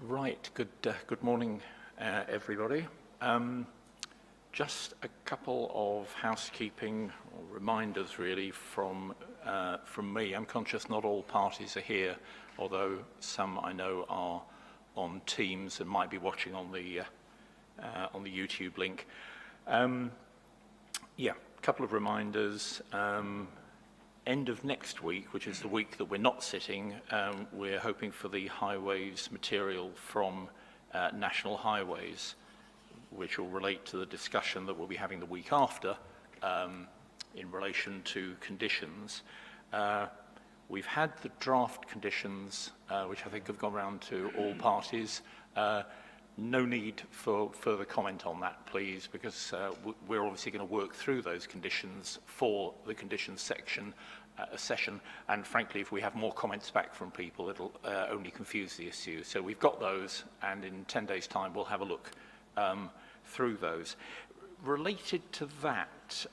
Right, good morning, everybody. Just a couple of housekeeping reminders, really, from me. I'm conscious not all parties are here, although some I know are on Teams and might be watching on the YouTube link. Yeah, a couple of reminders. End of next week, which is the week that we're not sitting, we're hoping for the highways material from National Highways, which will relate to the discussion that we'll be having the week after in relation to conditions. We've had the draft conditions, which I think have gone round to all parties. No need for further comment on that, please, because we're obviously going to work through those conditions for the conditions session, and frankly, if we have more comments back from people, it'll only confuse the issue. So we've got those, and in 10 days' time, we'll have a look through those. Related to that,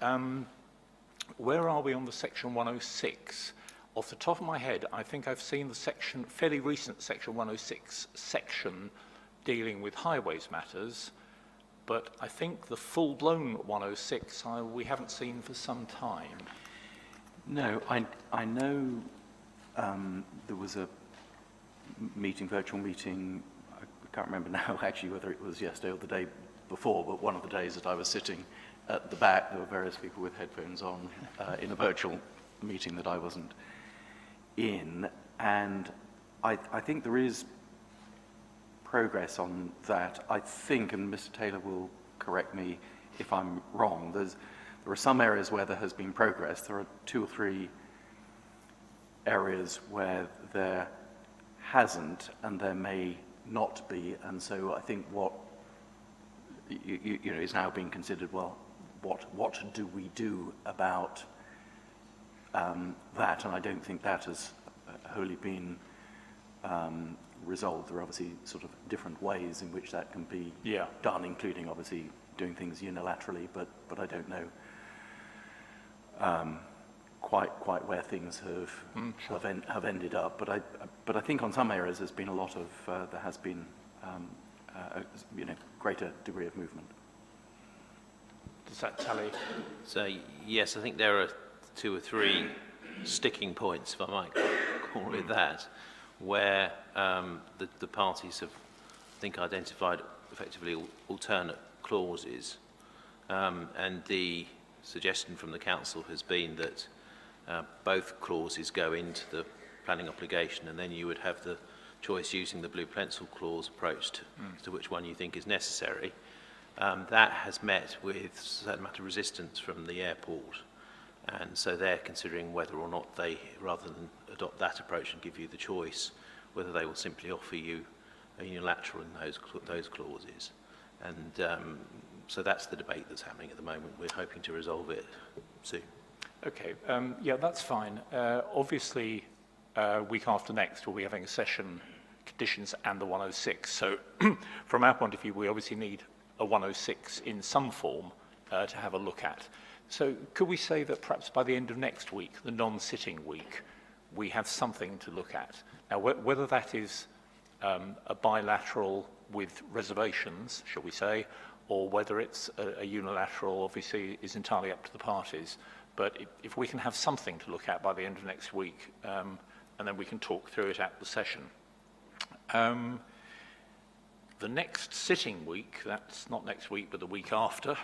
where are we on the section 106? Off the top of my head, I think I've seen the section, fairly recent section 106 section dealing with highways matters, but I think the full-blown 106 we haven't seen for some time. No, I know there was a meeting, virtual meeting, I can't remember now actually whether it was yesterday or the day before, but one of the days that I was sitting at the back, there were various people with headphones on in a virtual meeting that I wasn't in, and I think there is progress on that. I think, and Mr. Taylor will correct me if I'm wrong, there are some areas where there has been progress. There are 2 or 3 areas where there hasn't, and there may not be. And so I think what you know is now being considered. Well, what do we do about that? And I don't think that has wholly been resolved. There are obviously sort of different ways in which that can be done, including obviously doing things unilaterally. But I don't know quite where things have ended up. But I think on some areas there's been a lot of there has been greater degree of movement. Does that tally? So yes, I think there are 2 or 3 sticking points, if I might call it that, where the parties have, I think, identified effectively alternate clauses, and the suggestion from the council has been that both clauses go into the planning obligation, and then you would have the choice using the blue pencil clause approach to which one you think is necessary. That has met with a certain amount of resistance from the airport, and so they're considering whether or not they, rather than adopt that approach and give you the choice, whether they will simply offer you a unilateral in those clauses. And so that's the debate that's happening at the moment. We're hoping to resolve it soon. Okay, yeah, that's fine. Obviously, week after next, we'll be having a session, conditions and the 106. So from our point of view, we obviously need a 106 in some form to have a look at. So could we say that perhaps by the end of next week, the non-sitting week, we have something to look at? Now, whether that is a bilateral with reservations, shall we say, or whether it's a unilateral, obviously, is entirely up to the parties. But if we can have something to look at by the end of next week, and then we can talk through it at the session. The next sitting week, that's not next week, but the week after,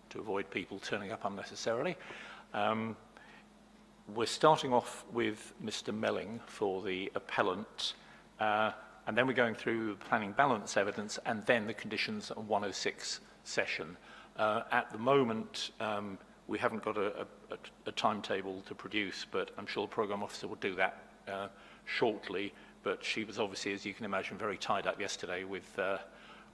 to avoid people turning up unnecessarily, we're starting off with Mr. Melling for the appellant, and then we're going through the planning balance evidence and then the conditions of 106 session. At the moment, we haven't got a timetable to produce, but I'm sure the programme officer will do that shortly. But she was obviously, as you can imagine, very tied up yesterday with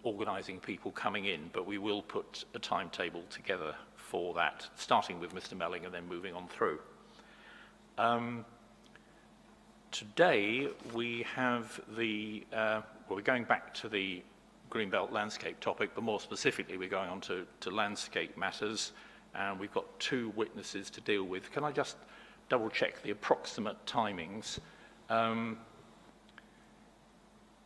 organising people coming in, but we will put a timetable together for that, starting with Mr. Melling and then moving on through. Today we have well, we're going back to the Greenbelt landscape topic, but more specifically we're going on to landscape matters, and we've got 2 witnesses to deal with. Can I just double check the approximate timings?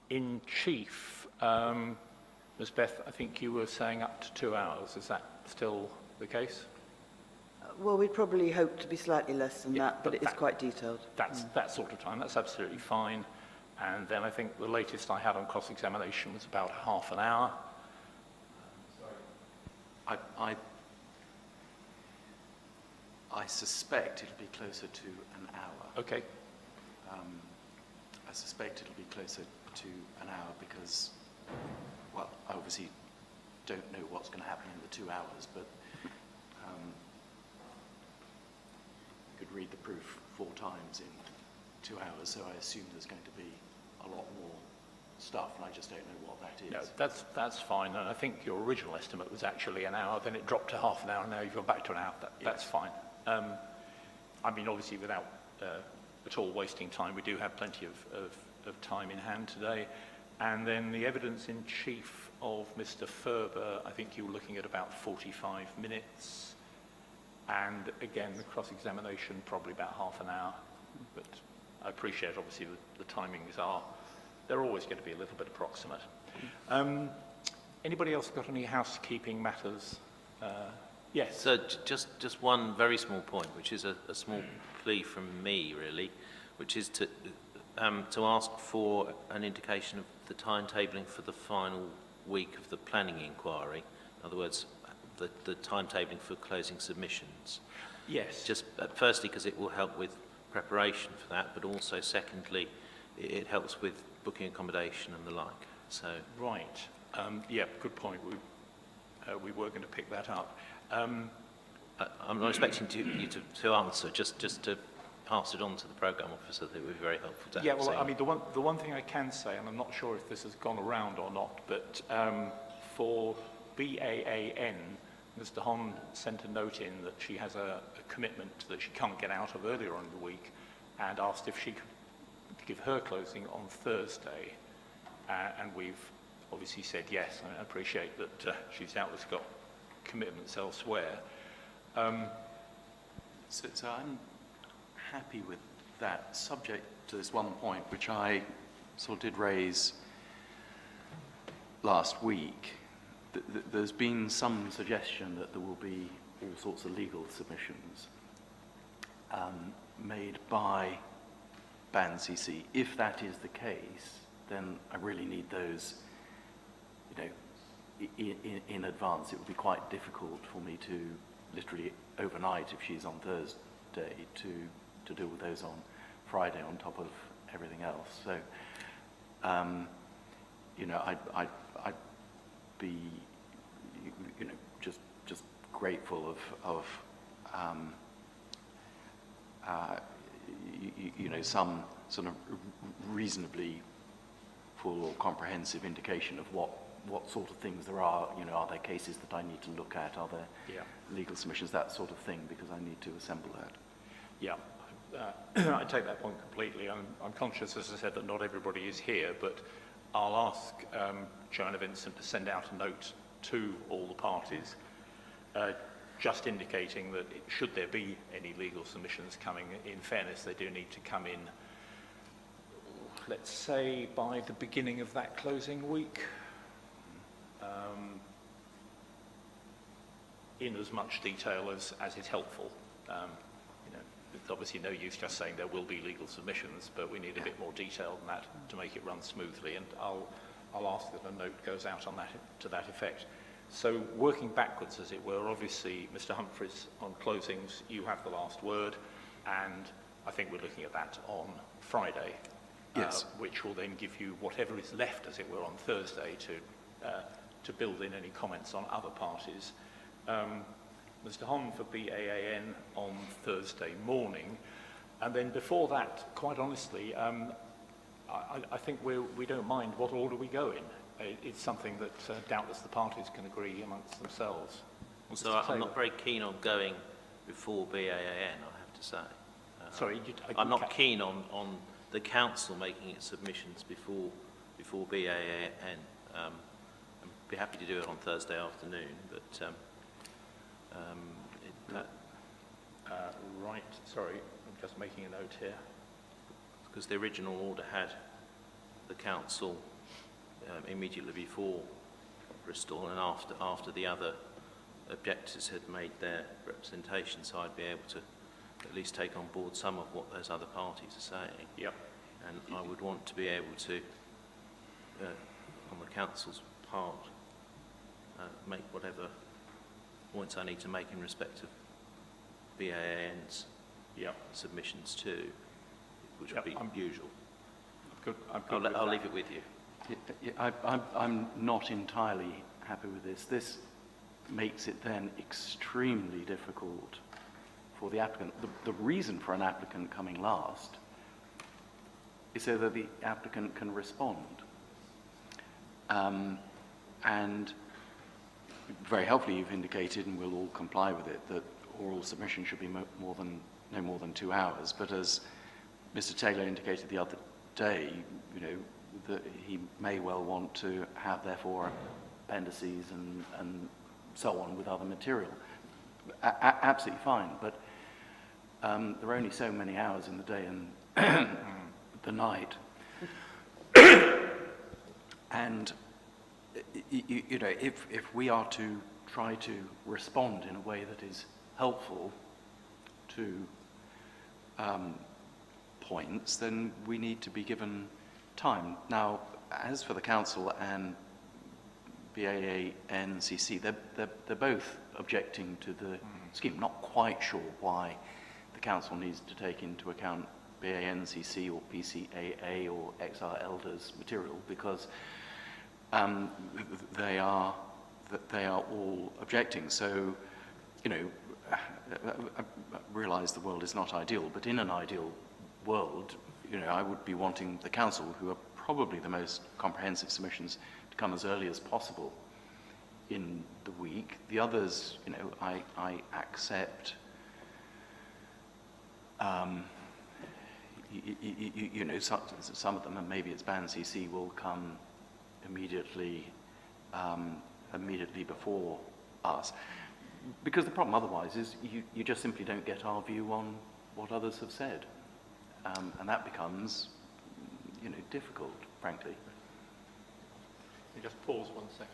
In chief, Ms. Beth, I think you were saying up to 2 hours. Is that still the case? Well, we'd probably hope to be slightly less than Yeah, that, but but it is quite detailed. That's that sort of time. That's absolutely fine. And then I think the latest I had on cross-examination was about half an hour. I suspect it'll be closer to an hour. Okay. I suspect it'll be closer to an hour because, well, I obviously don't know what's going to happen in the 2 hours, but you could read the proof 4 times in 2 hours, so I assume there's going to be a lot more stuff, and I just don't know what that is. No, that's fine. And I think your original estimate was actually an hour, then it dropped to half an hour, and now you've gone back to an hour. That's fine. I mean, obviously, without at all wasting time, we do have plenty of time in hand today. And then the evidence in chief of Mr. Ferber, I think you were looking at about 45 minutes. And again, the cross-examination, probably about half an hour. But I appreciate, obviously, the timings are, they're always going to be a little bit approximate. Anybody else got any housekeeping matters? Yes. So just one very small point, which is a small plea from me, really, which is to ask for an indication of the timetabling for the final week of the planning inquiry. In other words, the timetabling for closing submissions. Yes. Just firstly, because it will help with preparation for that, but also secondly, it helps with booking accommodation and the like. So Right. Yeah, good point. We were going to pick that up. I'm not expecting you to answer, just to pass it on to the programme officer. That would be very helpful to have. Yeah, well, I mean, the one thing I can say, and I'm not sure if this has gone around or not, but for BAAN, Mr. Hon sent a note in that she has a commitment that she can't get out of earlier on in the week, and asked if she could give her closing on Thursday, and we've obviously said yes. I appreciate that she's doubtless got commitments elsewhere. So I'm happy with that, subject to this one point, which I sort of did raise last week. There's been some suggestion that there will be all sorts of legal submissions made by BAN-CC. If that is the case, then I really need those, in advance. It would be quite difficult for me to literally overnight, if she's on Thursday, to deal with those on Friday on top of everything else. So, I'd be, just grateful of some sort of reasonably full or comprehensive indication of what sort of things there are. Are there cases that I need to look at? Are there legal submissions, that sort of thing, because I need to assemble that. Yeah, I take that point completely. I'm conscious, as I said, that not everybody is here, but I'll ask Joanna Vincent to send out a note to all the parties, just indicating that should there be any legal submissions coming, in fairness, they do need to come in, let's say, by the beginning of that closing week, in as much detail as is helpful. It's obviously no use just saying there will be legal submissions, but we need a bit more detail than that to make it run smoothly, and I'll ask that a note goes out on that, to that effect. So working backwards, as it were, obviously, Mr. Humphreys, on closings, you have the last word, and I think we're looking at that on Friday, Yes. which will then give you whatever is left, as it were, on Thursday to build in any comments on other parties. Mr. Hon for BAAN on Thursday morning, and then before that, quite honestly, I think we don't mind what order we go in. It's something that doubtless the parties can agree amongst themselves. So I'm not very keen on going before BAAN, I have to say. Sorry, I'm not keen on the council making its submissions before BAAN. I'd be happy to do it on Thursday afternoon, but right, sorry, I'm just making a note here. because the original order had the council immediately before Bristol and after the other objectors had made their representation, so I'd be able to at least take on board some of what those other parties are saying. Yep. And I would want to be able to, on the council's part, make whatever points I need to make in respect of BAAN's submissions too, which would be usual. I'll leave it with you. I'm not entirely happy with this. This makes it then extremely difficult for the applicant. The reason for an applicant coming last is so that the applicant can respond. And very helpfully you've indicated, and we'll all comply with it, that oral submission should be no more than 2 hours. But as Mr. Taylor indicated the other day, you know, that he may well want to have, therefore, appendices and so on with other material. Absolutely fine, but there are only so many hours in the day and the night. And, you know, if we are to try to respond in a way that is helpful to points, then we need to be given time. Now, as for the council and BAANCC, they're both objecting to the scheme. Not quite sure why the council needs to take into account BANCC or PCAA or XR Elders material, because they are all objecting. So, you know, I realise the world is not ideal, but in an ideal world, you know, I would be wanting the council, who are probably the most comprehensive submissions, to come as early as possible in the week. The others, you know, I accept. You know, some of them, and maybe it's BANCC, will come immediately before us. Because the problem otherwise is you just simply don't get our view on what others have said. And that becomes, you know, difficult, frankly. You just pause 1 second.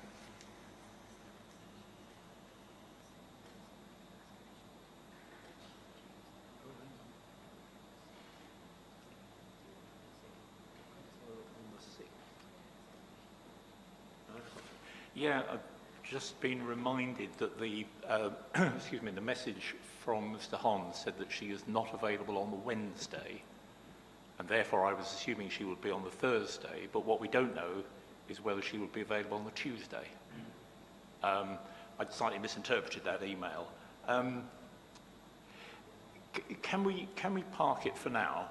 Yeah, I've just been reminded that the excuse me, the message from Mr. Hon said that she is not available on the Wednesday, and therefore I was assuming she would be on the Thursday, but what we don't know is whether she would be available on the Tuesday. I'd slightly misinterpreted that email. Can we park it for now?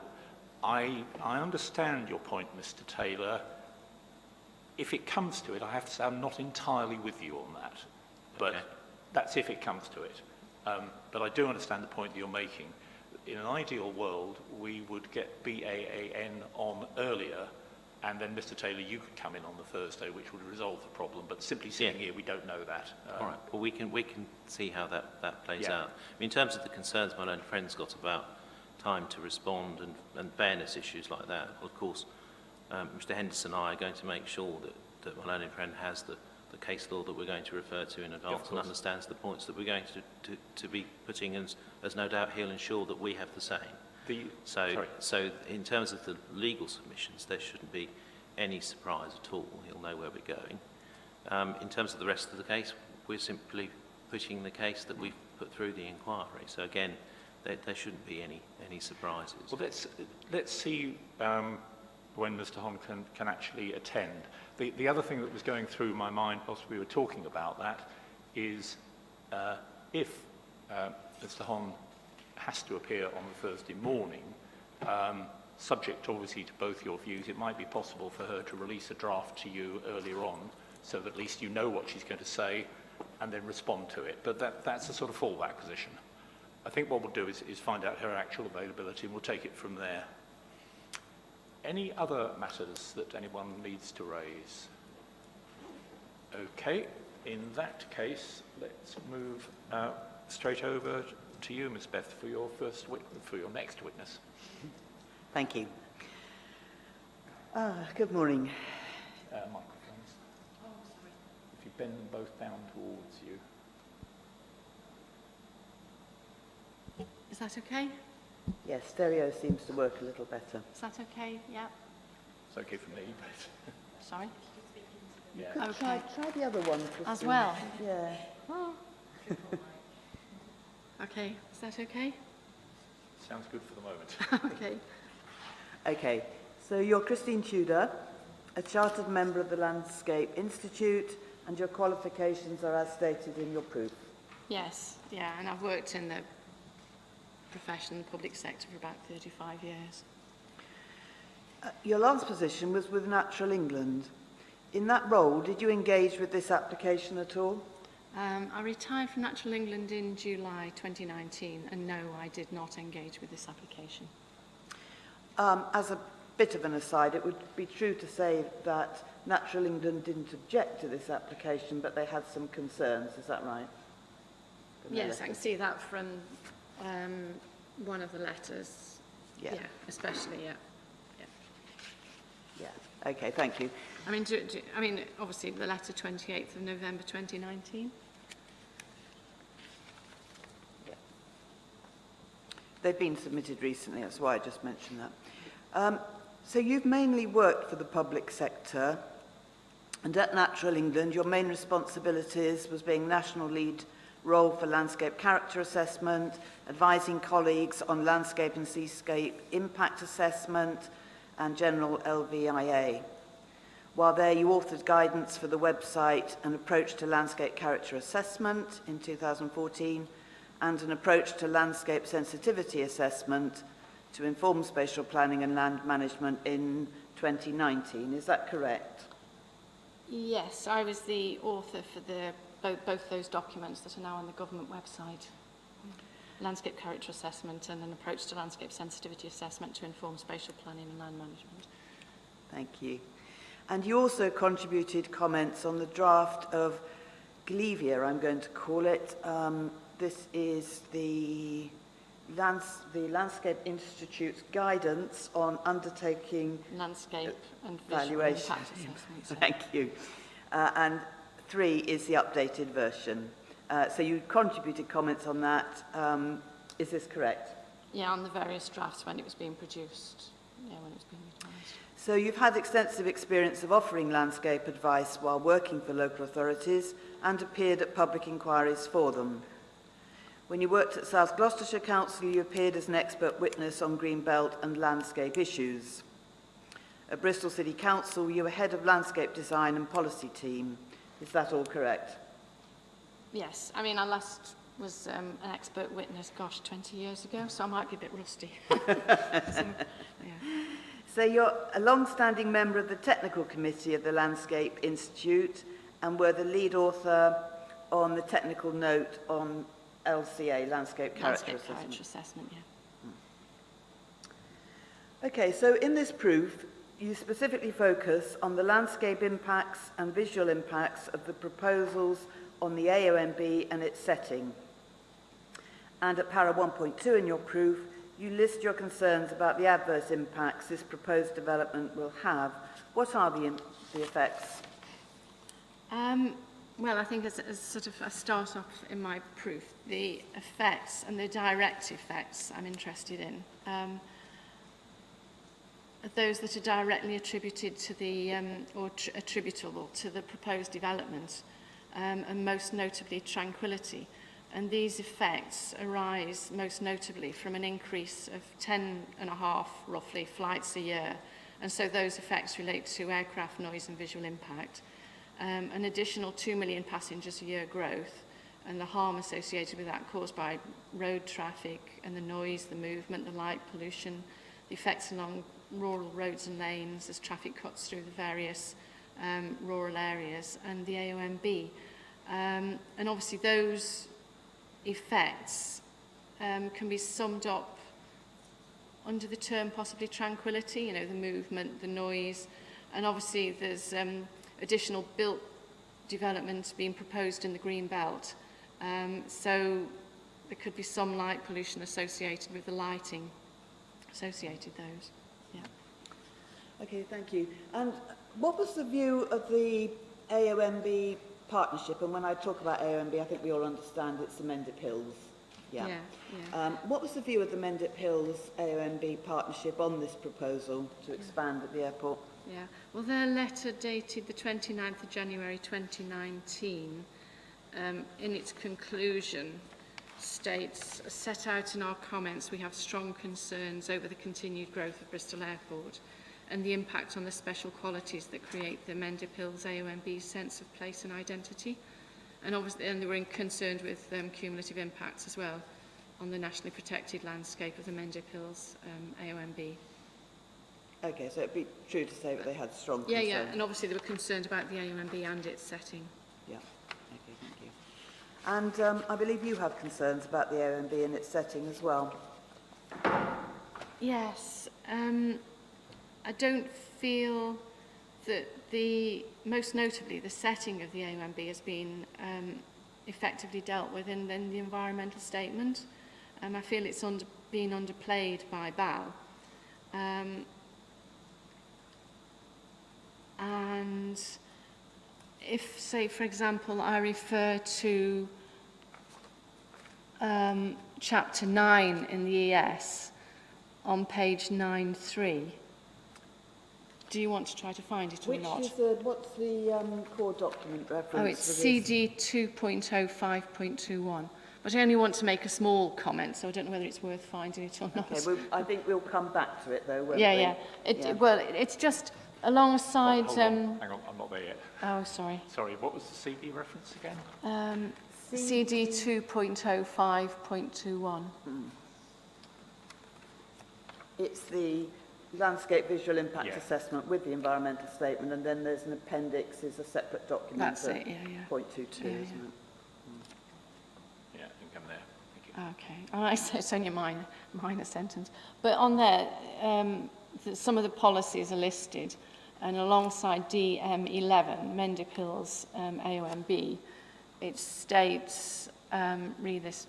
I understand your point, Mr. Taylor. If it comes to it, I have to say I'm not entirely with you on that, but that's if it comes to it. But I do understand the point that you're making. In an ideal world, we would get BAAN on earlier, and then Mr. Taylor, you could come in on the Thursday, which would resolve the problem. But simply sitting here, we don't know that. All right. Well, we can see how that plays out. I mean, in terms of the concerns my own friend's got about time to respond and fairness issues like that, well, of course, Mr. Henderson and I are going to make sure that my learned friend has the case law that we're going to refer to in advance and understands the points that we're going to be putting, as no doubt he'll ensure that we have the same. So in terms of the legal submissions, there shouldn't be any surprise at all. He'll know where we're going. In terms of the rest of the case, we're simply pushing the case that we've put through the inquiry. So again, there shouldn't be any surprises. Well, let's see when Mr. Hon can actually attend. The other thing that was going through my mind whilst we were talking about that is if Mr. Hon has to appear on the Thursday morning, subject obviously to both your views, it might be possible for her to release a draft to you earlier on, so that at least you know what she's going to say and then respond to it. But that's a sort of fallback position. I think what we'll do is find out her actual availability, and we'll take it from there. Any other matters that anyone needs to raise? Okay, in that case, let's move straight over to you, Ms. Beth, for your next witness. Thank you. Good morning. Microphone. bend them both down towards you. Is that okay? Yes, stereo seems to work a little better. Is that okay? Yeah. It's okay for me, but Sorry. yeah. Okay. Try the other one, Christine. As well. Yeah. Oh. Okay. Is that okay? Sounds good for the moment. Okay. Okay, so you're Christine Tudor, a chartered member of the Landscape Institute, and your qualifications are as stated in your proof. Yes. Yeah. And I've worked in the profession, the public sector, for about 35 years. Your last position was with Natural England. In that role, did you engage with this application at all? I retired from Natural England in July 2019, and no, I did not engage with this application. As a bit of an aside, it would be true to say that Natural England didn't object to this application, but they had some concerns. Is that right? Yes, I can see that from one of the letters. Yeah. Yeah, especially, yeah. Yeah. Okay, thank you. I mean, obviously, the letter 28th of November 2019. Yeah. They've been submitted recently, that's why I just mentioned that. So you've mainly worked for the public sector, and at Natural England, your main responsibilities was being national lead role for landscape character assessment, advising colleagues on landscape and seascape impact assessment, and general LVIA. While there, you authored guidance for the website, An Approach to Landscape Character Assessment in 2014, and An Approach to Landscape Sensitivity Assessment to Inform Spatial Planning and Land Management in 2019. Is that correct? Yes, I was the author for both those documents that are now on the government website. Landscape Character Assessment and An Approach to Landscape Sensitivity Assessment to Inform Spatial Planning and Land Management. Thank you. And you also contributed comments on the draft of Glevia, I'm going to call it. This is the Landscape Institute's guidance on undertaking Landscape and visual valuation. impact assessments. Thank you. And 3 is the updated version. So you contributed comments on that. Is this correct? Yeah, on the various drafts when it was being produced. Yeah, when it was being revised. So you've had extensive experience of offering landscape advice while working for local authorities and appeared at public inquiries for them. When you worked at South Gloucestershire Council, you appeared as an expert witness on greenbelt and landscape issues. At Bristol City Council, you were head of landscape design and policy team. Is that all correct? Yes, I mean, I last was an expert witness, 20 years ago, so I might be a bit rusty. So you're a long-standing member of the technical committee of the Landscape Institute and were the lead author on the technical note on LCA, Landscape Character Assessment. Character Assessment, yeah. Okay, so in this proof, you specifically focus on the landscape impacts and visual impacts of the proposals on the AONB and its setting. And at para 1.2 in your proof, you list your concerns about the adverse impacts this proposed development will have. What are the effects? Well, I think as sort of a start off in my proof, the effects and the direct effects I'm interested in are those that are directly attributed to the, attributable to the proposed development, and most notably Tranquility. And these effects arise most notably from an increase of 10.5, roughly, flights a year. And so those effects relate to aircraft noise and visual impact. An additional 2 million passengers a year growth, and the harm associated with that caused by road traffic and the noise, the movement, the light pollution, the effects along rural roads and lanes as traffic cuts through the various rural areas, and the AONB. And obviously those effects can be summed up under the term possibly tranquility, you know, the movement, the noise, and obviously there's additional built development being proposed in the green belt. So there could be some light pollution associated with the lighting, associated those, yeah. Okay, thank you. And what was the view of the AONB partnership, and when I talk about AONB, I think we all understand it's the Mendip Hills. Yeah. What was the view of the Mendip Hills AONB partnership on this proposal to expand at the airport? Yeah, well, their letter dated the 29th of January 2019, in its conclusion, states, set out in our comments, we have strong concerns over the continued growth of Bristol Airport and the impact on the special qualities that create the Mendip Hills AONB's sense of place and identity. And obviously, and they were concerned with cumulative impacts as well on the nationally protected landscape of the Mendip Hills AONB. Okay, so it'd be true to say that they had strong concerns. Yeah, and obviously they were concerned about the AONB and its setting. Yeah, okay, thank you. And I believe you have concerns about the AONB and its setting as well. Yes, I don't feel that most notably, the setting of the AONB has been effectively dealt with in the environmental statement. I feel it's being underplayed by BAL. And if, say, for example, I refer to Chapter 9 in the ES on page 9.3, do you want to try to find it or not? What's the core document reference? Oh, it's CD 2.05.21. But I only want to make a small comment, so I don't know whether it's worth finding it or not. Okay, I think we'll come back to it, though, won't we? Yeah. Well, it's just alongside... Hold on. Hang on, I'm not there yet. Oh, sorry. Sorry, what was the CD reference again? CD 2.05.21. It's the landscape visual impact assessment with the environmental statement, and then there's an appendix, is a separate document. That's it, yeah. Point 22, isn't it? Yeah, you can come there. Thank you. Okay. Oh, it's only a minor sentence. But on there, some of the policies are listed, and alongside DM11, Mendip Hills AONB, it states, read this,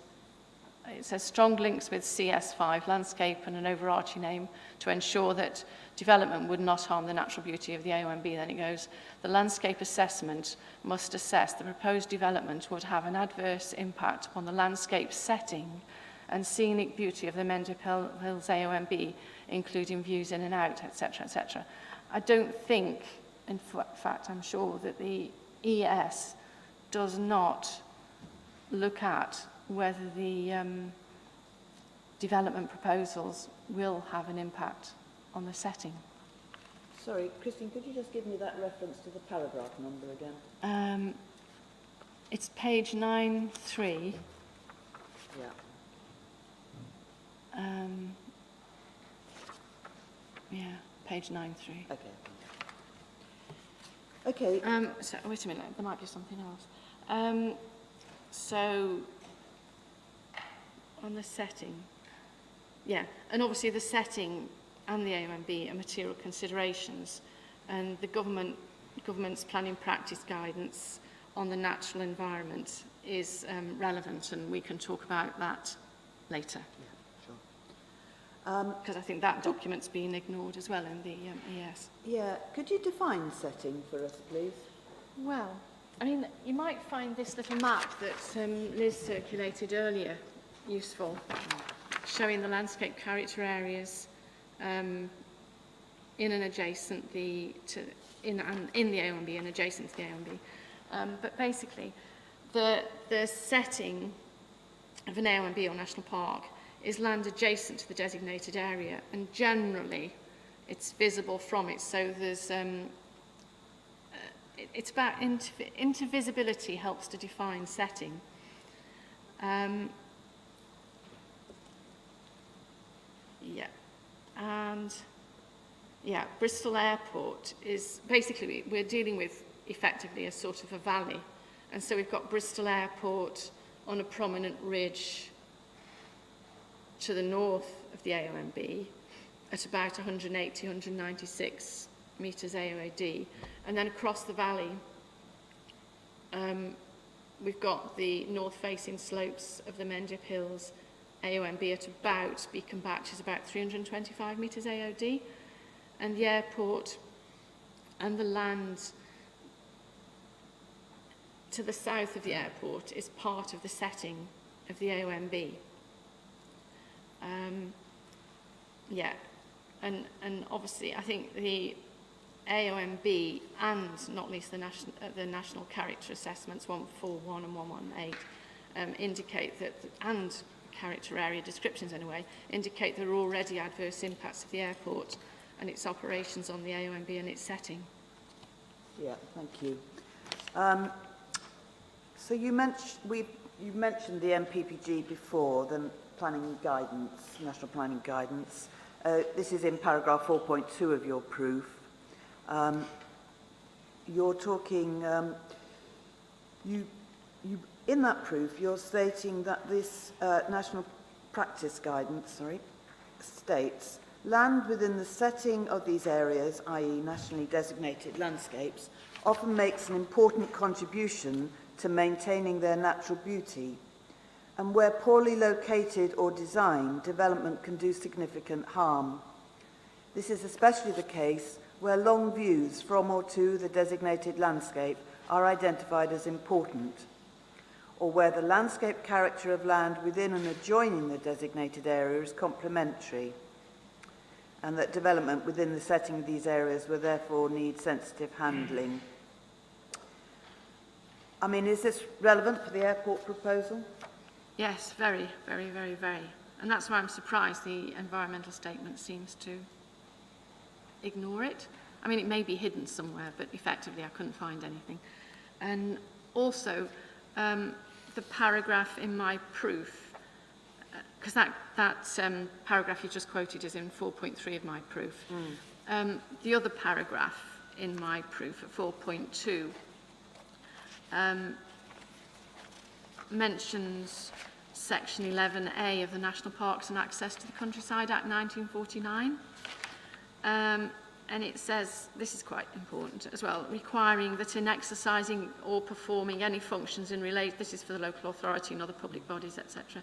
it says strong links with CS5 landscape and an overarching aim to ensure that development would not harm the natural beauty of the AONB. Then it goes, the landscape assessment must assess the proposed development would have an adverse impact upon the landscape setting and scenic beauty of the Mendip Hills AONB, including views in and out, etc., etc. I don't think, in fact, I'm sure that the ES does not look at whether the development proposals will have an impact on the setting. Sorry, Christine, could you just give me that reference to the paragraph number again? It's page 9.3. Yeah. Page 9.3. Okay. Okay. So, wait a minute, there might be something else. So, on the setting, and obviously the setting and the AONB are material considerations, and the government's planning practice guidance on the natural environment is relevant, and we can talk about that later. Because I think that document's been ignored as well in the ES. Yeah, could you define setting for us, please? Well, I mean, you might find this little map that Liz circulated earlier useful, showing the landscape character areas in and adjacent in the AONB and adjacent to the AONB. But basically, the setting of an AONB or national park is land adjacent to the designated area, and generally it's visible from it. So there's it's about intervisibility helps to define setting. Bristol Airport is basically, we're dealing with effectively a sort of a valley, and so we've got Bristol Airport on a prominent ridge to the north of the AONB at about 180, 196 metres AOAD, and then across the valley we've got the north-facing slopes of the Mendip Hills AONB at about, Beacon Batch is about 325 metres AOD, and the airport and the land to the south of the airport is part of the setting of the AONB. Yeah, and obviously I think the AONB and not least the national character assessments 141 and 118 indicate that, and character area descriptions anyway, indicate there are already adverse impacts of the airport and its operations on the AONB and its setting. Yeah, thank you. So you mentioned the MPPG before, the planning guidance, national planning guidance. This is in paragraph 4.2 of your proof. You're talking, in that proof, you're stating that this national practice guidance, states, land within the setting of these areas, i.e. nationally designated landscapes, often makes an important contribution to maintaining their natural beauty, and where poorly located or designed, development can do significant harm. This is especially the case where long views from or to the designated landscape are identified as important, or where the landscape character of land within and adjoining the designated area is complementary, and that development within the setting of these areas will therefore need sensitive handling. I mean, is this relevant for the airport proposal? Yes, very, very, very, very. And that's why I'm surprised the environmental statement seems to ignore it. I mean, it may be hidden somewhere, but effectively I couldn't find anything. And also, the paragraph in my proof, because that paragraph you just quoted is in 4.3 of my proof. The other paragraph in my proof at 4.2 mentions Section 11A of the National Parks and Access to the Countryside Act 1949. And it says, this is quite important as well, requiring that in exercising or performing any functions in relation, this is for the local authority and other public bodies, etc.,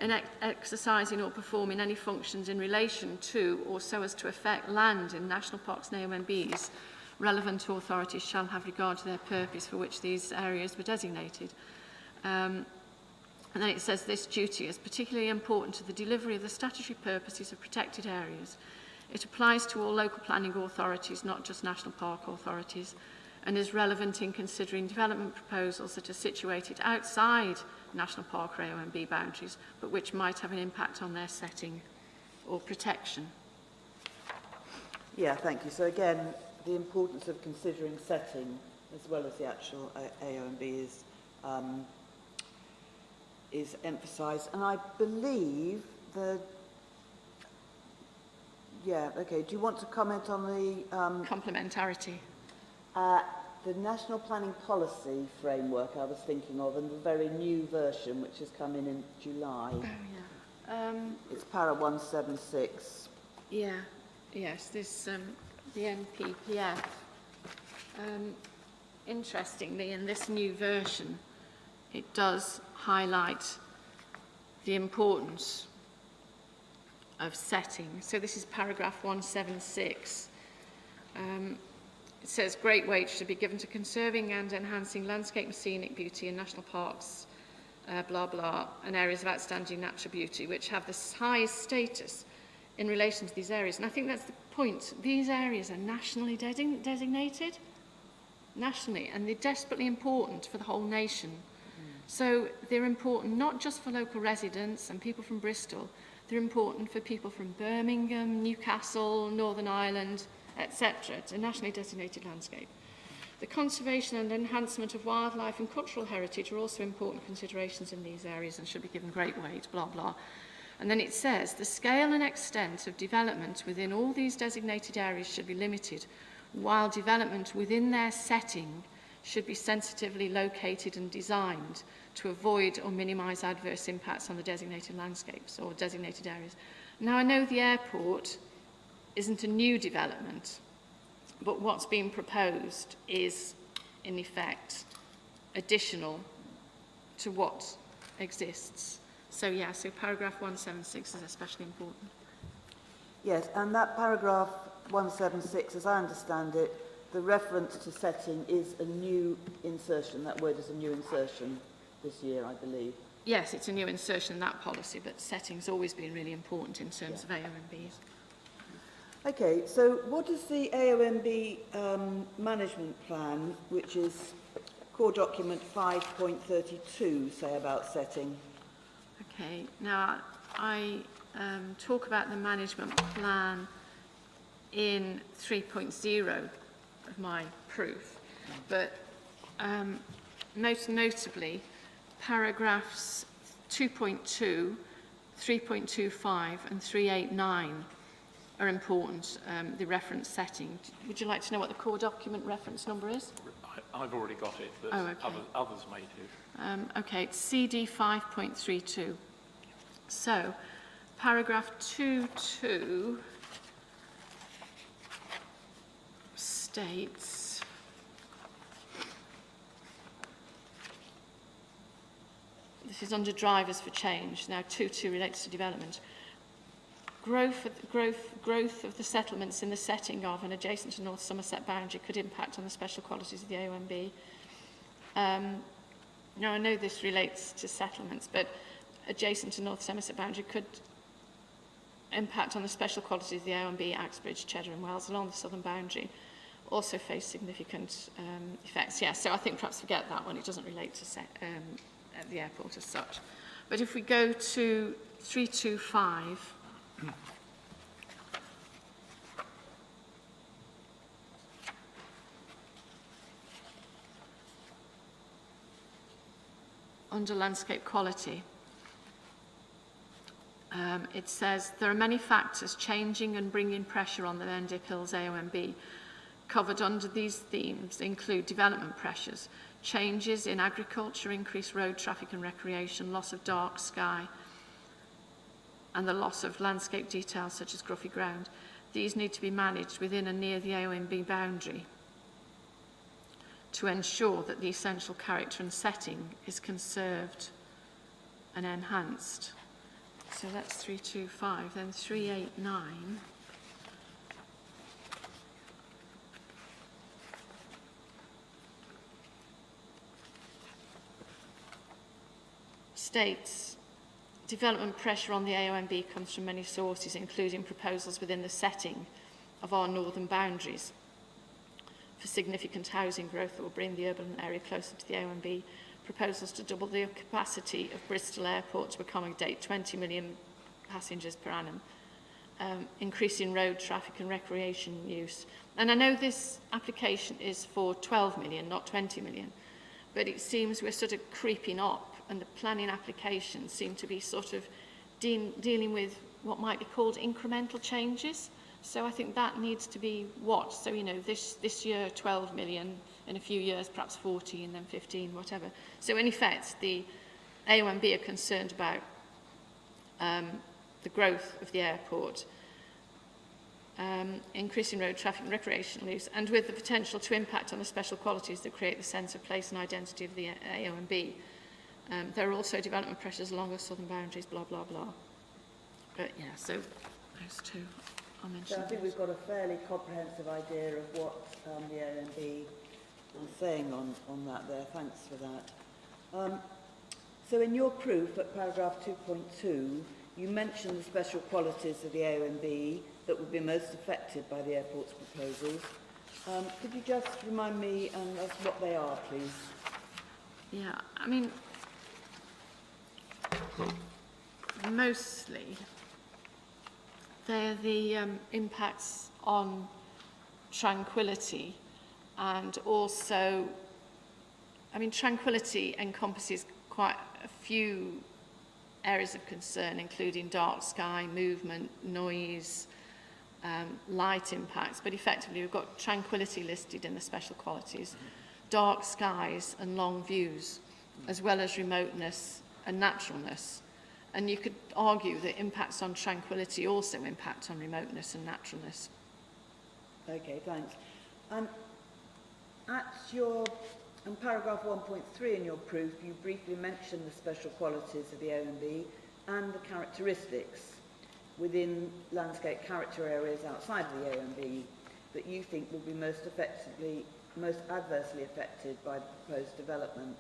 in exercising or performing any functions in relation to or so as to affect land in national parks and AONBs, relevant authorities shall have regard to their purpose for which these areas were designated. And then it says this duty is particularly important to the delivery of the statutory purposes of protected areas. It applies to all local planning authorities, not just national park authorities, and is relevant in considering development proposals that are situated outside national park or AONB boundaries, but which might have an impact on their setting or protection. Yeah, thank you. So again, the importance of considering setting as well as the actual AONB is emphasised, and I believe the do you want to comment on the complementarity? The National Planning Policy Framework I was thinking of, and the very new version which has come in July. Oh yeah. It's para 176. Yeah. Yes. This the NPPF. Interestingly, in this new version, it does highlight the importance of setting. So this is paragraph 176. It says great weight should be given to conserving and enhancing landscape and scenic beauty in national parks, blah blah, and areas of outstanding natural beauty which have the highest status in relation to these areas. And I think that's the point. These areas are nationally designated, nationally, and they're desperately important for the whole nation. So they're important not just for local residents and people from Bristol, they're important for people from Birmingham, Newcastle, Northern Ireland, etc. It's a nationally designated landscape. The conservation and enhancement of wildlife and cultural heritage are also important considerations in these areas and should be given great weight, blah, blah. And then it says, the scale and extent of development within all these designated areas should be limited, while development within their setting should be sensitively located and designed to avoid or minimise adverse impacts on the designated landscapes or designated areas. Now, I know the airport isn't a new development, but what's being proposed is, in effect, additional to what exists. So, yeah, so paragraph 176 is especially important. Yes, and that paragraph 176, as I understand it, the reference to setting is a new insertion. That word is a new insertion this year, I believe. Yes, it's a new insertion in that policy, but setting's always been really important in terms of AOMBs. Okay, so what does the AOMB management plan, which is core document 5.32, say about setting? Okay, now I talk about the management plan in 3.0 of my proof, but most notably, paragraphs 2.2, 3.25 and 389 are important, the reference setting. Would you like to know what the core document reference number is? I've already got it, but others may do. Okay, it's CD 5.32. So, paragraph 2.2 states, this is under drivers for change. Now, 2.2 relates to development. Growth of the settlements in the setting of and adjacent to North Somerset boundary could impact on the special qualities of the AOMB. Now, I know this relates to settlements, but adjacent to North Somerset boundary could impact on the special qualities of the AOMB, Axbridge, Cheddar and Wells along the southern boundary, also face significant effects. Yeah, so I think perhaps forget that one. It doesn't relate to at the airport as such. But if we go to 325, under landscape quality, it says there are many factors changing and bringing pressure on the Mendip Hills AOMB. Covered under these themes include development pressures, changes in agriculture, increased road traffic and recreation, loss of dark sky, and the loss of landscape details such as gruffy ground. These need to be managed within and near the AOMB boundary to ensure that the essential character and setting is conserved and enhanced. So that's 325. Then 389. States, development pressure on the AOMB comes from many sources, including proposals within the setting of our northern boundaries for significant housing growth that will bring the urban area closer to the AOMB, proposals to double the capacity of Bristol Airport to accommodate 20 million passengers per annum, increasing road traffic and recreation use. And I know this application is for 12 million, not 20 million, but it seems we're sort of creeping up, and the planning applications seem to be sort of dealing with what might be called incremental changes. So I think that needs to be watched. So, you know, this year 12 million, in a few years perhaps 14, then 15, whatever. So in effect, the AOMB are concerned about the growth of the airport, increasing road traffic and recreational use, and with the potential to impact on the special qualities that create the sense of place and identity of the AOMB. There are also development pressures along the southern boundaries, blah, blah, blah. But yeah, so those two I'll mention. So I think we've got a fairly comprehensive idea of what the AOMB are saying on that there. Thanks for that. So in your proof at paragraph 2.2, you mentioned the special qualities of the AOMB that would be most affected by the airport's proposals. Could you just remind me as what they are, please? Yeah, I mean, mostly they're the impacts on tranquility, and also, I mean, tranquility encompasses quite a few areas of concern, including dark sky, movement, noise, light impacts, but effectively we've got tranquility listed in the special qualities, dark skies and long views, as well as remoteness and naturalness. And you could argue that impacts on tranquility also impact on remoteness and naturalness. Okay, thanks. In paragraph 1.3 in your proof, you briefly mentioned the special qualities of the AOMB and the characteristics within landscape character areas outside of the AOMB. that you think will be most adversely affected by the proposed development.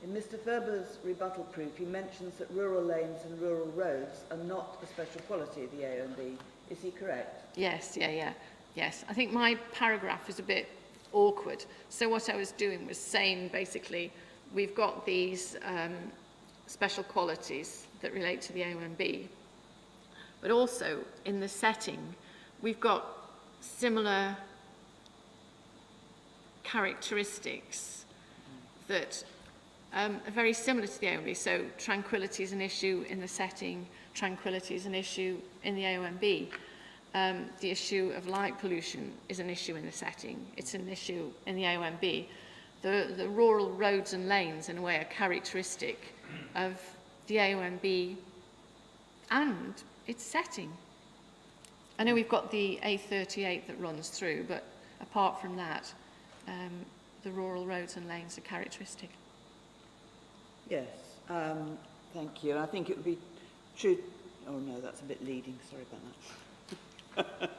In Mr. Ferber's rebuttal proof, he mentions that rural lanes and rural roads are not a special quality of the AONB. Is he correct? Yes, yes. I think my paragraph is a bit awkward. So what I was doing was saying, basically, we've got these special qualities that relate to the AONB, but also in the setting, we've got similar characteristics that are very similar to the AONB. So tranquility is an issue in the setting, tranquility is an issue in the AONB. The issue of light pollution is an issue in the setting, it's an issue in the AONB. The rural roads and lanes, in a way, are characteristic of the AONB and its setting. I know we've got the A38 that runs through, but apart from that, the rural roads and lanes are characteristic. Yes, thank you. I think it would be true. Oh no, that's a bit leading, sorry about that.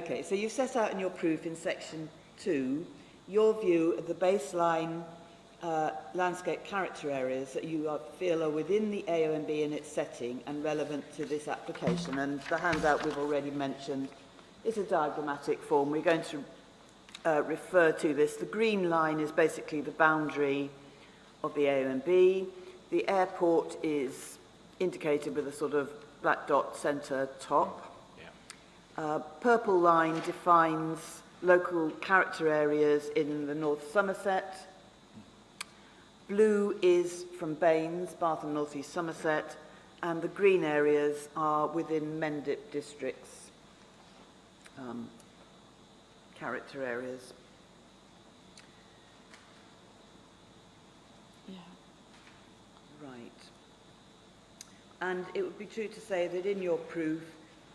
Okay, so you've set out in your proof in section 2 your view of the baseline landscape character areas that you feel are within the AONB and its setting and relevant to this application. And the handout we've already mentioned is a diagrammatic form. We're going to refer to this. The green line is basically the boundary of the AONB. The airport is indicated with a sort of black dot centre top. Yeah. Purple line defines local character areas in the North Somerset. Blue is from Baines, Bath and North East Somerset, and the green areas are within Mendip districts, character areas. Yeah. Right. And it would be true to say that in your proof,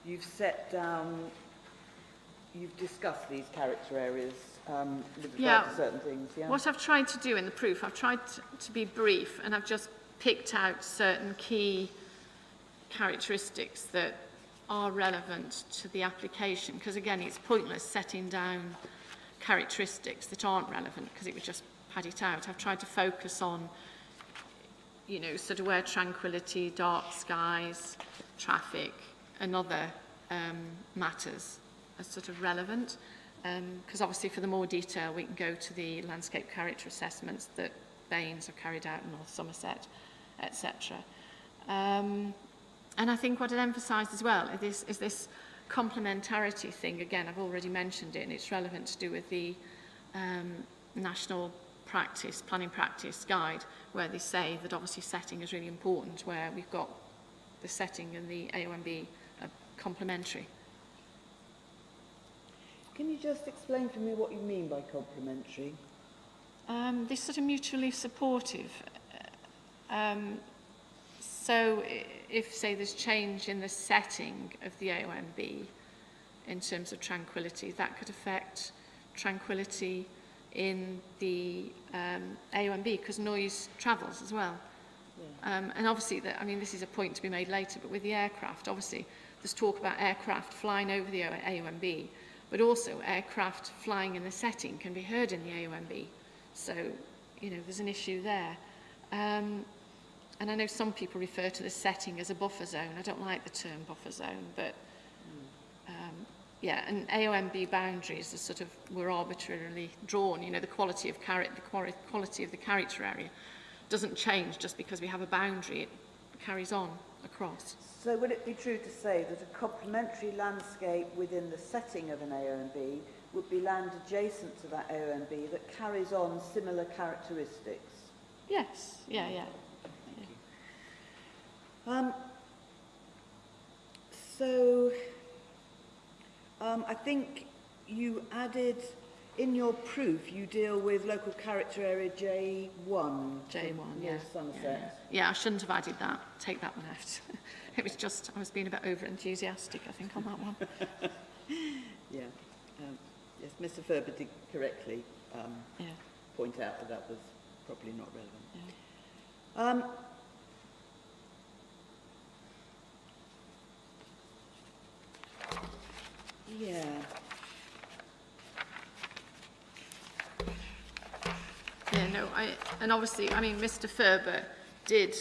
you've set down, you've discussed these character areas with regard to certain things, yeah? What I've tried to do in the proof, I've tried to be brief, and I've just picked out certain key characteristics that are relevant to the application, because again, it's pointless setting down characteristics that aren't relevant, because it would just pad it out. I've tried to focus on, you know, sort of where tranquility, dark skies, traffic, and other matters are sort of relevant. Because obviously for the more detail we can go to the landscape character assessments that Baines have carried out in North Somerset, etc. And I think what I'd emphasise as well is this complementarity thing. Again, I've already mentioned it, and it's relevant to do with the National Planning Practice Guide, where they say that obviously setting is really important, where we've got the setting and the AONB are complementary. Can you just explain to me what you mean by complementary? They're sort of mutually supportive. So if, say, there's change in the setting of the AONB in terms of tranquility, that could affect tranquility in the AONB, because noise travels as well. Yeah. And obviously, this is a point to be made later, but with the aircraft, obviously, there's talk about aircraft flying over the AONB, but also aircraft flying in the setting can be heard in the AONB. So, you know, there's an issue there. And I know some people refer to the setting as a buffer zone. I don't like the term buffer zone, but yeah, and AONB boundaries are were arbitrarily drawn. You know, the quality of the character area doesn't change just because we have a boundary. It carries on across. So would it be true to say that a complementary landscape within the setting of an AONB would be land adjacent to that AONB that carries on similar characteristics? Yes, yeah. I think you added, in your proof, you deal with local character area J1. J1, yeah. Somerset. Yeah, I shouldn't have added that. Take that one out. It was just, I was being a bit over-enthusiastic, I think, on that one. Yeah. Yes, Mr. Ferber did correctly point out that that was probably not relevant. Yeah. know, and obviously, I mean, Mr. Ferber did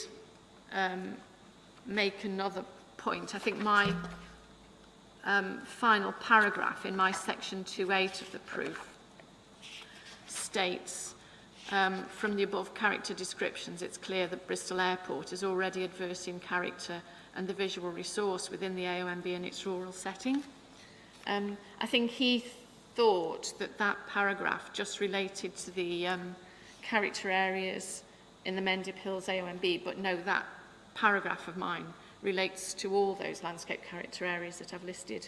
make another point. I think my final paragraph in my section 2.8 of the proof states, from the above character descriptions, it's clear that Bristol Airport is already adverse in character and the visual resource within the AONB in its rural setting. I think he thought that that paragraph just related to the character areas in the Mendip Hills AONB, but no, that paragraph of mine relates to all those landscape character areas that I've listed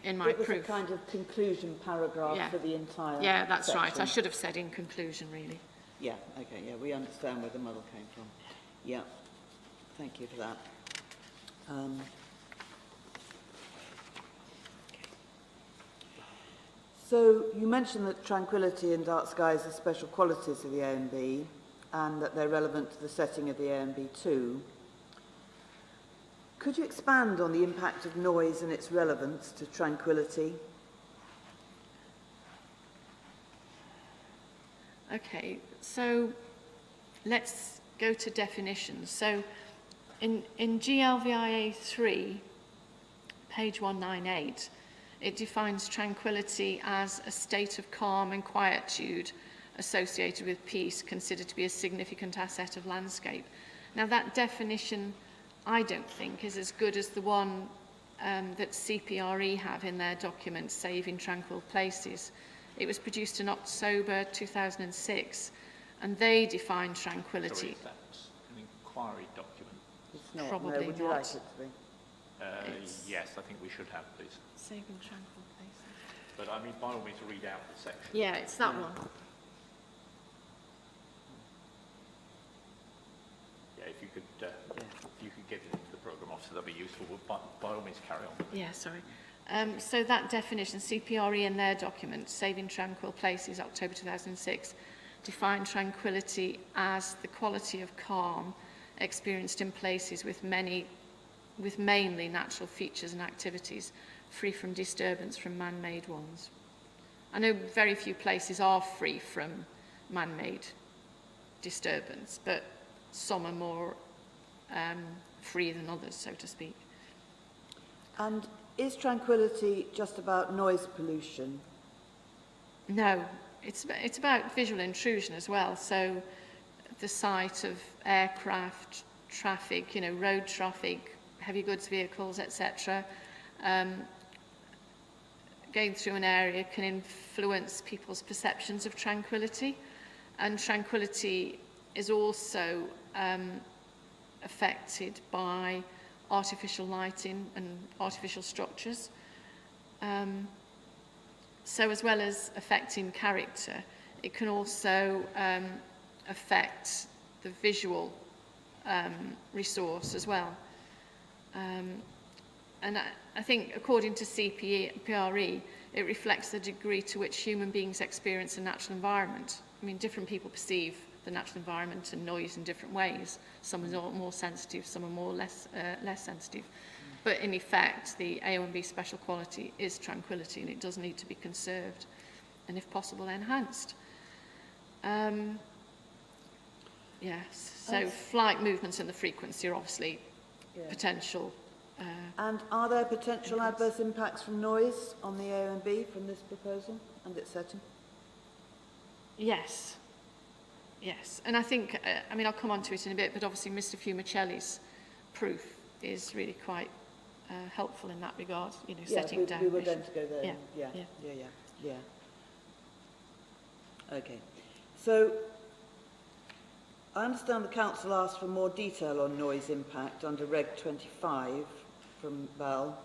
in my proof. It was a kind of conclusion paragraph for the entire Yeah, that's section. right. I should have said in conclusion, really. Yeah, okay, yeah, we understand where the muddle came from. Yeah, thank you for that. So you mentioned that tranquility and dark skies are special qualities of the AONB and that they're relevant to the setting of the AONB too. Could you expand on the impact of noise and its relevance to tranquility? Okay, so let's go to definitions. So in GLVIA 3, page 198, it defines tranquility as a state of calm and quietude associated with peace, considered to be a significant asset of landscape. Now that definition, I don't think, is as good as the one that CPRE have in their document, Saving Tranquil Places. It was produced in October 2006, and they define tranquility. Sorry, is that an inquiry document? It's not. Probably no, would you not. like it to be? Yes, I think we should have, please. Saving Tranquil Places. But I mean, by all means, read out the section. Yeah, it's that one. Yeah, if you could get it into the programme officer, that'd be useful. But by all means, carry on. Yeah, sorry. So that definition, CPRE in their document, Saving Tranquil Places, October 2006, defined tranquility as the quality of calm experienced in places with mainly natural features and activities, free from disturbance from man-made ones. I know very few places are free from man-made disturbance, but some are more free than others, so to speak. And is tranquility just about noise pollution? No, it's about visual intrusion as well. So the sight of aircraft, traffic, you know, road traffic, heavy goods vehicles, etc. Going through an area can influence people's perceptions of tranquility, and tranquility is also affected by artificial lighting and artificial structures. So as well as affecting character, it can also affect the visual resource as well. And I think according to CPRE, it reflects the degree to which human beings experience a natural environment. I mean, different people perceive the natural environment and noise in different ways. Some are more sensitive, some are less sensitive. But in effect, the AONB special quality is tranquility, and it does need to be conserved and, if possible, enhanced. Yes, so flight movements and the frequency are obviously potential. And are there potential adverse impacts from noise on the AONB from this proposal and its setting? Yes. Yes, and I think, I mean, I'll come on to it in a bit, but obviously Mr. Fumicelli's proof is really quite helpful in that regard, you know, setting down. We were going to go there. Yeah. Yeah. Okay. So, I understand the Council asked for more detail on noise impact under Reg 25 from Val,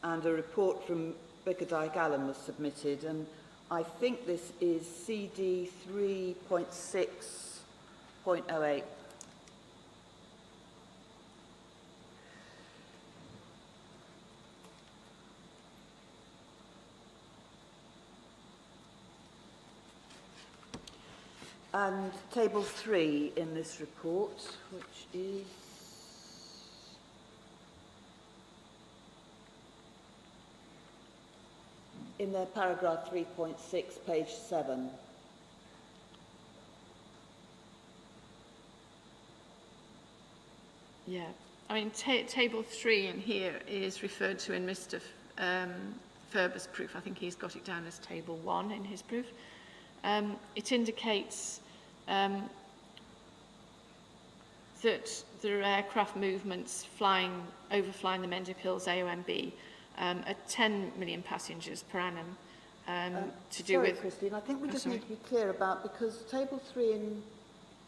and a report from Bickerdike Allen was submitted, and I think this is CD 3.6.08. And table 3 in this report, which is in their paragraph 3.6, page 7. Yeah, I mean, table 3 in here is referred to in Mr. Ferber's proof. I think he's got it down as table 1 in his proof. It indicates that there are aircraft movements overflying the Mendip Hills AOMB at 10 million passengers per annum to do sorry, with... Christine, I think we just need to be clear about, because table 3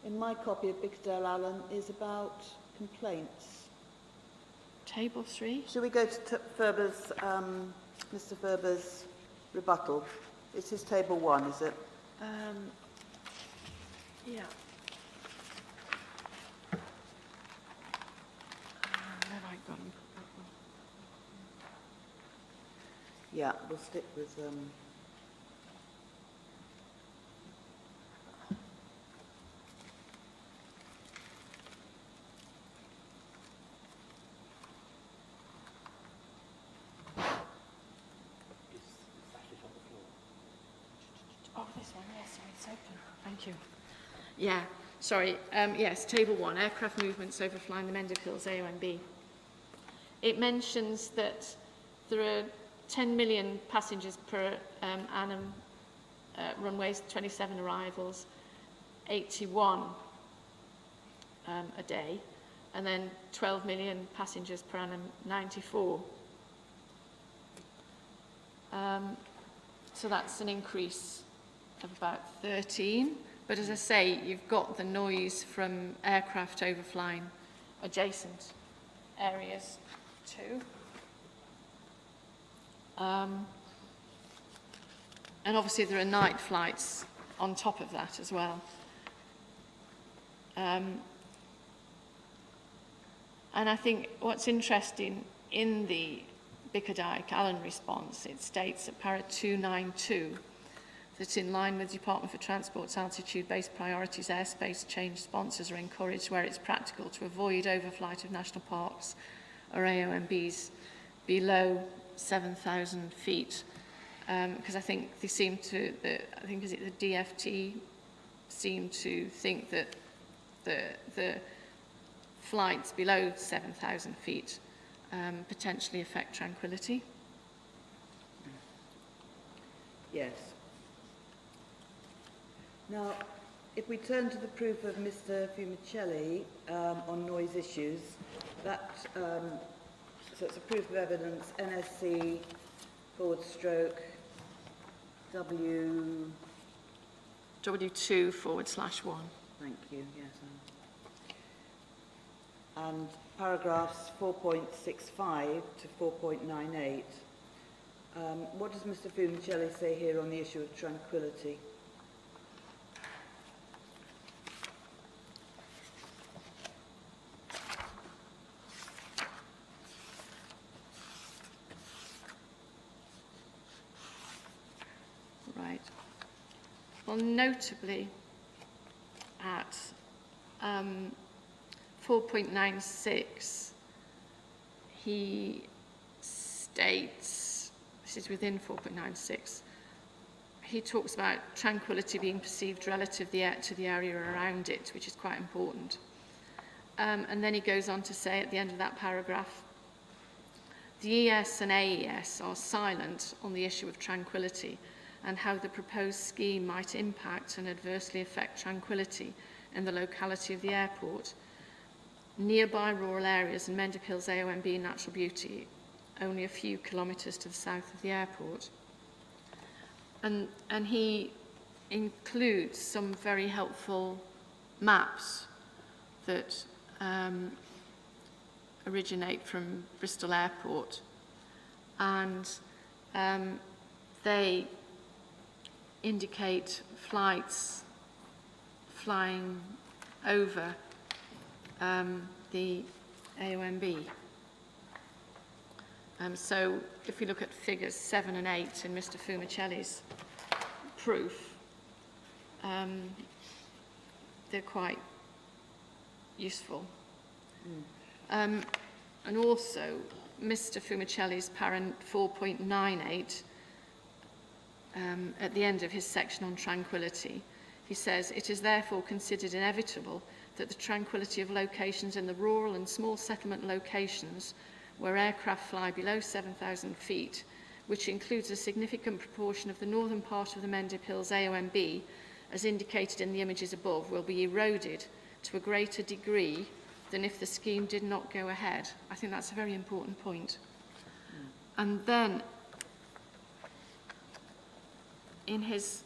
in my copy of Bickerdale Allen is about complaints. Table 3? Should we go to Ferber's, Mr. Ferber's rebuttal? It's his table 1, is it? Yeah. Where have I got him? Yeah, we'll stick with... Oh, this one, yes, sorry, it's open. Thank you. Yeah, sorry. Yes, table 1, aircraft movements overflying the Mendip Hills AOMB. It mentions that there are 10 million passengers per annum, runways, 27 arrivals, 81 a day, and then 12 million passengers per annum, 94. So that's an increase of about 13. But as I say, you've got the noise from aircraft overflying adjacent areas too. And obviously there are night flights on top of that as well. And I think what's interesting in the Bickerdike-Allen response, it states at para 292 that in line with Department for Transport's altitude-based priorities, airspace change sponsors are encouraged where it's practical to avoid overflight of national parks or AOMBs below 7,000 feet. Because I think they seem to, I think is it the DFT seem to think that the flights below 7,000 feet potentially affect tranquility. Yes. Now, if we turn to the proof of Mr. Fumicelli on noise issues, that so it's a proof of evidence, NSC /W2/1. Thank you. Yes. And paragraphs 4.65 to 4.98. What does Mr. Fumicelli say here on the issue of tranquility? Right. Well, notably at 4.96, he states, this is within 4.96, he talks about tranquility being perceived relative to the area around it, which is quite important. And then he goes on to say at the end of that paragraph, the ES and AES are silent on the issue of tranquility and how the proposed scheme might impact and adversely affect tranquility in the locality of the airport, nearby rural areas and Mendip Hills AOMB natural beauty, only a few kilometres to the south of the airport. And he includes some very helpful maps that originate from Bristol Airport, and they indicate flights flying over the AOMB. So if we look at figures 7 and 8 in Mr. Fumicelli's proof, they're quite useful. And also, Mr. Fumicelli's parent 4.98, at the end of his section on tranquility, he says, it is therefore considered inevitable that the tranquility of locations in the rural and small settlement locations where aircraft fly below 7,000 feet, which includes a significant proportion of the northern part of the Mendip Hills AONB, as indicated in the images above, will be eroded to a greater degree than if the scheme did not go ahead. I think that's a very important point. And then, in his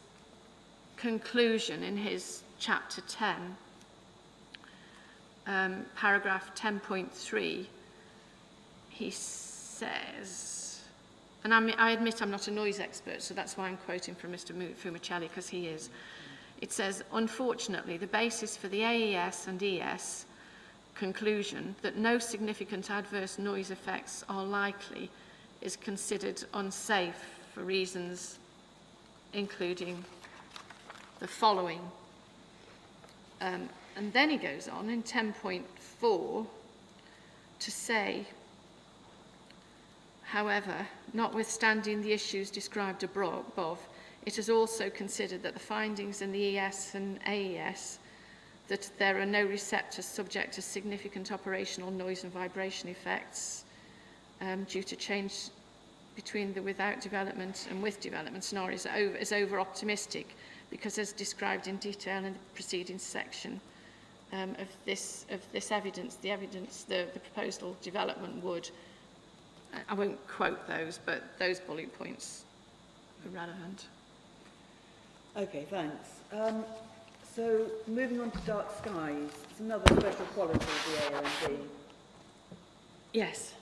conclusion, in his chapter 10, paragraph 10.3, he says, and I admit I'm not a noise expert, so that's why I'm quoting from Mr. Fumicelli, because he is. It says, unfortunately, the basis for the AES and ES conclusion that no significant adverse noise effects are likely is considered unsafe for reasons including the following. And then he goes on in 10.4 to say, however, notwithstanding the issues described above, it is also considered that the findings in the ES and AES that there are no receptors subject to significant operational noise and vibration effects due to change between the without development and with development scenarios is over-optimistic, because as described in detail in the proceedings section of this evidence, the proposal development would, I won't quote those, but those bullet points are relevant. Okay, thanks. So moving on to dark skies, it's another special quality of the AONB. Yes.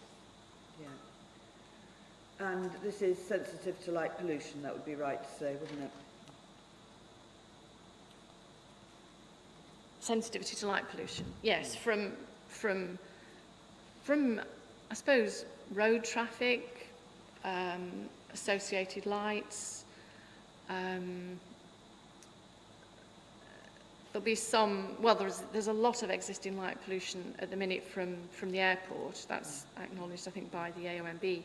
Yeah. And this is sensitive to light pollution, that would be right to say, wouldn't it? Sensitivity to light pollution. Yes, from I suppose road traffic, associated lights. There'll be some, well, there's a lot of existing light pollution at the minute from the airport. That's acknowledged, I think, by the AONB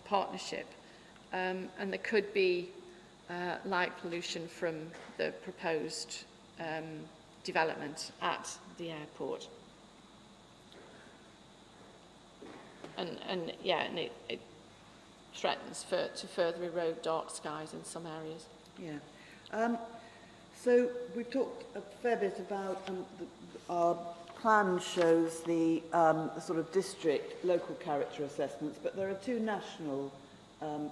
partnership. And there could be light pollution from the proposed development at the airport. And it threatens to further erode dark skies in some areas. Yeah. So we've talked a fair bit about our plan shows the sort of district local character assessments, but there are two national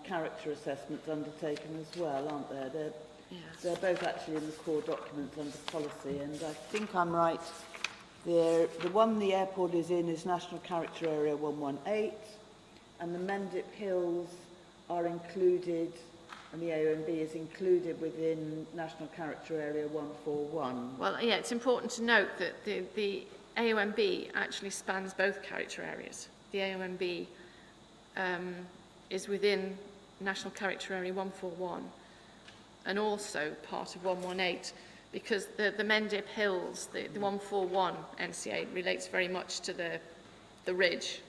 character assessments undertaken as well, aren't there? They're both actually in the core documents under policy, and I think I'm right. The one the airport is in is National Character Area 118, and the Mendip Hills are included, and the AONB is included within National Character Area 141. Well, yeah, it's important to note that the AONB actually spans both character areas. The AONB is within National Character Area 141 and also part of 118, because the Mendip Hills, the 141 NCA relates very much to the ridge,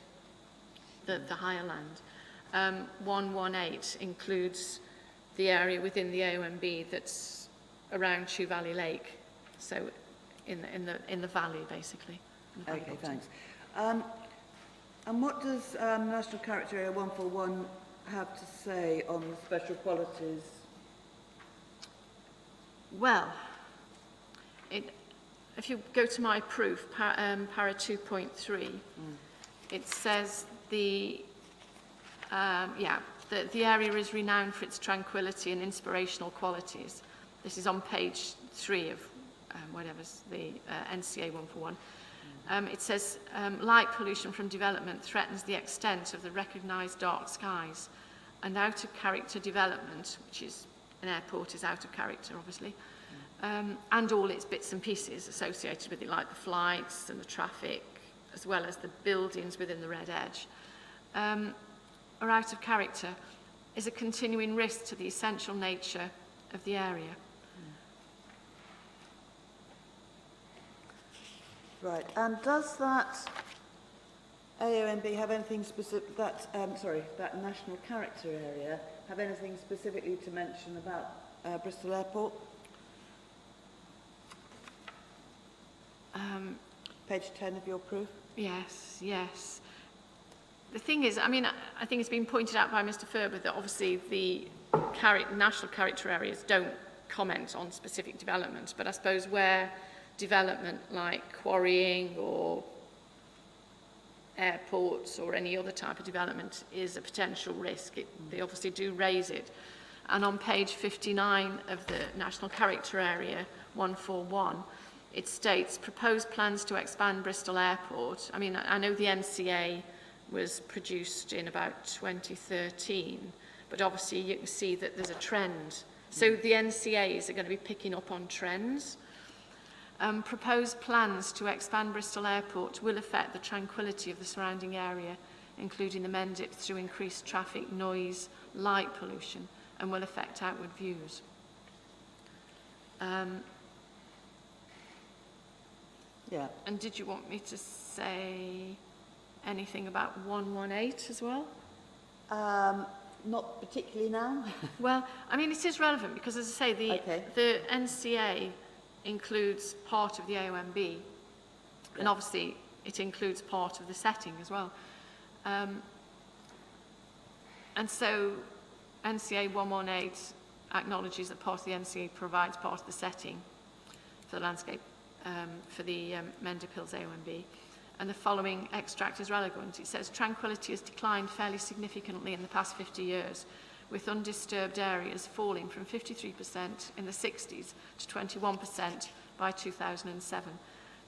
the higher land. 118 includes the area within the AONB that's around Chew Valley Lake, so in the valley, basically. Okay, thanks. And what does National Character Area 141 have to say on the special qualities? Well, if you go to my proof, para 2.3, it says the area is renowned for its tranquility and inspirational qualities. This is on page 3 of whatever's the NCA 141. It says light pollution from development threatens the extent of the recognised dark skies, and out of character development, which is an airport, is out of character, obviously, and all its bits and pieces associated with it, like the flights and the traffic, as well as the buildings within the red edge, are out of character, is a continuing risk to the essential nature of the area. Right, and does that AONB have anything specific, that national character area, have anything specifically to mention about Bristol Airport? Page 10 of your proof. Yes, yes. The thing is, I mean, I think it's been pointed out by Mr. Ferber that obviously the national character areas don't comment on specific development, but I suppose where development like quarrying or airports or any other type of development is a potential risk, they obviously do raise it. And on page 59 of the National Character Area 141, it states, proposed plans to expand Bristol Airport. I mean, I know the NCA was produced in about 2013, but obviously you can see that there's a trend. So the NCAs are going to be picking up on trends. Proposed plans to expand Bristol Airport will affect the tranquility of the surrounding area, including the Mendip, through increased traffic, noise, light pollution, and will affect outward views. Yeah. And did you want me to say anything about 118 as well? Not particularly now. Well, I mean, it is relevant because, as I say, the NCA includes part of the AOMB, and obviously it includes part of the setting as well. And so NCA 118 acknowledges that part of the NCA provides part of the setting for the landscape for the Mendip Hills AOMB. And the following extract is relevant. It says, tranquility has declined fairly significantly in the past 50 years, with undisturbed areas falling from 53% in the 60s to 21% by 2007.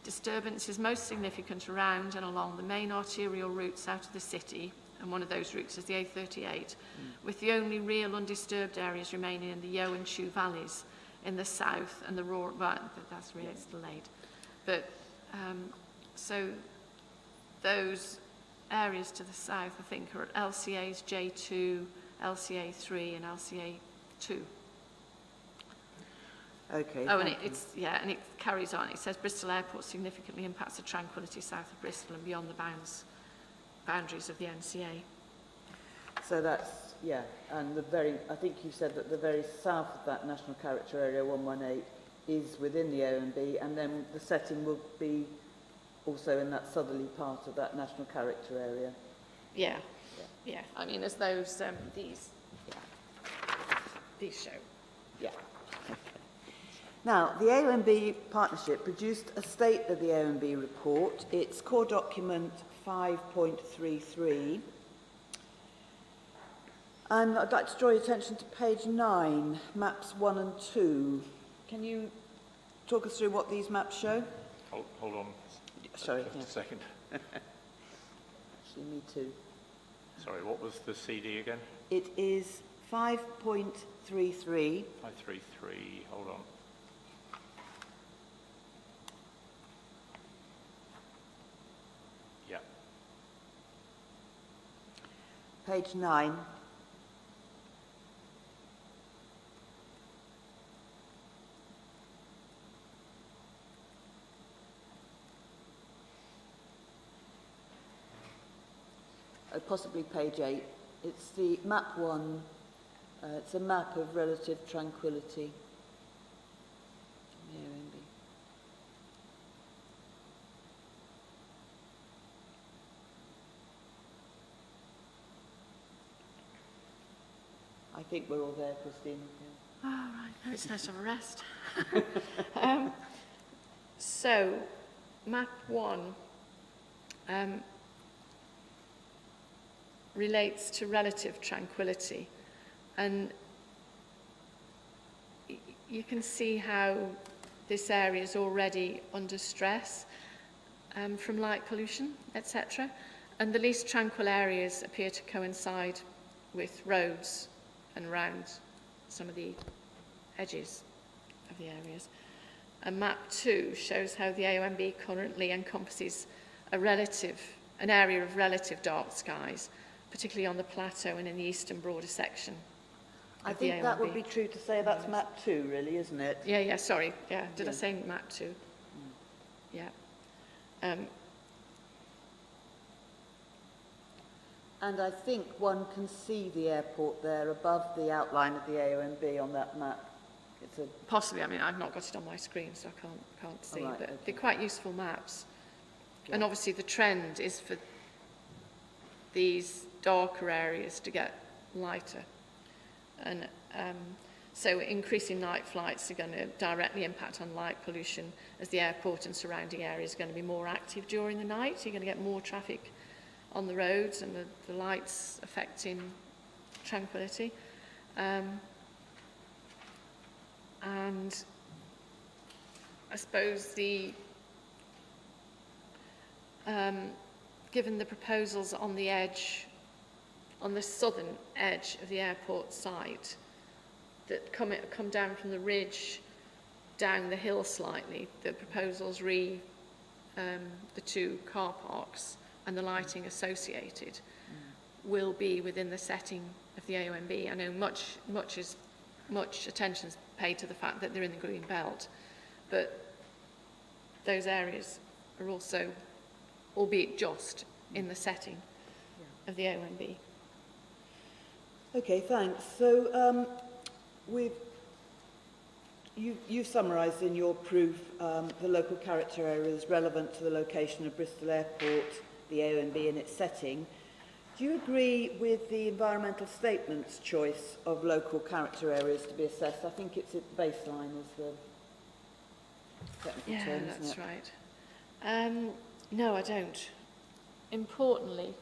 Disturbance is most significant around and along the main arterial routes out of the city, and one of those routes is the A38, with the only real undisturbed areas remaining in the Yeo and Chew valleys in the south and the Roar, well, that's really, it's delayed. But, so those areas to the south, I think, are LCAs J2, LCA 3 and LCA 2. Okay. Oh, and and it carries on. It says Bristol Airport significantly impacts the tranquility south of Bristol and beyond the boundaries of the NCA. So that's, yeah, and I think you said that the very south of that National Character Area 118 is within the OMB, and then the setting will be also in that southerly part of that National Character Area. Yeah. I mean, as those, these show. Yeah. Now, the AOMB partnership produced a State of the AOMB report. It's core document 5.33. And I'd like to draw your attention to page 9, maps 1 and 2. Can you talk us through what these maps show? Hold on. Sorry. Just a second. Actually, me too. Sorry, what was the CD again? It is 5.33. 533, hold on. Yeah. Page 9. Possibly page 8. It's the map 1. It's a map of relative tranquility. The AOMB. I think we're all there, Christine. Oh, right. No, it's nice to have a rest. So, map 1 relates to relative tranquility, and you can see how this area is already under stress from light pollution, etc. And the least tranquil areas appear to coincide with roads and around some of the edges of the areas. And map 2 shows how the AOMB currently encompasses an area of relative dark skies, particularly on the plateau and in the eastern border section. I think that would be true to say that's map 2, really, isn't it? Yeah, sorry. Yeah, did I say map 2? Yeah. And I think one can see the airport there above the outline of the AOMB on that map. It's a, Possibly, I mean, I've not got it on my screen, so I can't see, right, but okay. they're quite useful maps. And Yeah. obviously the trend is for these darker areas to get lighter. And so increasing night flights are going to directly impact on light pollution, as the airport and surrounding areas are going to be more active during the night. So you're going to get more traffic on the roads, and the lights affecting tranquility. And I suppose given the proposals on the edge, on the southern edge of the airport site, that come down from the ridge down the hill slightly, the proposals the two car parks and the lighting associated will be within the setting of the AONB. I know much attention is paid to the fact that they're in the green belt, but those areas are also, albeit just, in the setting of the AONB. okay, thanks. So you've summarised in your proof the local character areas relevant to the location of Bristol Airport, the AONB and its setting. Do you agree with the environmental statement's choice of local character areas to be assessed? I think it's at baseline as the technical Yeah, term, that's isn't it? right. No, I don't. Importantly,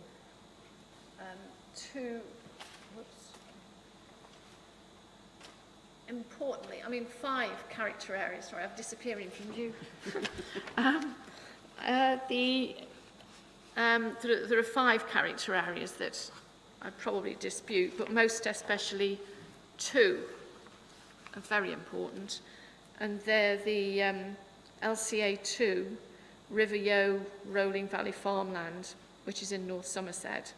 I mean 5 character areas. Sorry, I'm disappearing from you. There are 5 character areas that I'd probably dispute, but most especially 2 are very important, and they're the LCA 2, River Yeo, Rolling Valley Farmland, which is in North Somerset.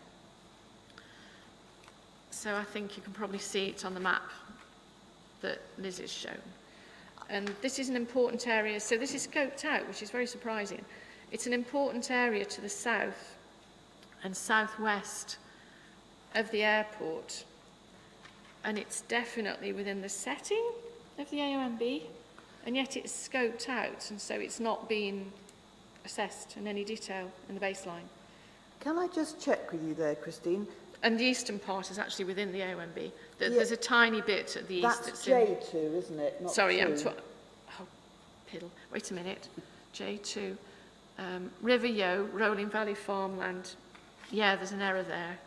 So I think you can probably see it on the map that Liz has shown. And this is an important area, so this is scoped out, which is very surprising. It's an important area to the south and southwest of the airport, and it's definitely within the setting of the AONB, and yet it's scoped out, and so it's not being assessed in any detail in the baseline. Can I just check with you there, Christine? And the eastern part is actually within the AONB. There's a tiny bit at the east That's in... J2, isn't it? Not Sorry, 2. Oh, piddle. Wait a minute. J2. River Yeo, Rolling Valley Farmland. Yeah, there's an error there.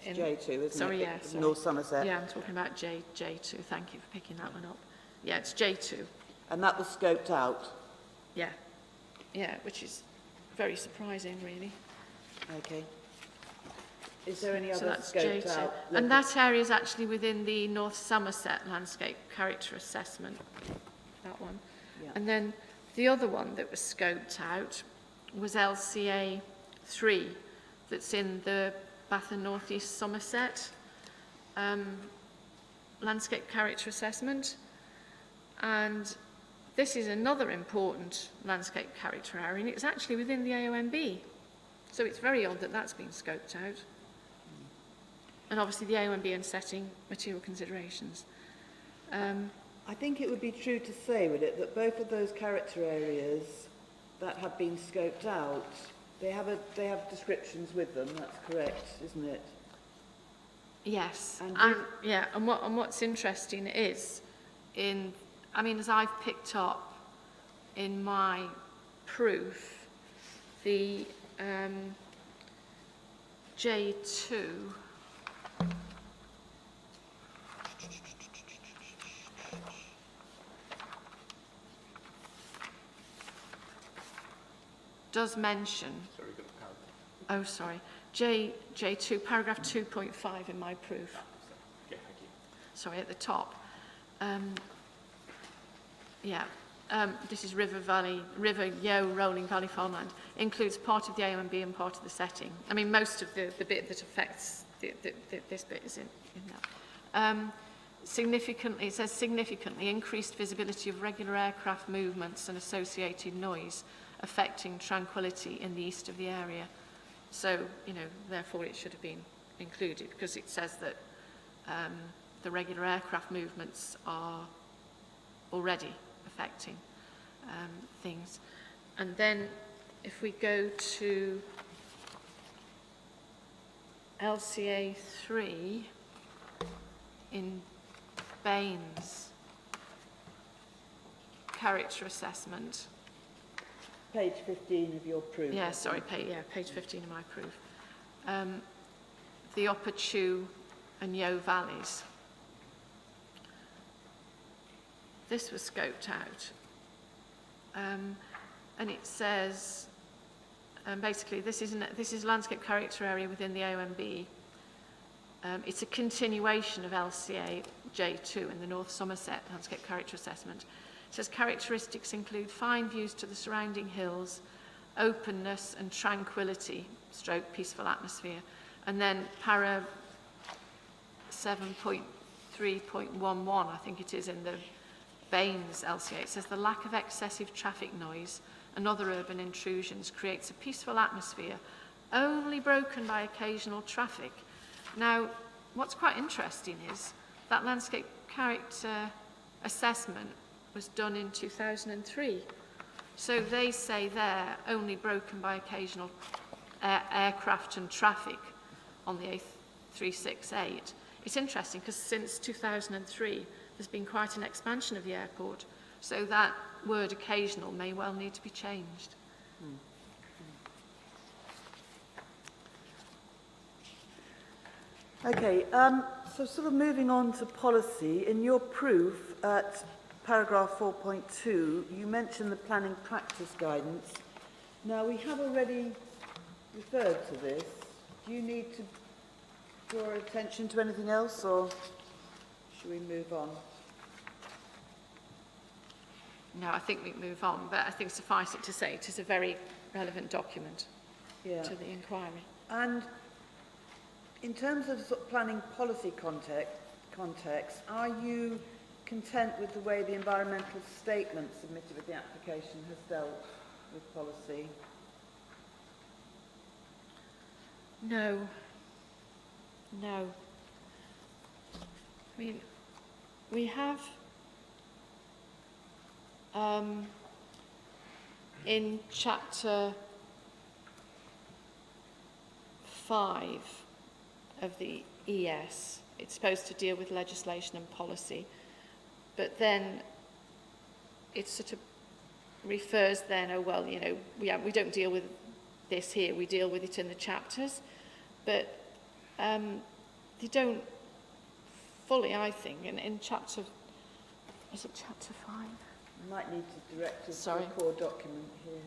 It's J2, isn't Sorry, it? yeah. It's Sorry. North Somerset. Yeah, I'm talking about J2. Thank you for picking that one up. Yeah, it's J2. And that was scoped out. Yeah. Yeah, which is very surprising, really. Okay. Is there any So other that's scoped J2. out? And that area is actually within the North Somerset Landscape Character Assessment, that one. Yeah. And then the other one that was scoped out was LCA 3, that's in the Bath and North East Somerset Landscape Character Assessment. And this is another important landscape character area, and it's actually within the AONB. So it's very odd that that's been scoped out. And obviously the AONB and setting material considerations. I think it would be true to say, would it, that both of those character areas that have been scoped out, they have descriptions with them. That's correct, isn't it? Yes, And and what's interesting is, as I've picked up in my proof, the J2 does mention, oh sorry, J2, paragraph 2.5 in my proof. Yeah, thank you. Sorry, at the top. This is River Yeo, Rolling Valley Farmland. Includes part of the AONB and part of the setting. I mean, most of the bit that affects this bit is in that. Significantly, it says significantly increased visibility of regular aircraft movements and associated noise affecting tranquility in the east of the area. So, therefore it should have been included, because it says that the regular aircraft movements are already affecting things. And then if we go to LCA 3 in Baines character assessment. Page 15 of your proof. Yeah, sorry, page 15 of my proof. The Upper Chew and Yeo valleys. This was scoped out. And it says, basically, this is landscape character area within the OMB. It's a continuation of LCA J2 in the North Somerset landscape character assessment. It says characteristics include fine views to the surrounding hills, openness and tranquility, stroke peaceful atmosphere. And then para 7.3.11, I think it is in the Baines LCA, it says the lack of excessive traffic noise and other urban intrusions creates a peaceful atmosphere only broken by occasional traffic. Now, what's quite interesting is that landscape character assessment was done in 2003. So they say they're only broken by occasional aircraft and traffic on the A368. It's interesting because since 2003, there's been quite an expansion of the airport. So that word occasional may well need to be changed. Okay, so sort of moving on to policy, in your proof at paragraph 4.2, you mentioned the planning practice guidance. Now, we have already referred to this. Do you need to draw attention to anything else, or should we move on? No, I think we move on, but I think suffice it to say it is a very relevant document to the inquiry. And in terms of, sort of planning policy context, are you content with the way the environmental statement submitted with the application has dealt with policy? No. No. I mean, we have in chapter 5 of the ES, it's supposed to deal with legislation and policy, but then it sort of refers then, oh well, you know, we don't deal with this here, we deal with it in the chapters, but they don't fully, I think, in chapter, is it chapter 5? You might need to direct us to Sorry. a core document here.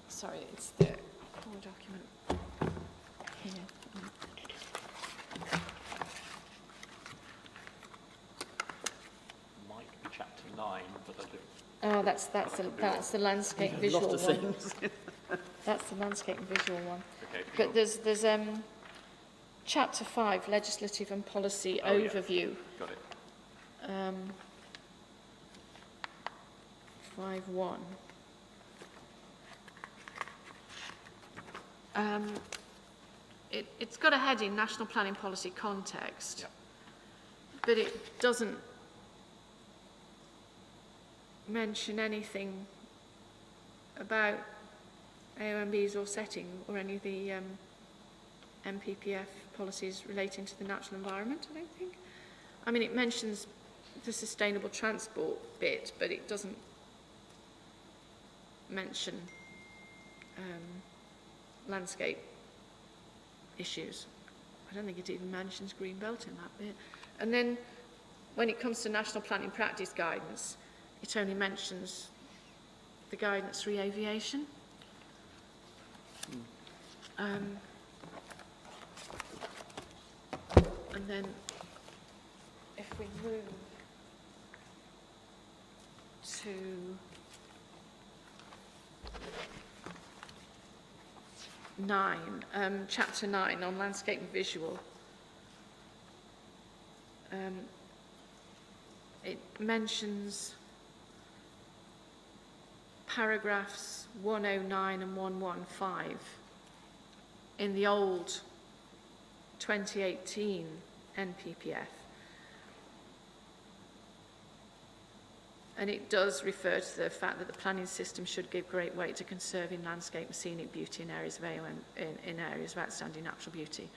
Sorry, it's the core document here. Might be chapter 9, but I do. Oh, that's the landscape visual Lot of one. things. That's the landscape and visual one. Okay, But there's chapter 5, legislative and policy overview. got it. 5.1. It's got a heading, National Planning Policy Context, Yeah. but it doesn't mention anything about AOMBs or setting or any of the MPPF policies relating to the natural environment, I don't think. I mean, it mentions the sustainable transport bit, but it doesn't mention landscape issues. I don't think it even mentions green belt in that bit. And then when it comes to national planning practice guidance, it only mentions the guidance re aviation. And then if we move to chapter 9 on landscape and visual, it mentions paragraphs 109 and 115 in the old 2018 NPPF. And it does refer to the fact that the planning system should give great weight to conserving landscape and scenic beauty in areas of in areas of outstanding natural beauty.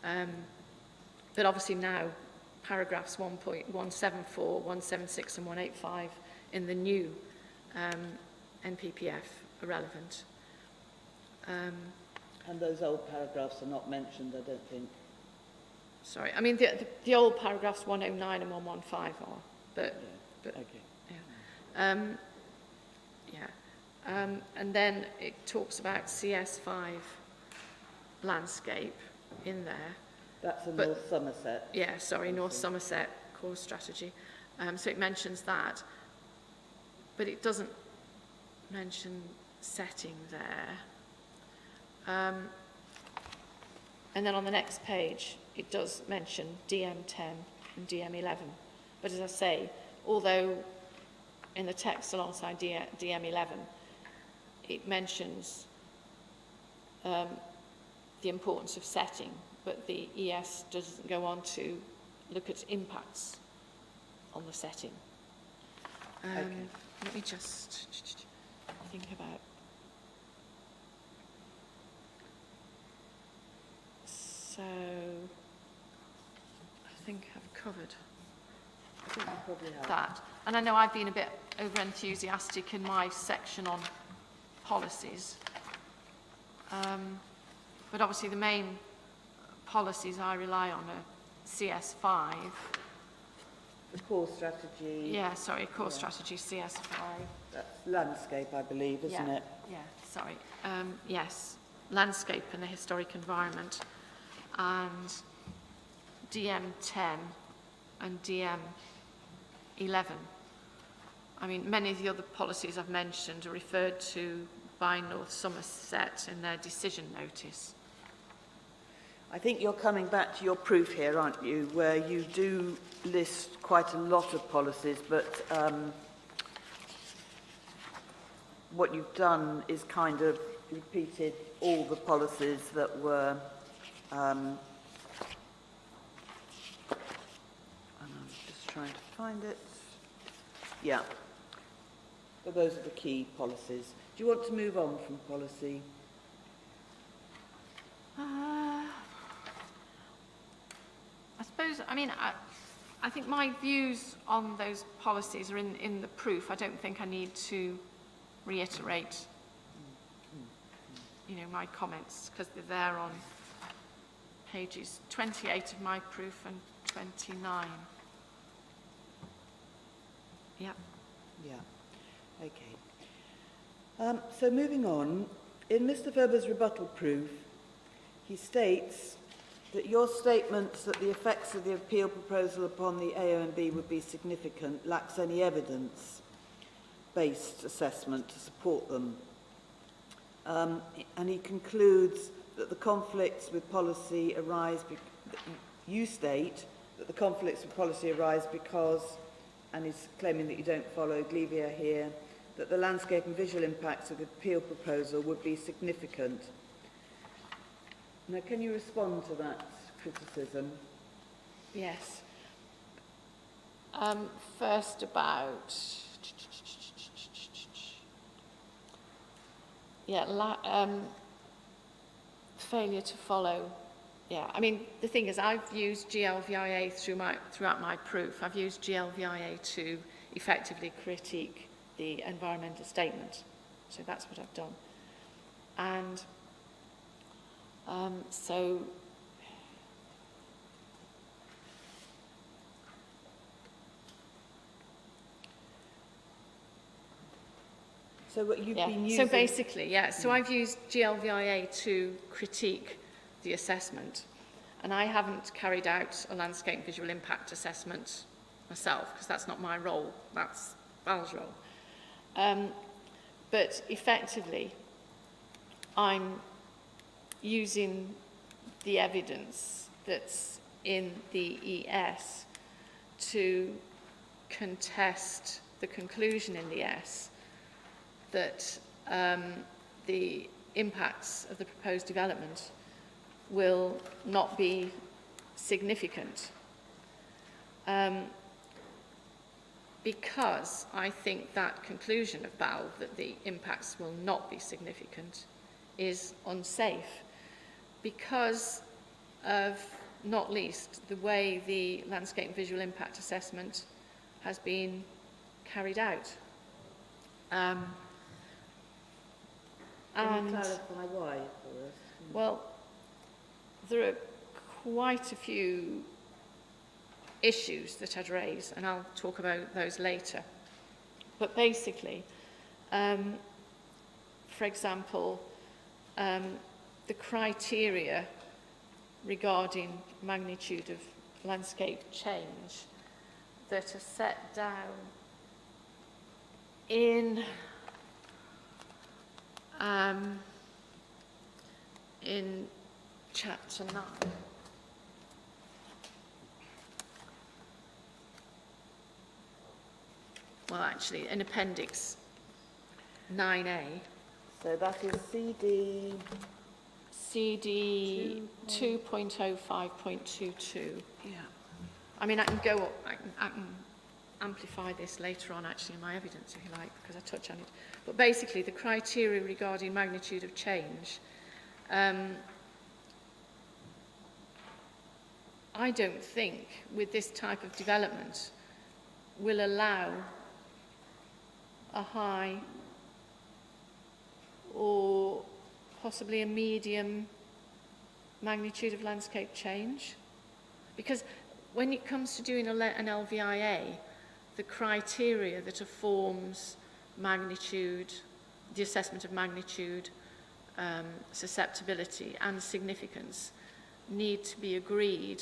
But obviously now, paragraphs 1.174, 176 and 185 in the new NPPF are relevant. And those old paragraphs are not mentioned, I don't think. Sorry, I mean the old paragraphs 109 and 115 are, but Okay. And then it talks about CS5 landscape in there. That's a North Somerset. Yeah, sorry, North Somerset core strategy. So it mentions that, but it doesn't mention setting there. And then on the next page, it does mention DM10 and DM11. But as I say, although in the text alongside DM11, it mentions the importance of setting, but the ES doesn't go on to look at impacts on the setting. Okay. Let me just think about. So, I think I've covered I think you probably have. that. And I know I've been a bit over-enthusiastic in my section on policies. But obviously the main policies I rely on are CS5. The core strategy. Yeah, sorry, core strategy CS5. That's landscape, I believe, isn't it? Yeah, sorry. Yes, landscape and the historic environment. And DM10 and DM11. I mean, many of the other policies I've mentioned are referred to by North Somerset in their decision notice. I think you're coming back to your proof here, aren't you, where you do list quite a lot of policies, but what you've done is kind of repeated all the policies that were and I'm just trying to find it. Yeah. But those are the key policies. Do you want to move on from policy? I suppose, I mean, I think my views on those policies are in the proof. I don't think I need to reiterate, you know, my comments, because they're there on pages 28 of my proof and 29. Yeah. Yeah. Okay. So moving on, in Mr. Ferber's rebuttal proof, he states that your statements that the effects of the appeal proposal upon the AONB would be significant lacks any evidence-based assessment to support them. And he concludes that the conflicts with policy arise, you state that the conflicts with policy arise because, and he's claiming that you don't follow Glevia here, that the landscape and visual impacts of the appeal proposal would be significant. Now, can you respond to that criticism? Yes. First about, failure to follow. Yeah, I mean, the thing is, I've used GLVIA throughout my proof. I've used GLVIA to effectively critique the environmental statement. So that's what I've done. And so what you've been using... So basically, so I've used GLVIA to critique the assessment, and I haven't carried out a landscape visual impact assessment myself, because that's not my role, that's Val's role. But effectively, I'm using the evidence that's in the ES to contest the conclusion in the S that the impacts of the proposed development will not be significant. Because I think that conclusion of BAL, that the impacts will not be significant, is unsafe, because of, not least, the way the landscape and visual impact assessment has been carried out. Can you And, clarify why for us? well, there are quite a few issues that I'd raise, and I'll talk about those later. But basically, for example, the criteria regarding magnitude of landscape change that are set down in Chapter 9. Well, actually, in Appendix 9A, So that is CD 2.05.22. Yeah. I mean, I can go up, I can amplify this later on, actually, in my evidence, if you like, because I touch on it. But basically, the criteria regarding magnitude of change, I don't think, with this type of development, will allow a high or possibly a medium magnitude of landscape change. Because when it comes to doing an LVIA, the criteria that informs magnitude, the assessment of magnitude, susceptibility and significance need to be agreed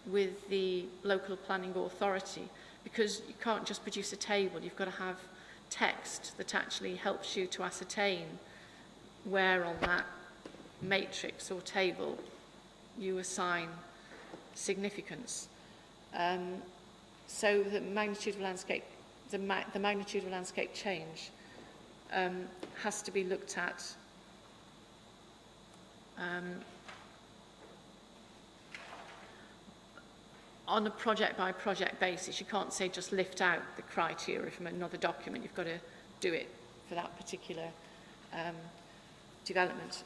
with the local planning authority, because you can't just produce a table, you've got to have text that actually helps you to ascertain where on that matrix or table you assign significance. So the magnitude of landscape, the magnitude of landscape change has to be looked at on a project-by-project basis. You can't say just lift out the criteria from another document. You've got to do it for that particular development.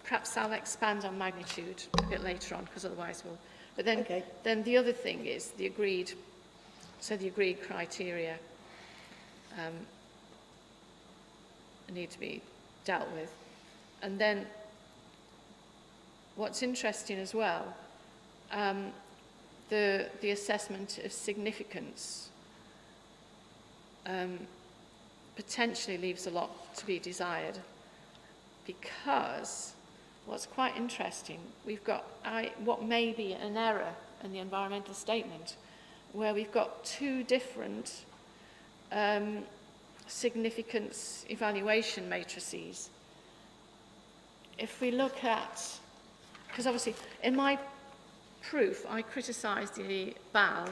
Perhaps I'll expand on magnitude a bit later on, because otherwise we'll... But then, Okay. then the other thing is the agreed criteria need to be dealt with. And then what's interesting as well, the assessment of significance potentially leaves a lot to be desired, because what's quite interesting, we've got what may be an error in the environmental statement, where we've got two different significance evaluation matrices. If we look at, because obviously in my proof I criticised the BAL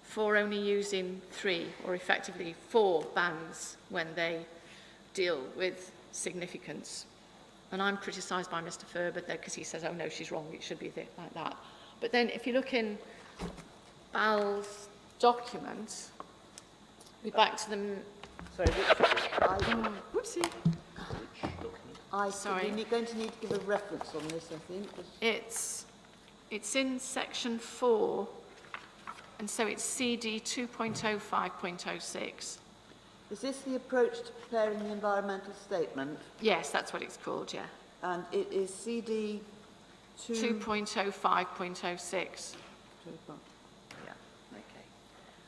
for only using 3 or effectively 4 bands when they deal with significance. And I'm criticised by Mr. Ferber there because he says, oh no, she's wrong, it should be like that. But then if you look in BAL's document, we're back to them. Sorry, Whoopsie. Sorry. You're going to need to give a reference on this, I think. It's in section 4, and so it's CD 2.05.06. Is this the approach to preparing the environmental statement? Yes, that's what it's called, yeah. And it is CD 2.05.06. Yeah, okay.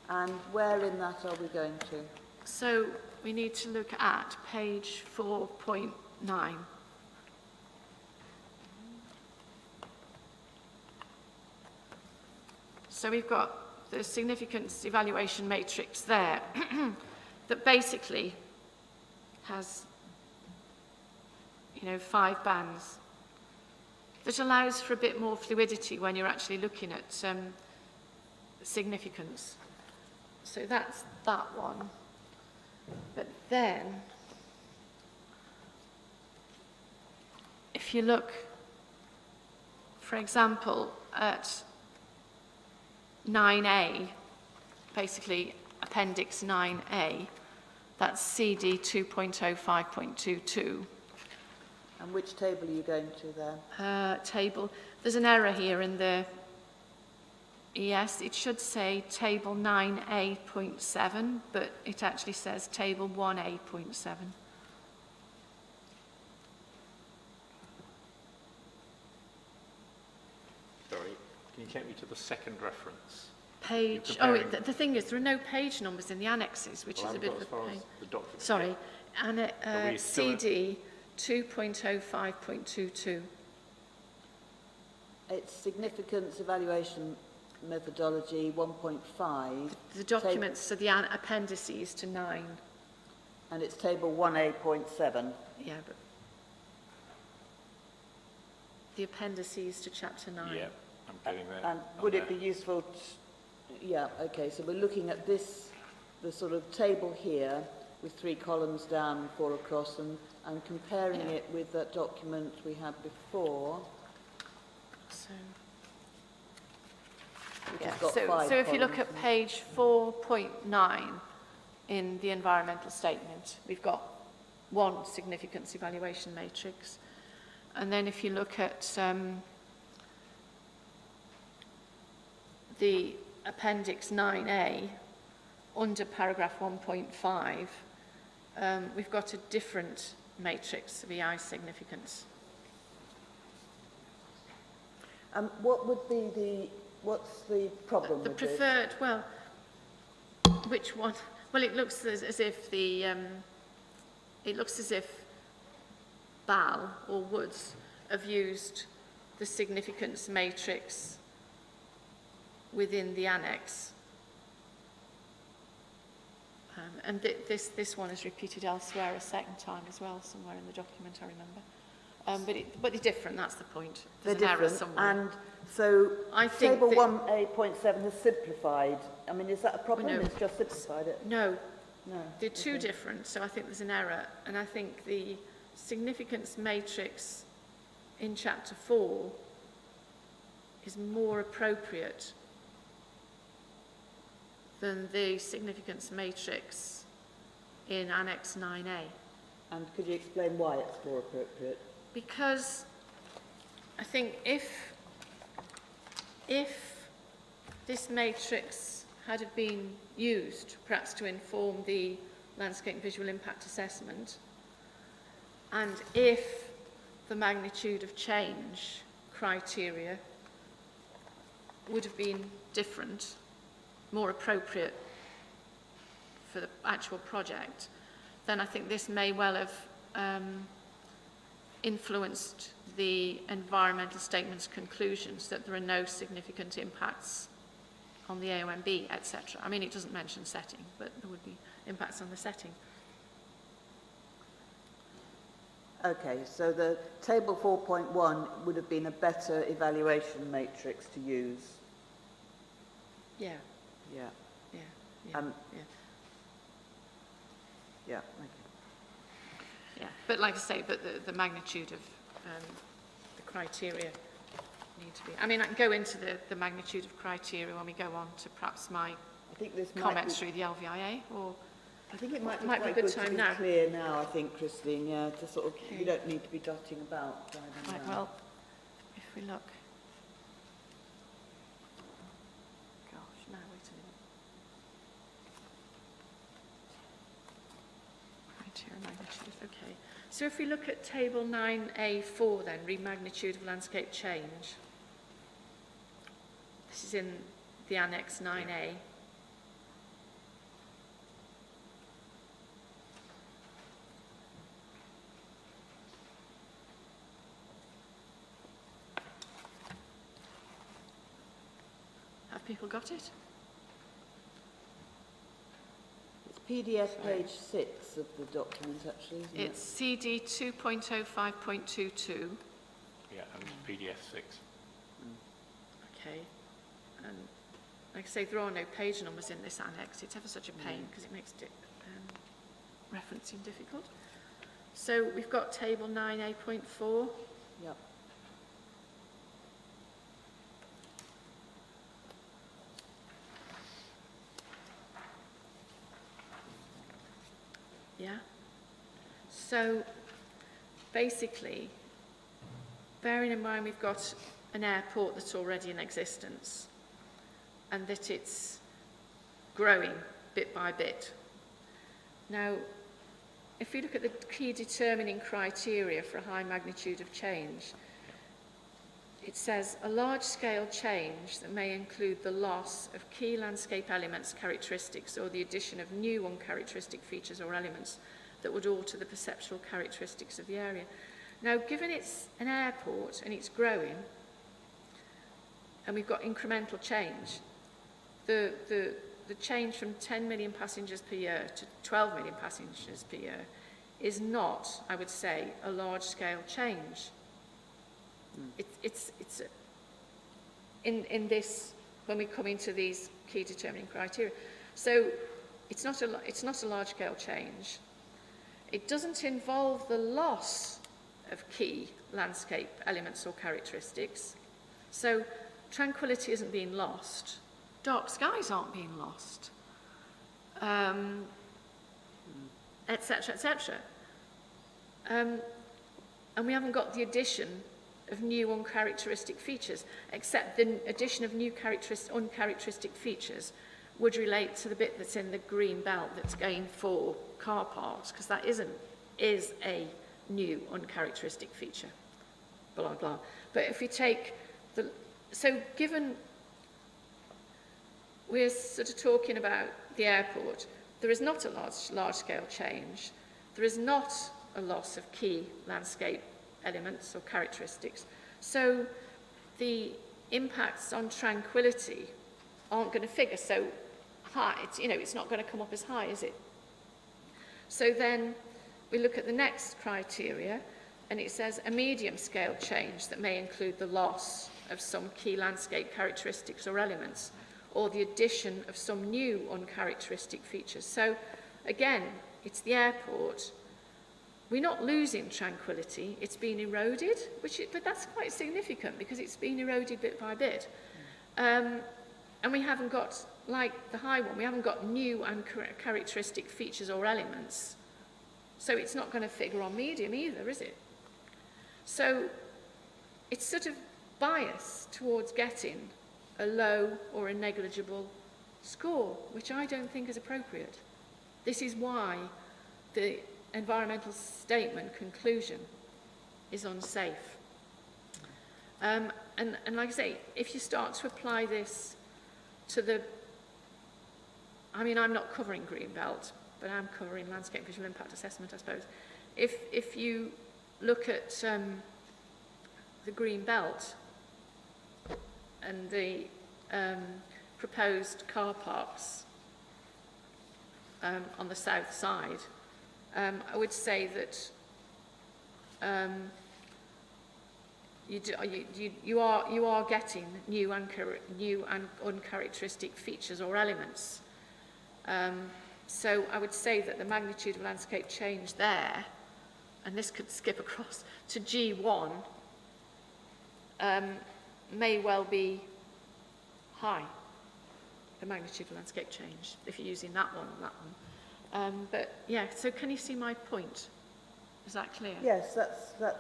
And where in that are we going to? So we need to look at page 4.9. So we've got the significance evaluation matrix there that basically has, 5 bands, that allows for a bit more fluidity when you're actually looking at significance. So that's that one. But then, if you look for example, at 9A, basically Appendix 9A, that's CD 2.05.22. And which table are you going to there? Table, there's an error here in the, yes, it should say table 9A.7, but it actually says table 1A.7. Sorry, can you take me to the second reference? Page, You're oh, comparing- the thing is, there are no page numbers in the annexes, which Well, is a I bit haven't of got a as far pain. as the document. Sorry, and Are we still at- CD 2.05.22. It's significance evaluation methodology 1.5. The documents are the appendices to 9. And it's table 1A.7. Yeah, but the appendices to chapter 9. Yeah, I'm getting there. And I'm would it there. be useful, yeah, okay, so we're looking at this, the sort of table here with 3 columns down, 4 across, and comparing Yeah. it with that document we had before, So, which yeah. has got so 5 if you look columns. at page 4.9 in the environmental statement, we've got one significance evaluation matrix. And then if you look at the appendix 9A, under paragraph 1.5, we've got a different matrix of EI significance. What would be what's the problem The with this? preferred, well, which one? Well, it looks as if the, it looks as if Ball or Woods have used the significance matrix within the annex. And this one is repeated elsewhere a second time as well, somewhere in the document, I remember. But they're different, that's the point. They're There's an error different, somewhere. and so I think table that- 1A.7 has simplified. I mean, is that a problem? no. It's just simplified it? No, No. they're two okay. different, so I think there's an error. And I think the significance matrix in chapter 4 is more appropriate than the significance matrix in Annex 9A. And could you explain why it's more appropriate? Because I think if this matrix had been used perhaps to inform the landscape and visual impact assessment, and if the magnitude of change criteria would have been different, more appropriate for the actual project, then I think this may well have influenced the environmental statement's conclusions that there are no significant impacts on the AOMB, etc. I mean, it doesn't mention setting, but there would be impacts on the setting. Okay, so the table 4.1 would have been a better evaluation matrix to use. Yeah, Yeah, yeah, yeah, yeah. yeah, okay. Yeah, but like I say, but the magnitude of the criteria need to be... I mean, I can go into the magnitude of criteria when we go on to perhaps my I think this comments might be, through the LVIA, or... I think it might be might be quite a good good time to be now. clear now, I think, Christine, yeah, to sort of, Okay. you don't need to be dotting about. driving Right, around. well, if we look... Gosh, no, wait a minute. Criteria magnitude, okay. So if we look at table 9A4 then, read magnitude of landscape change. This is in the Annex 9A. Have people got it? It's PDF page 6 of the document, actually, isn't it? It's CD 2.05.22. Yeah, and PDF 6. Okay. And like I say, there are no page numbers in this annex. It's ever such a pain because it makes referencing difficult. So we've got table 9A.4. Yep. So basically, bearing in mind we've got an airport that's already in existence and that it's growing bit by bit. Now, if we look at the key determining criteria for a high magnitude of change, it says a large-scale change that may include the loss of key landscape elements, characteristics, or the addition of new uncharacteristic features or elements that would alter the perceptual characteristics of the area. Now, given it's an airport and it's growing, and we've got incremental change, the change from 10 million passengers per year to 12 million passengers per year is not, I would say, a large-scale change. It's in this, when we come into these key determining criteria. So it's not a large-scale change. It doesn't involve the loss of key landscape elements or characteristics. So tranquility isn't being lost. Dark skies aren't being lost, etc., etc. And we haven't got the addition of new uncharacteristic features, except the addition of new uncharacteristic features would relate to the bit that's in the green belt that's going for car parks, because that is a new uncharacteristic feature, blah, blah. But if we take so given we're sort of talking about the airport, there is not a large-scale change. There is not a loss of key landscape elements or characteristics. So the impacts on tranquility aren't going to figure so high. It's not going to come up as high, is it? So then we look at the next criteria, and it says a medium-scale change that may include the loss of some key landscape characteristics or elements, or the addition of some new uncharacteristic features. So again, it's the airport. We're not losing tranquility, it's been eroded, but that's quite significant because it's been eroded bit by bit. And we haven't got, like the high one, we haven't got new uncharacteristic features or elements. So it's not going to figure on medium either, is it? So it's sort of biased towards getting a low or a negligible score, which I don't think is appropriate. This is why the environmental statement conclusion is unsafe. And like I say, if you start to apply this to I'm not covering Greenbelt, but I'm covering landscape visual impact assessment, I suppose. If you look at the Greenbelt and the proposed car parks on the south side, I would say that you are getting new and uncharacteristic features or elements. So I would say that the magnitude of landscape change there, and this could skip across to G1, may well be high, the magnitude of landscape change, if you're using that one. But yeah, so can you see my point? Is that clear? Yes, that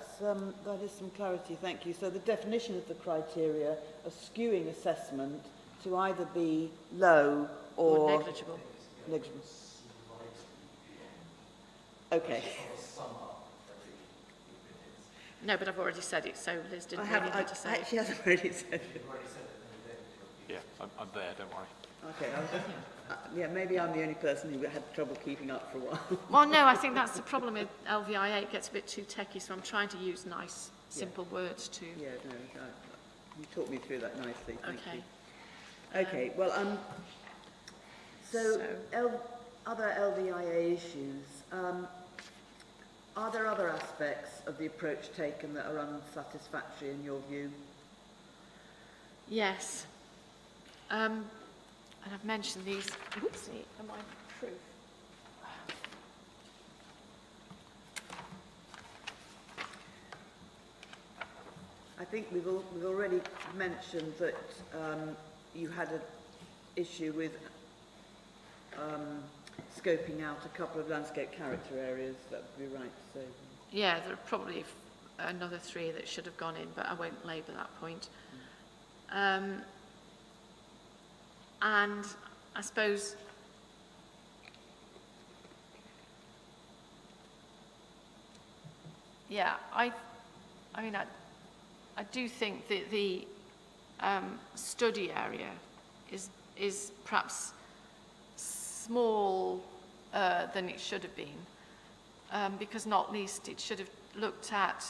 is some clarity, thank you. So the definition of the criteria are skewing assessment to either be low or negligible. Negligible. Okay. No, but I've already said it, so Liz didn't really need to say it. She hasn't already said it. Yeah, I'm there, don't worry. Okay, yeah, maybe I'm the only person who had trouble keeping up for a while. Well, no, I think that's the problem with LVI8. It gets a bit too techy, so I'm trying to use nice, simple words to... Yeah, no, you talked me through that nicely, thank you. Okay. Okay, well, other LVIA issues, are there other aspects of the approach taken that are unsatisfactory in your view? Yes. And I've mentioned these. Whoopsie, am I proof? I think we've already mentioned that you had an issue with scoping out a couple of landscape character areas, that would be right to say. Yeah, there are probably another 3 that should have gone in, but I won't labour that point. And I suppose yeah, I mean, I do think that the study area is perhaps small than it should have been, because not least it should have looked at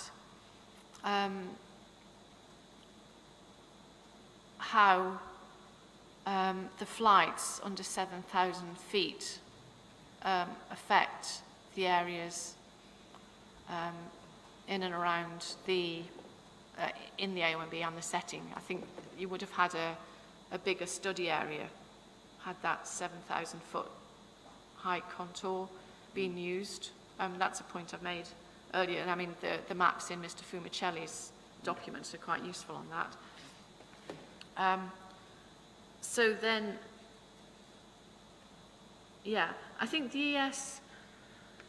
how the flights under 7,000 feet affect the areas in and around the in the AONB and the setting. I think you would have had a bigger study area had that 7,000 foot high contour been used. That's a point I've made earlier. And I mean, the maps in Mr. Fumicelli's documents are quite useful on that. So then, yeah, I think the ES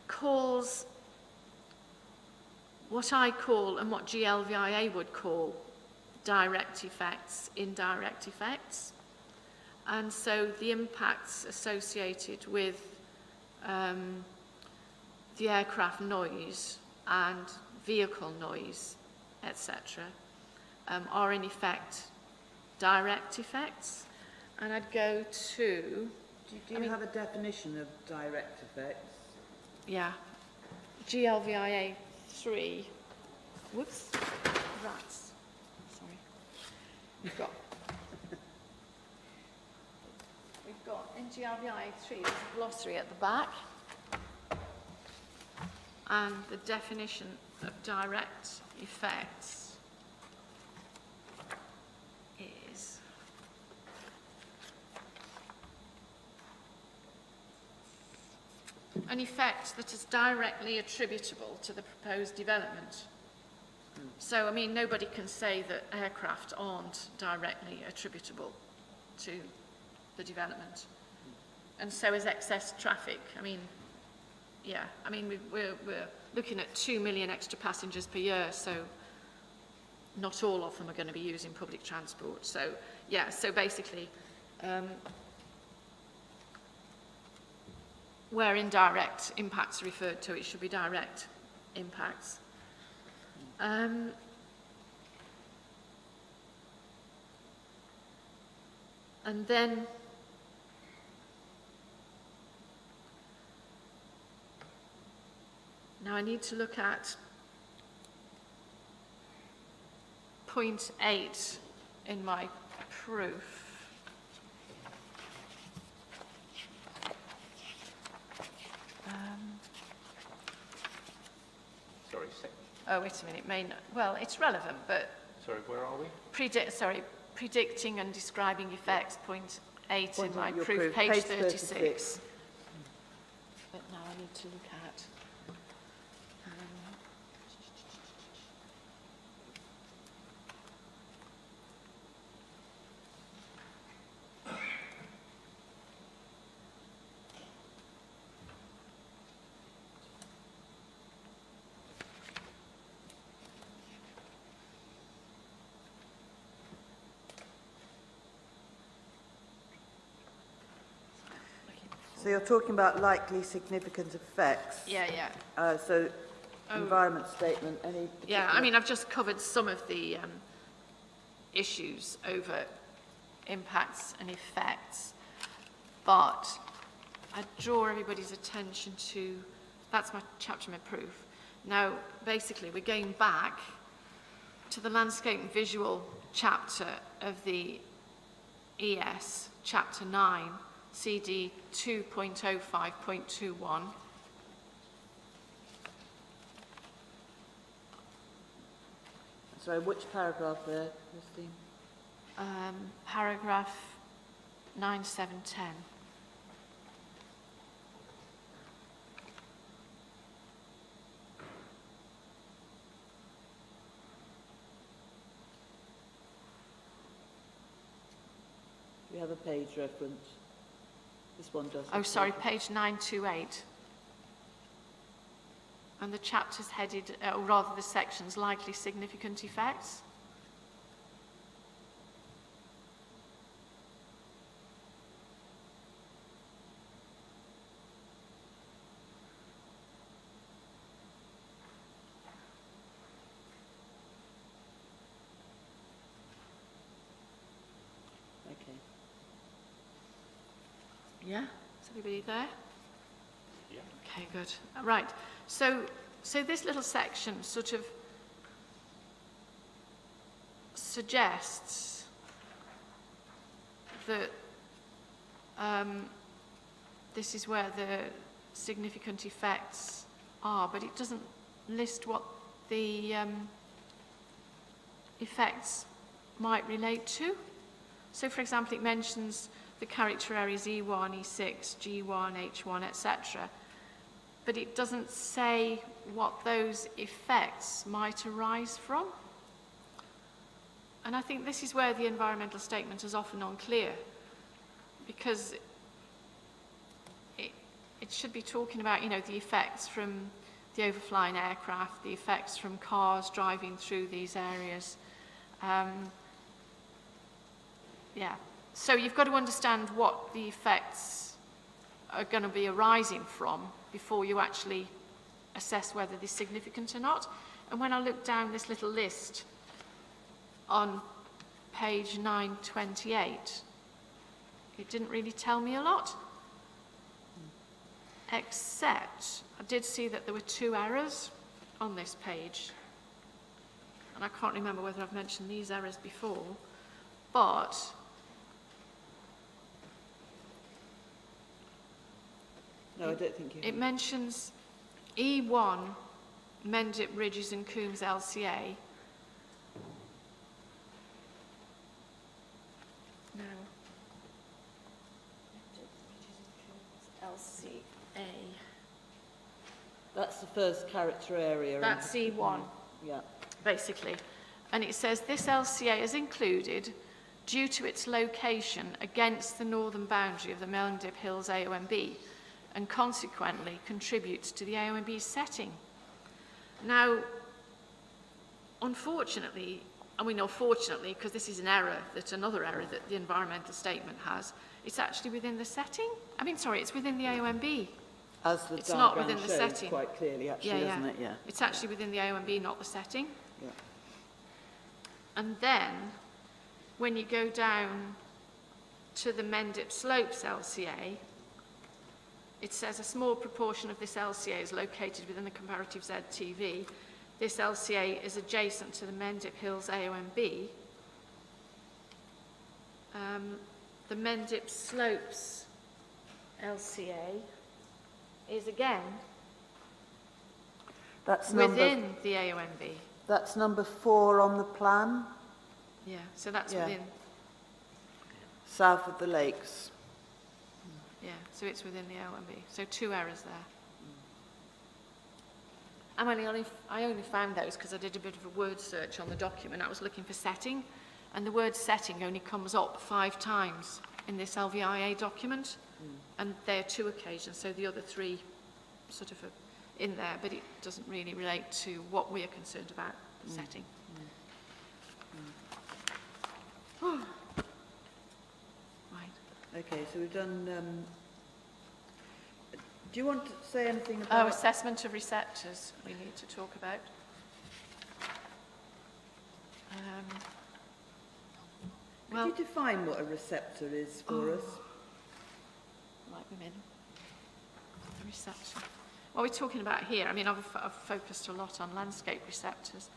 calls what I call and what GLVIA would call direct effects, indirect effects. And so the impacts associated with the aircraft noise and vehicle noise, etc., are in effect direct effects. And I'd go to... Do you have a definition of direct effects? Yeah. GLVIA 3. Whoops. Rats. Sorry. We've got in GLVIA 3, there's a glossary at the back. And the definition of direct effects is an effect that is directly attributable to the proposed development. So, I mean, nobody can say that aircraft aren't directly attributable to the development. And so is excess traffic. I mean, yeah, I mean, we're looking at 2 million extra passengers per year, so not all of them are going to be using public transport. So, yeah, so basically, where indirect impacts are referred to, it should be direct impacts. And then now I need to look at point 8 in my proof. Sorry, Oh, wait a minute. May not, well, it's relevant, but sorry, where are we? predicting and describing effects, point 8 Point in my your proof, proof, page page 36. 36. But now I need to look at... So you're talking about likely significant effects. Yeah, yeah. So environment statement, any... Yeah, I mean, I've just covered some of the issues over impacts and effects, but I draw everybody's attention to, that's my chapter, my proof. Now, basically, we're going back to the landscape and visual chapter of the ES, chapter 9, CD 2.05.21. Sorry, which paragraph there, Christine? Paragraph 9710. We have a page reference. This one does. Oh, sorry, page 928. And the chapter's headed, or rather the section's likely significant effects. Okay. Yeah? Is everybody there? Yeah. Okay, good. Right. So this little section sort of suggests that this is where the significant effects are, but it doesn't list what the effects might relate to. So, for example, it mentions the character areas E1, E6, G1, H1, etc. But it doesn't say what those effects might arise from. And I think this is where the environmental statement is often unclear, because it should be talking about, you know, the effects from the overflying aircraft, the effects from cars driving through these areas. Yeah. So you've got to understand what the effects are going to be arising from before you actually assess whether they're significant or not. And when I looked down this little list on page 928, it didn't really tell me a lot, except I did see that there were 2 errors on this page. And I can't remember whether I've mentioned these errors before, but No, I don't think you it mentions E1, Mendip Ridges and Coombs LCA. No. LCA. That's the first character area. That's E1, Yeah. basically. And it says this LCA is included due to its location against the northern boundary of the Mendip Hills AONB, and consequently contributes to the AONB's setting. Now, unfortunately, I mean, or fortunately, because this is an error, that's another error that the environmental statement has, it's actually within the setting. I mean, sorry, it's within the AONB. As the It's not diagram within the shows setting. quite clearly, actually, doesn't it? Yeah. It's actually within the AONB, not the setting. Yeah. And then, when you go down to the Mendip Slopes LCA, it says a small proportion of this LCA is located within the comparative ZTV. This LCA is adjacent to the Mendip Hills AONB. The Mendip Slopes LCA is again That's within the AONB. That's number 4 on the plan, Yeah, so that's Yeah. within, south of the lakes. yeah, so it's within the AONB. So 2 errors there. I only found those because I did a bit of a word search on the document. I was looking for setting, and the word setting only comes up 5 times in this LVIA document, and there are 2 occasions, so the other 3 sort of are in there, but it doesn't really relate to what we are concerned about, the setting. Right. Okay, so we've done... do you want to say anything Oh, about... assessment of receptors we need to talk about. Could you define what a receptor is for us? Like women. The receptor. What we're talking about here, I mean, I've focused a lot on landscape receptors.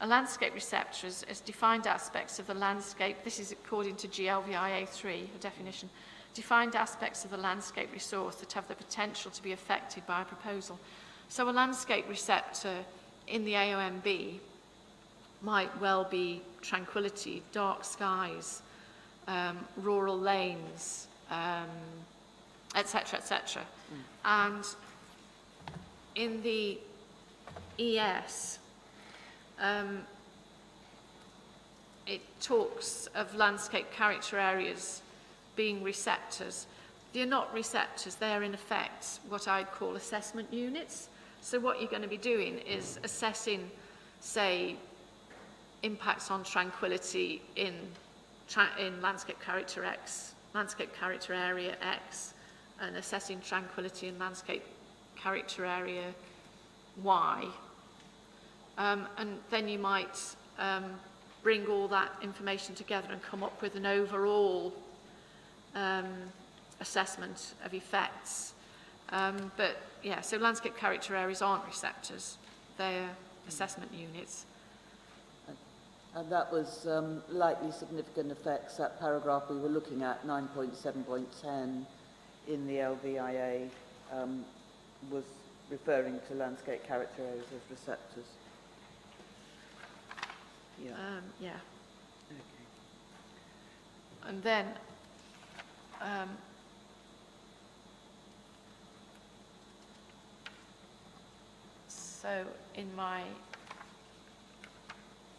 A landscape receptor is defined aspects of the landscape. This is according to GLVIA 3, a definition. Defined aspects of the landscape resource that have the potential to be affected by a proposal. So a landscape receptor in the AONB might well be tranquility, dark skies, rural lanes, etc., etc. And in the ES, it talks of landscape character areas being receptors. they're not receptors, they're in effect what I'd call assessment units. So what you're going to be doing is assessing, say, impacts on tranquility in landscape character X, landscape character area X, and assessing tranquility in landscape character area Y. And then you might bring all that information together and come up with an overall assessment of effects. But yeah, so landscape character areas aren't receptors, they're assessment units. And that was likely significant effects, that paragraph we were looking at, 9.7.10 in the LVIA, was referring to landscape character areas as receptors. Yeah. Yeah. Okay. And then so in my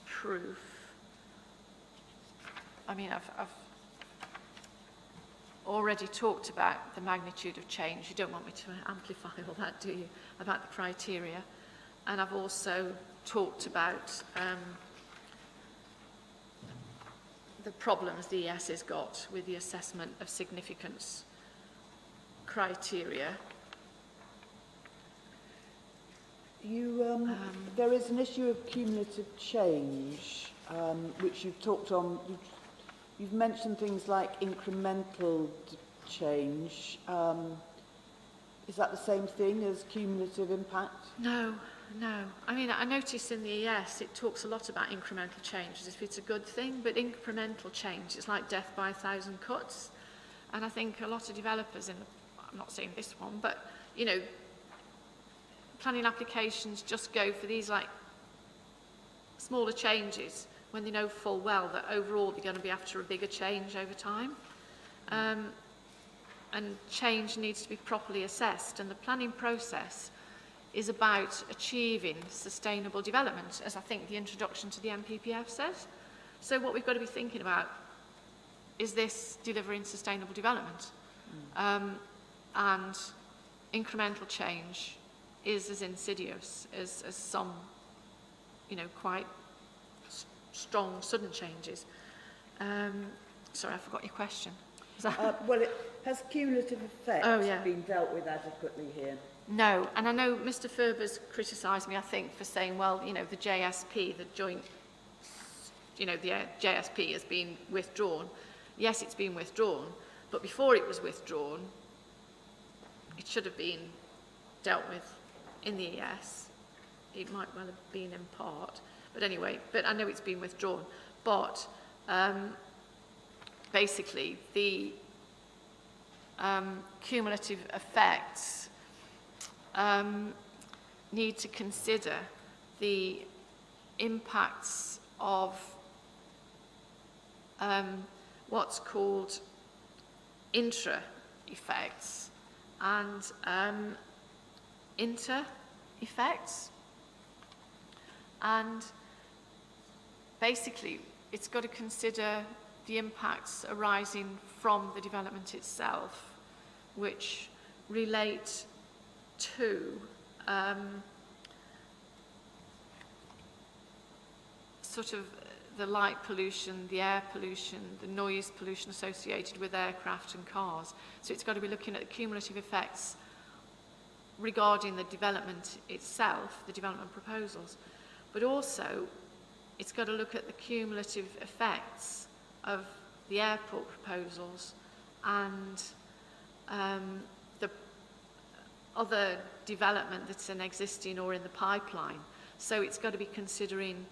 proof, I mean, I've already talked about the magnitude of change. You don't want me to amplify all that, do you, about the criteria? And I've also talked about the problems the ES has got with the assessment of significance criteria. There is an issue of cumulative change, which you've talked on. You've mentioned things like incremental change. Is that the same thing as cumulative impact? No. I mean, I notice in the ES it talks a lot about incremental change as if it's a good thing, but incremental change, it's like death by 1,000 cuts. And I think a lot of developers, I'm not saying this one, but, you know, planning applications just go for these like smaller changes when they know full well that overall they're going to be after a bigger change over time. And change needs to be properly assessed, and the planning process is about achieving sustainable development, as I think the introduction to the MPPF says. So what we've got to be thinking about is this delivering sustainable development. And incremental change is as insidious as some, you know, quite strong sudden changes. Sorry, I forgot your question. Well, has cumulative effect been dealt with adequately here? No, and I know Mr. Ferber's criticised me, I think, for saying, well, you know, the JSP, the joint, you know, the JSP has been withdrawn. Yes, it's been withdrawn, but before it was withdrawn, it should have been dealt with in the ES. It might well have been in part, but anyway, but I know it's been withdrawn. But basically, the cumulative effects need to consider the impacts of what's called intra-effects and inter-effects. And basically, it's got to consider the impacts arising from the development itself, which relate to sort of the light pollution, the air pollution, the noise pollution associated with aircraft and cars. So it's got to be looking at the cumulative effects regarding the development itself, the development proposals, but also it's got to look at the cumulative effects of the airport proposals and the other development that's an existing or in the pipeline. So it's got to be considering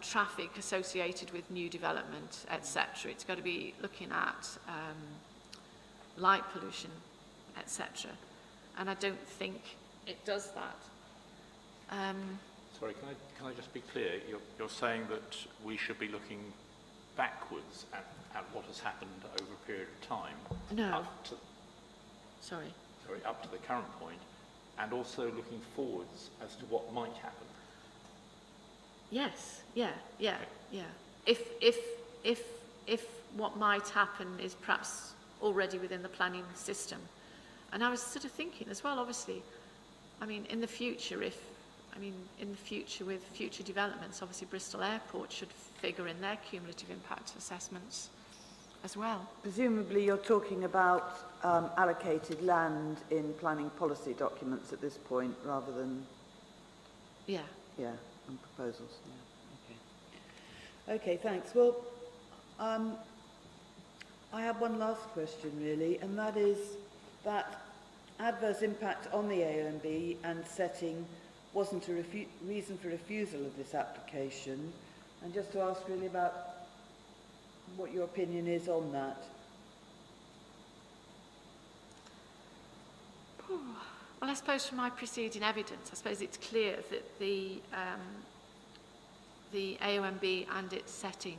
traffic associated with new development, etc. It's got to be looking at light pollution, etc. And I don't think it does that. Sorry, can I just be clear? You're saying that we should be looking backwards at what has happened over a period of time? No. Up to the current point, and also looking forwards as to what might happen? Yes, yeah. If if what might happen is perhaps already within the planning system. And I was sort of thinking as well, obviously, I mean, in the future, with future developments, obviously Bristol Airport should figure in their cumulative impact assessments as well. Presumably you're talking about allocated land in planning policy documents at this point, rather than, Yeah. yeah, and proposals. Yeah. Okay, thanks. Well, I have one last question really, and that is that adverse impact on the AONB and setting wasn't a reason for refusal of this application, and just to ask really about what your opinion is on that. Well, I suppose from my preceding evidence, I suppose it's clear that the AONB and its setting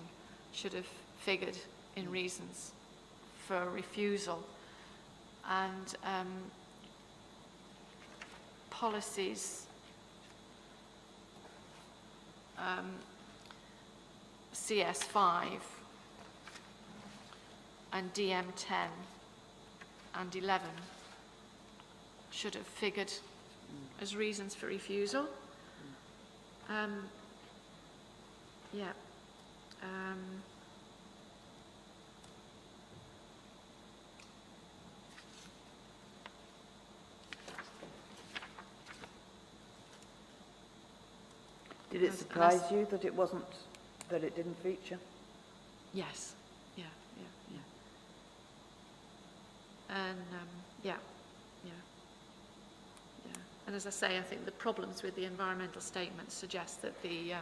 should have figured in reasons for refusal, and policies CS5 and DM10 and 11 should have figured as reasons for refusal. Yeah. Did it surprise you that it wasn't, that it didn't feature? Yes. Yeah. And yeah. And as I say, I think the problems with the environmental statement suggest that the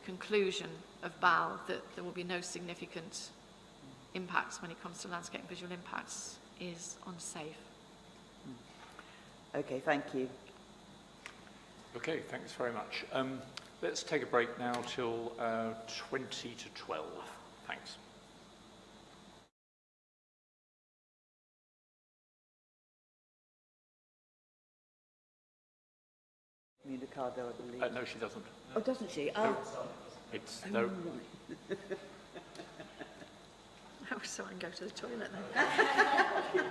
conclusion of BAL that there will be no significant impacts when it comes to landscape and visual impacts is unsafe. Okay, thank you. Okay, thanks very much. Let's take a break now till 20 to 12. Thanks. Communicado, I believe. No, she doesn't. Oh, doesn't she? Oh, It's oh, no. right. Oh, so I can go to the toilet then.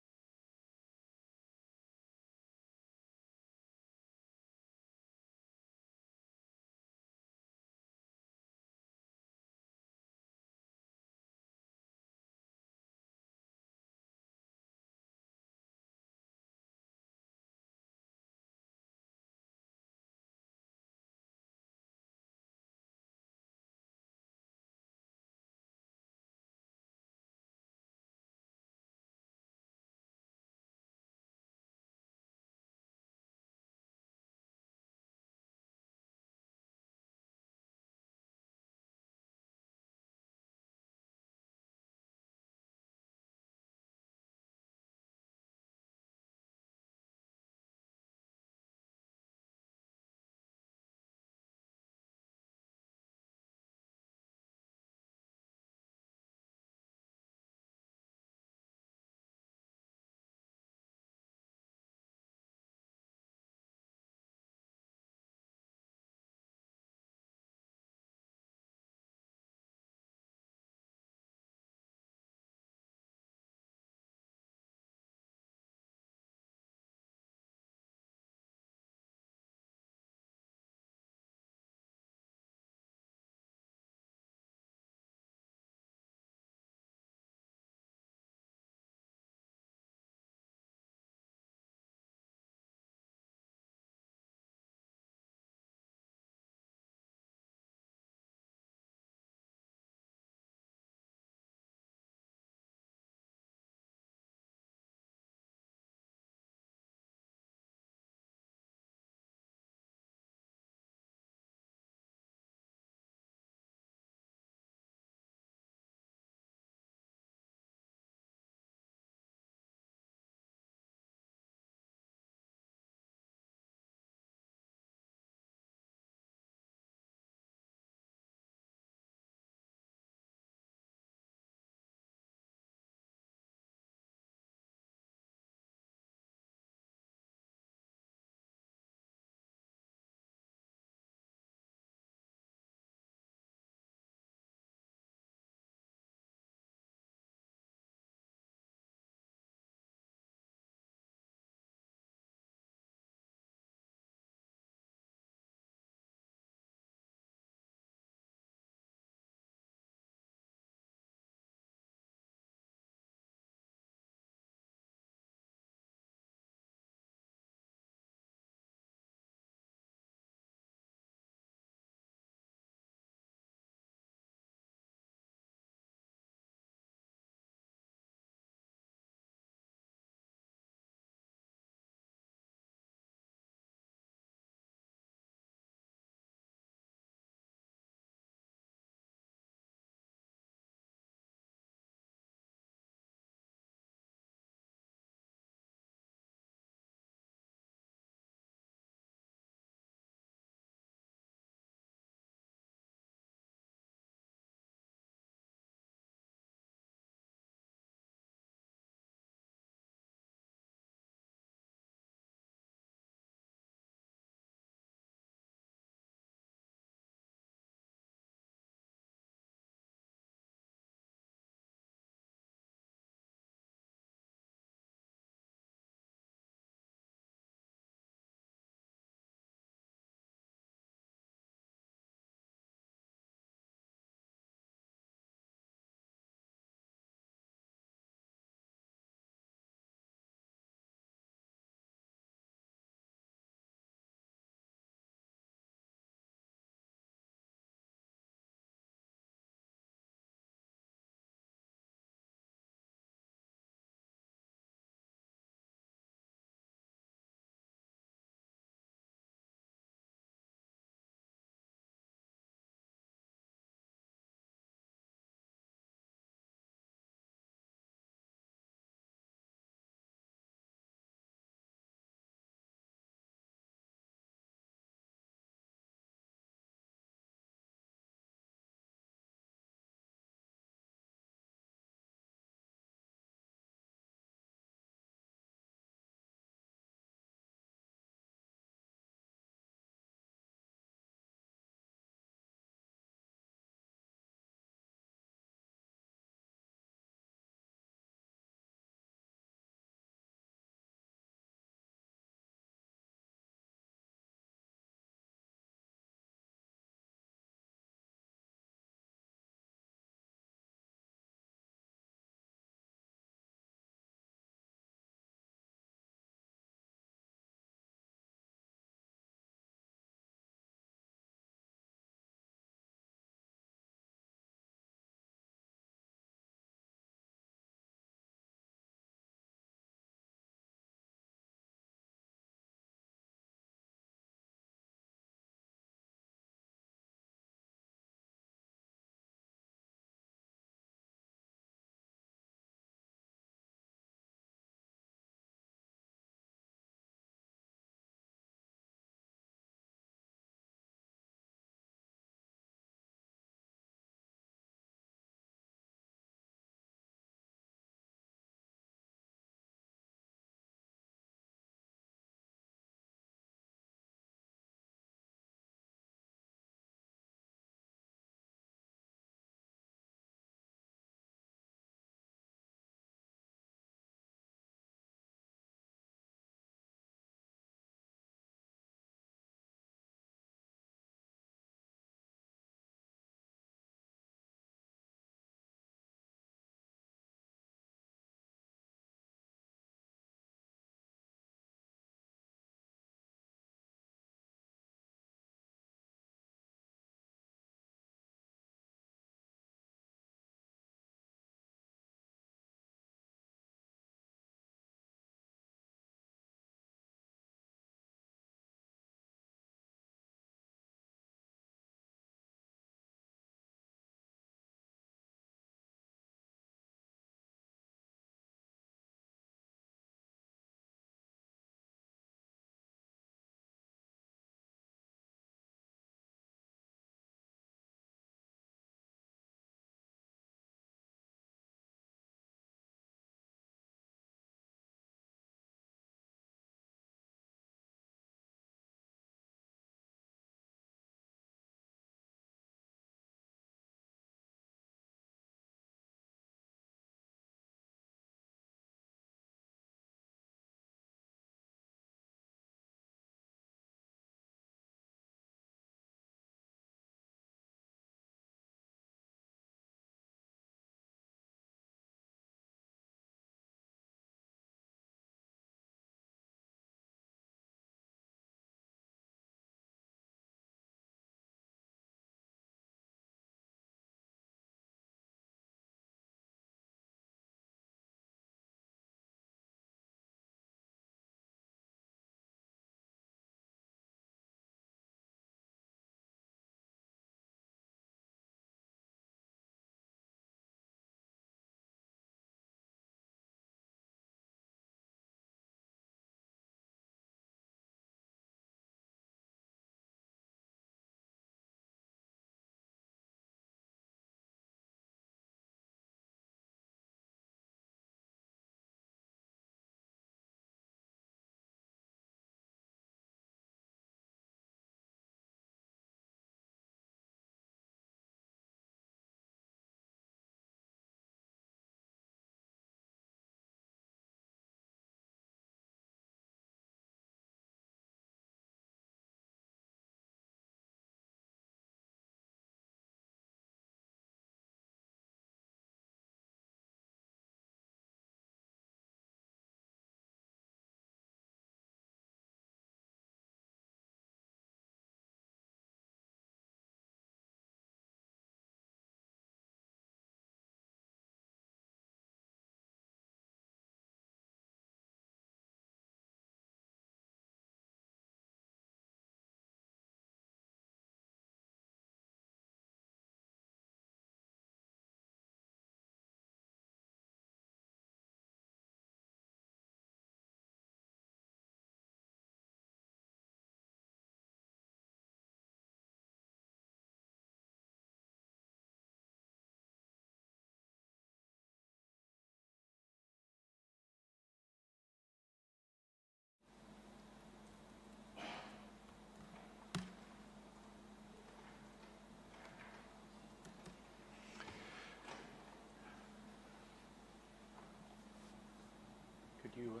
can you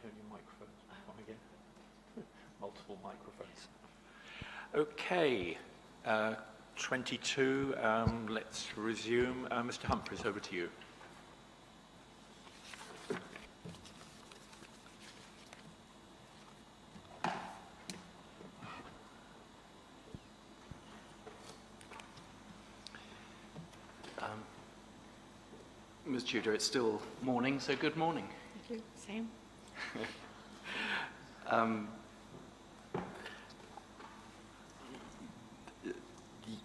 turn your microphones back on again? Multiple microphones. Okay, 22, let's resume. Mr. Humphreys, over to you. Ms. Tudor, it's still morning, so good morning. Thank you. Same.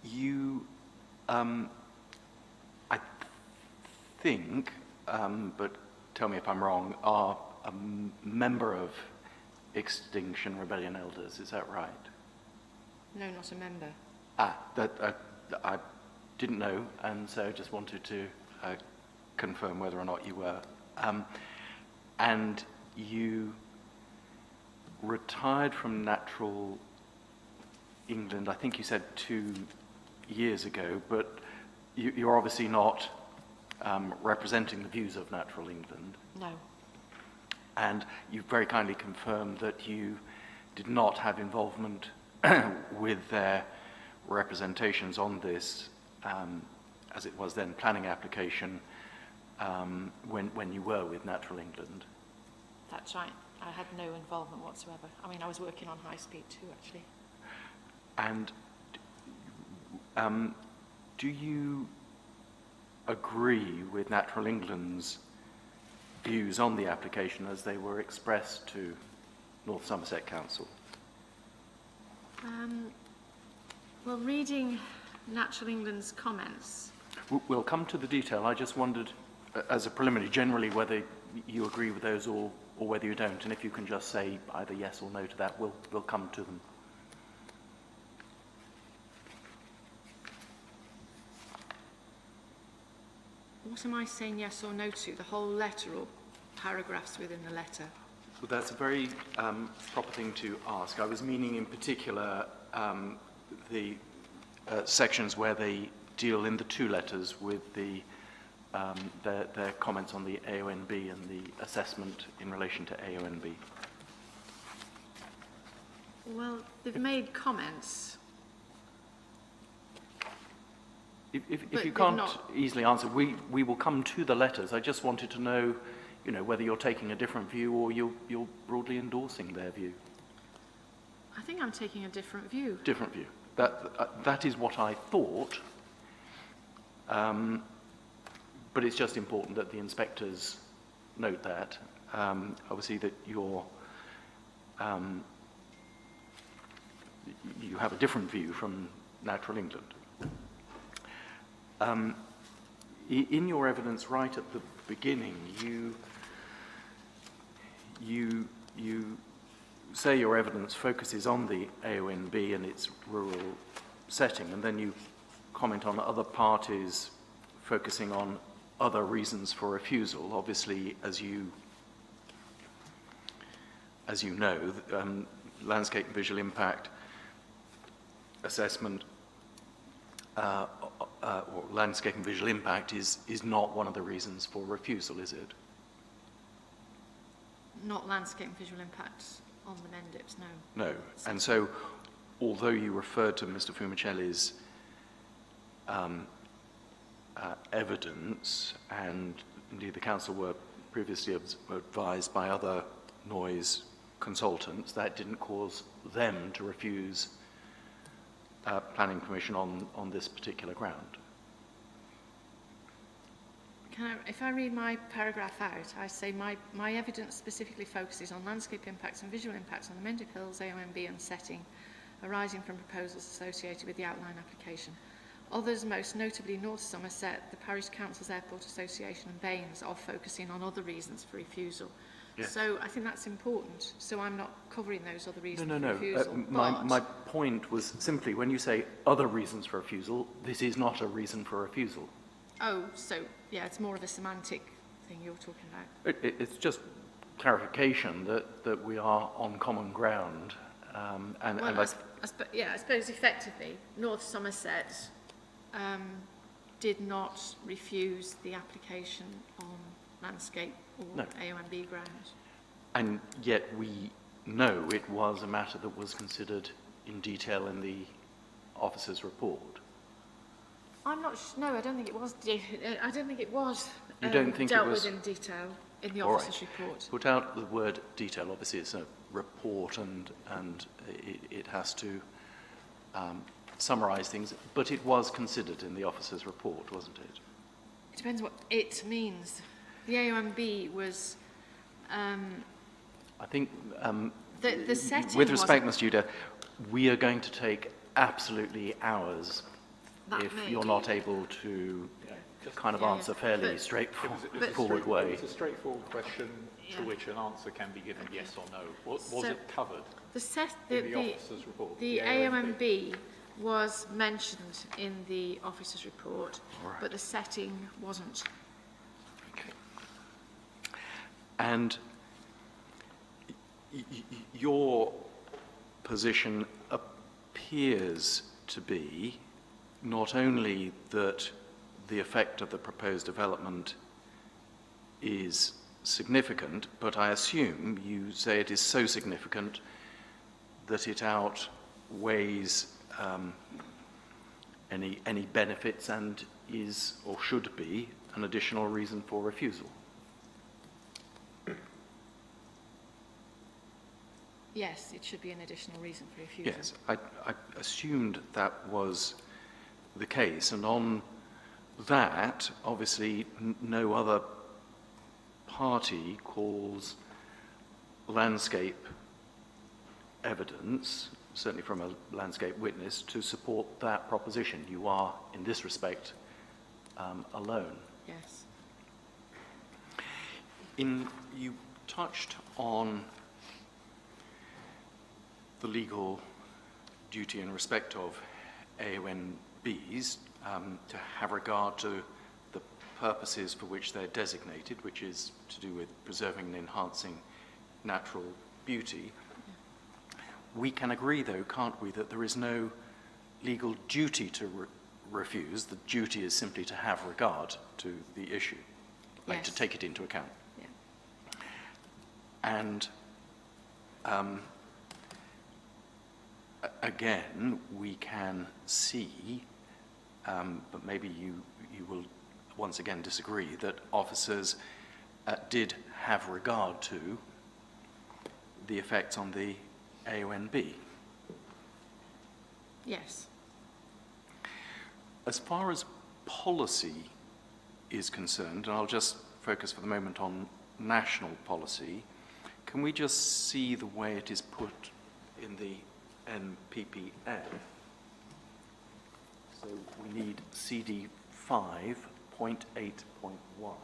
You, I think, but tell me if I'm wrong, are a member of Extinction Rebellion Elders, is that right? No, not a member. I didn't know, and so just wanted to confirm whether or not you were. And you retired from Natural England, I think you said 2 years ago, but you're obviously not representing the views of Natural England. No. And you very kindly confirmed that you did not have involvement with their representations on this, as it was then, planning application when you were with Natural England. That's right. I had no involvement whatsoever. I mean, I was working on high speed too, actually. And do you agree with Natural England's views on the application as they were expressed to North Somerset Council? Well, reading Natural England's comments, We'll come to the detail. I just wondered, as a preliminary, generally whether you agree with those or whether you don't, and if you can just say either yes or no to that, we'll come to them. what am I saying yes or no to? The whole letter or paragraphs within the letter? Well, that's a very proper thing to ask. I was meaning in particular the sections where they deal in the two letters with their comments on the AONB and the assessment in relation to AONB. Well, they've made comments. If But you they've can't not- easily answer, we will come to the letters. I just wanted to know, whether you're taking a different view or you're broadly endorsing their view. I think I'm taking a different view. Different view. That is what I thought. But it's just important that the inspectors note that. Obviously that you have a different view from Natural England. In your evidence right at the beginning, you say your evidence focuses on the AONB and its rural setting, and then you comment on other parties focusing on other reasons for refusal. Obviously, as you know, landscape and visual impact assessment or landscape and visual impact is not one of the reasons for refusal, is it? Not landscape and visual impacts on the Mendips, no. No. And so, although you referred to Mr. Fumicelli's evidence, and indeed the council were previously advised by other noise consultants, that didn't cause them to refuse planning permission on this particular ground. If I read my paragraph out, I say my evidence specifically focuses on landscape impacts and visual impacts on the Mendip Hills, AONB and setting arising from proposals associated with the outline application. Others, most notably North Somerset, the Parish Council's Airport Association and Baines, are focusing on other reasons for refusal. Yes. So I think that's important. So I'm not covering those other reasons No. for refusal. My point was simply, when you say other reasons for refusal, this is not a reason for refusal. Oh, so yeah, it's more of a semantic thing you're talking about. It's just clarification that we are on common ground. Well, I suppose effectively, North Somerset did not refuse the application on landscape or No. AONB grounds. And yet we know it was a matter that was considered in detail in the officer's report. I'm not, no, I don't think it was, I don't think it was You don't think it dealt was- with in detail in the All right. officer's report. Put out the word detail. Obviously, it's a report and it has to summarise things, but it was considered in the officer's report, wasn't it? It depends what it means. The AOMB was, I think, the setting with respect, wasn't- Ms. Judah, we are going to take absolutely hours That if may you're do. not able to kind of Yeah, yeah. answer fairly But- straightforward way. It's a straightforward question Yeah. to which an answer can be given yes or no. Was So- it covered the in the officer's report? The AOMB was mentioned in the officer's report, All right. but the setting wasn't. Okay. And your position appears to be not only that the effect of the proposed development is significant, but I assume you say it is so significant that it outweighs any benefits and is or should be an additional reason for refusal. Yes, it should be an additional reason for refusal. Yes, I assumed that was the case, and on that, obviously, no other party calls landscape evidence, certainly from a landscape witness, to support that proposition. You are, in this respect, alone. Yes. You touched on the legal duty in respect of AONBs to have regard to the purposes for which they're designated, which is to do with preserving and enhancing natural beauty. We can agree, though, can't we, that there is no legal duty to refuse. The duty is simply to have regard to the issue, like to Yes. take it into account. Yeah. And again, we can see, but maybe you will once again disagree, that officers did have regard to the effects on the AONB. Yes. As far as policy is concerned, and I'll just focus for the moment on national policy, can we just see the way it is put in the NPPF? So we need CD 5.8.1.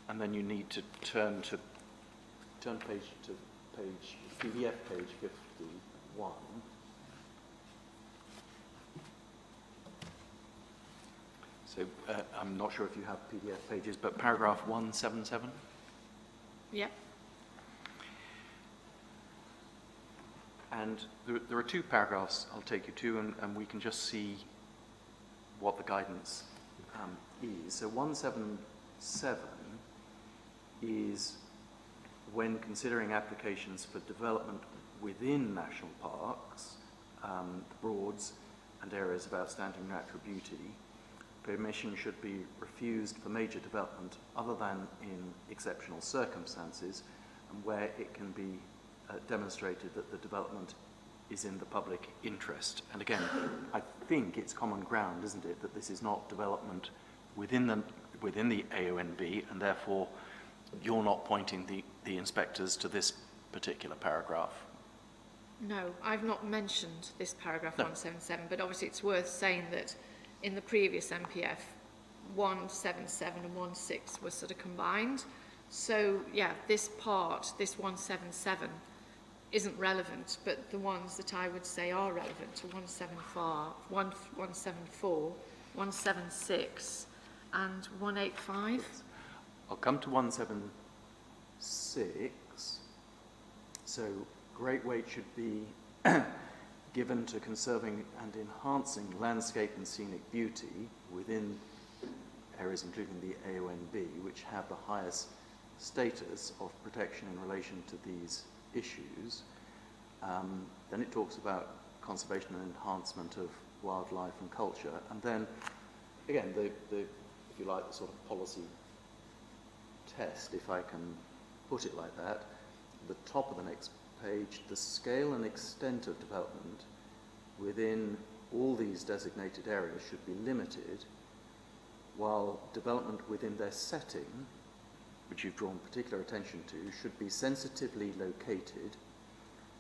And then you need to turn page to page, PDF page 51. So I'm not sure if you have PDF pages, but paragraph 177. Yeah. And there are two paragraphs I'll take you to, and we can just see what the guidance is. So 177 is when considering applications for development within national parks, Broads and areas of outstanding natural beauty, permission should be refused for major development other than in exceptional circumstances and where it can be demonstrated that the development is in the public interest. And again, I think it's common ground, isn't it, that this is not development within the AONB, and therefore you're not pointing the inspectors to this particular paragraph. No, I've not mentioned this paragraph No. 177, but obviously it's worth saying that in the previous MPF, 177 and 16 were sort of combined. So, yeah, this part, this 177, isn't relevant, but the ones that I would say are relevant are 174, 176, and 185. I'll come to 176. So great weight should be given to conserving and enhancing landscape and scenic beauty within areas including the AONB, which have the highest status of protection in relation to these issues. Then it talks about conservation and enhancement of wildlife and culture, and then again the if you like, the sort of policy test, if I can put it like that, the top of the next page, the scale and extent of development within all these designated areas should be limited, while development within their setting, which you've drawn particular attention to, should be sensitively located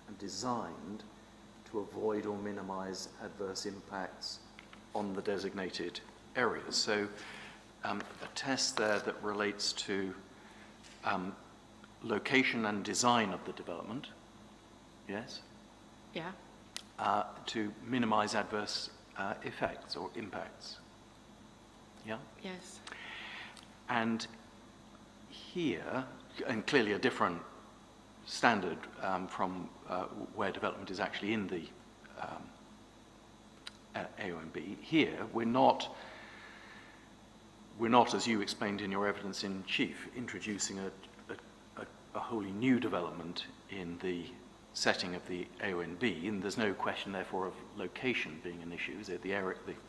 and designed to avoid or minimize adverse impacts on the designated areas. So a test there that relates to location and design of the development, yes? Yeah. To minimize adverse effects or impacts. Yeah? Yes. And here, and clearly a different standard from where development is actually in the AONB. Here, we're not, as you explained in your evidence in chief, introducing a wholly new development in the setting of the AONB, and there's no question, therefore, of location being an issue. The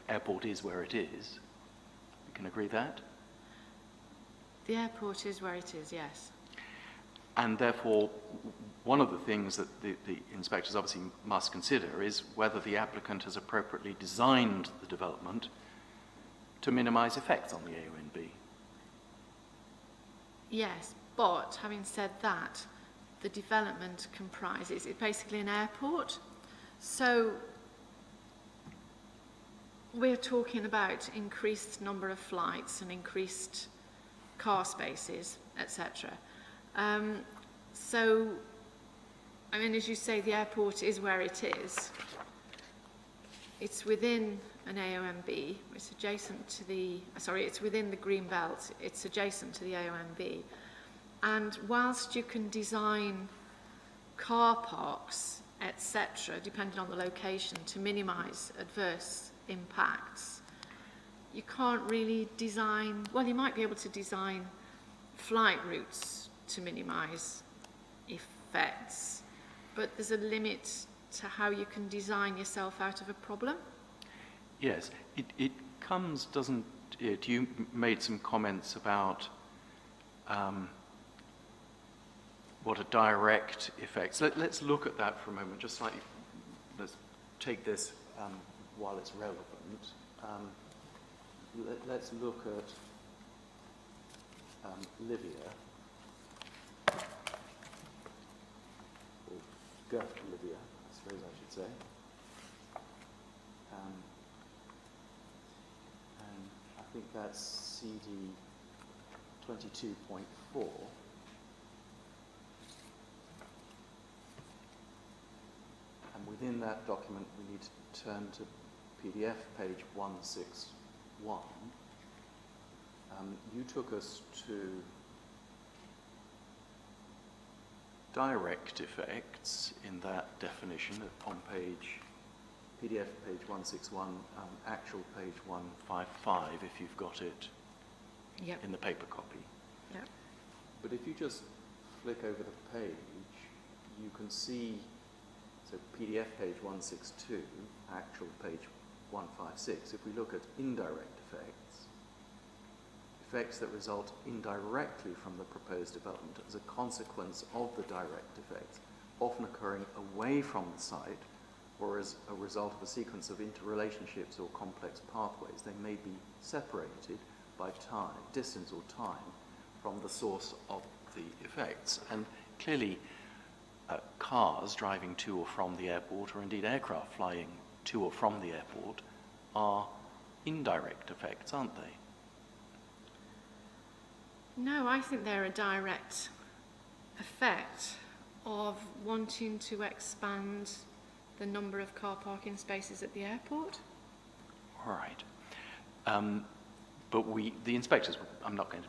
airport is where it is. We can agree that? The airport is where it is, yes. And therefore, one of the things that the inspectors obviously must consider is whether the applicant has appropriately designed the development to minimize effects on the AONB. Yes, but having said that, the development comprises, it's basically an airport. So we're talking about increased number of flights and increased car spaces, etc. So, I mean, as you say, the airport is where it is. It's within an AONB. It's adjacent to the, it's within the green belt. It's adjacent to the AONB. And whilst you can design car parks, etc., depending on the location, to minimise adverse impacts, you can't really design, well, you might be able to design flight routes to minimise effects, but there's a limit to how you can design yourself out of a problem. Yes, it comes, doesn't it? You made some comments about what a direct effect. So let's look at that for a moment, just slightly. Let's take this while it's relevant. Let's look at Livia, or Gert Livia, I suppose I should say. And I think that's CD 22.4. And within that document, we need to turn to PDF page 161. You took us to direct effects in that definition on PDF page 161, actual page 155, if you've got it in the paper copy. Yep. But if you just flick over the page, you can see, so PDF page 162, actual page 156, if we look at indirect effects, effects that result indirectly from the proposed development as a consequence of the direct effects, often occurring away from the site or as a result of a sequence of interrelationships or complex pathways. They may be separated by time, distance or time from the source of the effects. And clearly, cars driving to or from the airport, or indeed aircraft flying to or from the airport, are indirect effects, aren't they? No, I think they're a direct effect of wanting to expand the number of car parking spaces at the airport. All right. But the inspectors, I'm not going to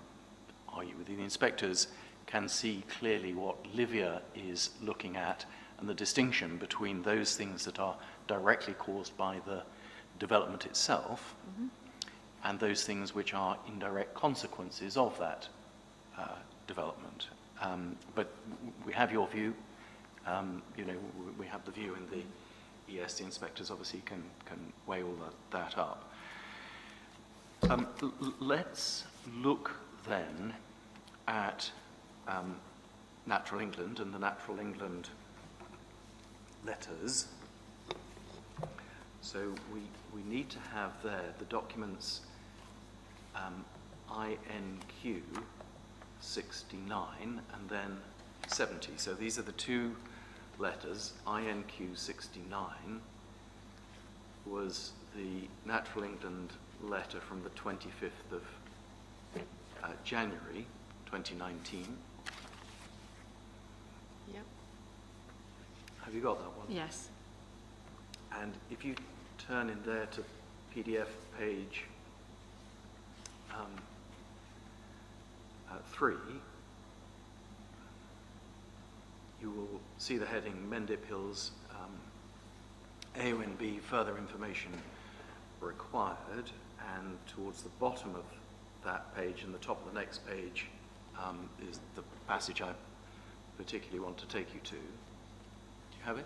argue with you, the inspectors can see clearly what Livia is looking at, and the distinction between those things that are directly caused by the development itself and those things which are indirect consequences of that development. But we have your view. You know, we have the view in the ES. The inspectors obviously can weigh all that up. Let's look then at Natural England and the Natural England letters. So we need to have there the documents INQ 69 and then 70. So these are the two letters. INQ 69 was the Natural England letter from the 25th of January 2019. Yep. Have you got that one? Yes. And if you turn in there to PDF page 3, you will see the heading Mendip Hills AONB further information required, and towards the bottom of that page and the top of the next page is the passage I particularly want to take you to. Do you have it?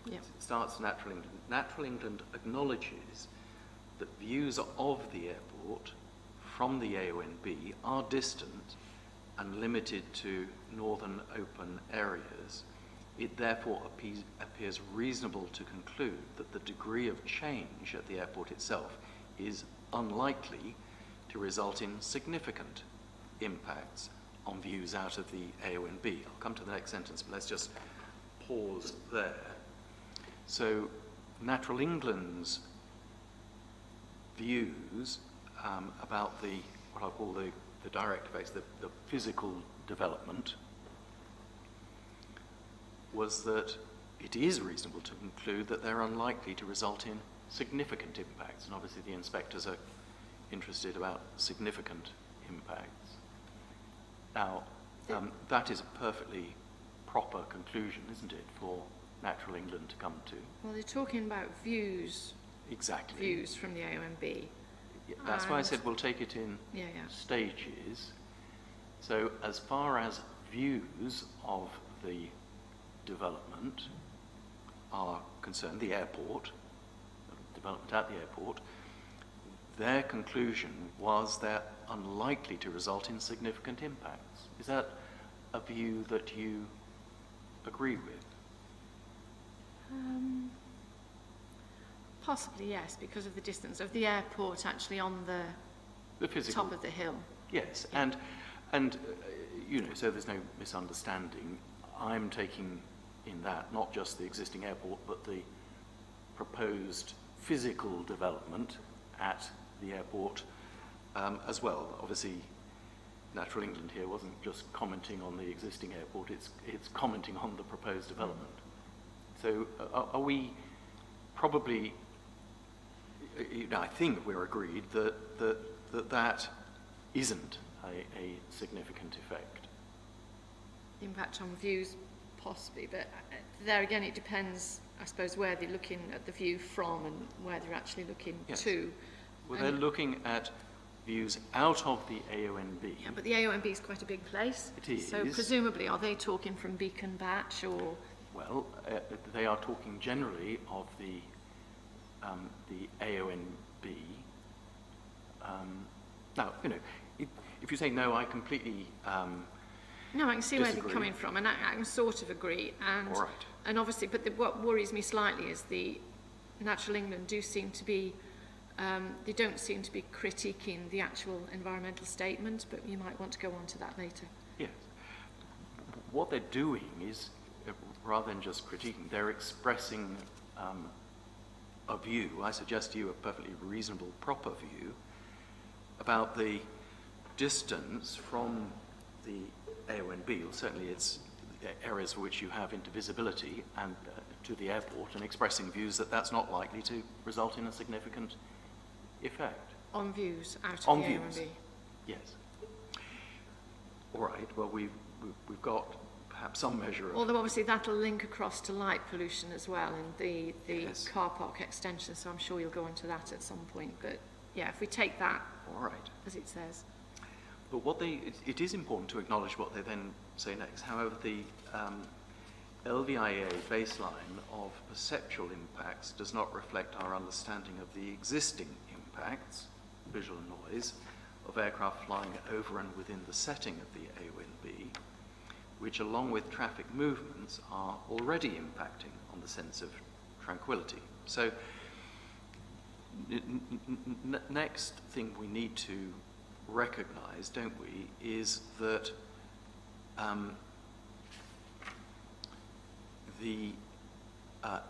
Yep. It starts Natural England. Natural England acknowledges that views of the airport from the AONB are distant and limited to northern open areas. It therefore appears reasonable to conclude that the degree of change at the airport itself is unlikely to result in significant impacts on views out of the AONB. I'll come to the next sentence, but let's just pause there. So Natural England's views about the, what I'll call the direct effects, the physical development, was that it is reasonable to conclude that they're unlikely to result in significant impacts. And obviously the inspectors are interested about significant impacts. Now, that is a perfectly proper conclusion, isn't it, for Natural England to come to? Well, they're talking about views. Exactly. Views from the AONB. That's why I said we'll take it in stages. So as far as views of the development are concerned, the airport, development at the airport, their conclusion was they're unlikely to result in significant impacts. Is that a view that you agree with? Possibly, yes, because of the distance of the airport actually on the physical top of the hill. Yes, Yeah. and you know, so there's no misunderstanding. I'm taking in that not just the existing airport, but the proposed physical development at the airport as well. Obviously, Natural England here wasn't just commenting on the existing airport; it's commenting on the proposed development. So, are we probably? You know, I think we're agreed that isn't a significant effect. The impact on views, possibly, but there again, it depends, I suppose, where they're looking at the view from and where they're actually looking to. Well, they're looking at views out of the AONB. Yeah, but the AONB is quite a big place. It is. So presumably, are they talking from Beacon Batch or? Well, they are talking generally of the AONB. Now, you know, if you say no, I completely No, I can see disagree. where they're coming from, and I can sort of agree. And All right. and obviously, but what worries me slightly is the Natural England do seem to be, they don't seem to be critiquing the actual environmental statement, but you might want to go on to that later. Yes. What they're doing is, rather than just critiquing, they're expressing a view, I suggest to you a perfectly reasonable, proper view, about the distance from the AONB, or certainly it's areas for which you have intervisibility, and to the airport, and expressing views that that's not likely to result in a significant effect. On views out of On the views. AONB. Yes. All right, well, we've got perhaps some measure of... Although obviously that'll link across to light pollution as well in the Yes. car park extension, so I'm sure you'll go on to that at some point. But yeah, if we take that All right. as it says. But it is important to acknowledge what they then say next. However, the LVIA baseline of perceptual impacts does not reflect our understanding of the existing impacts, visual and noise, of aircraft flying over and within the setting of the AONB, which along with traffic movements are already impacting on the sense of tranquility. So next thing we need to recognize, don't we, is that the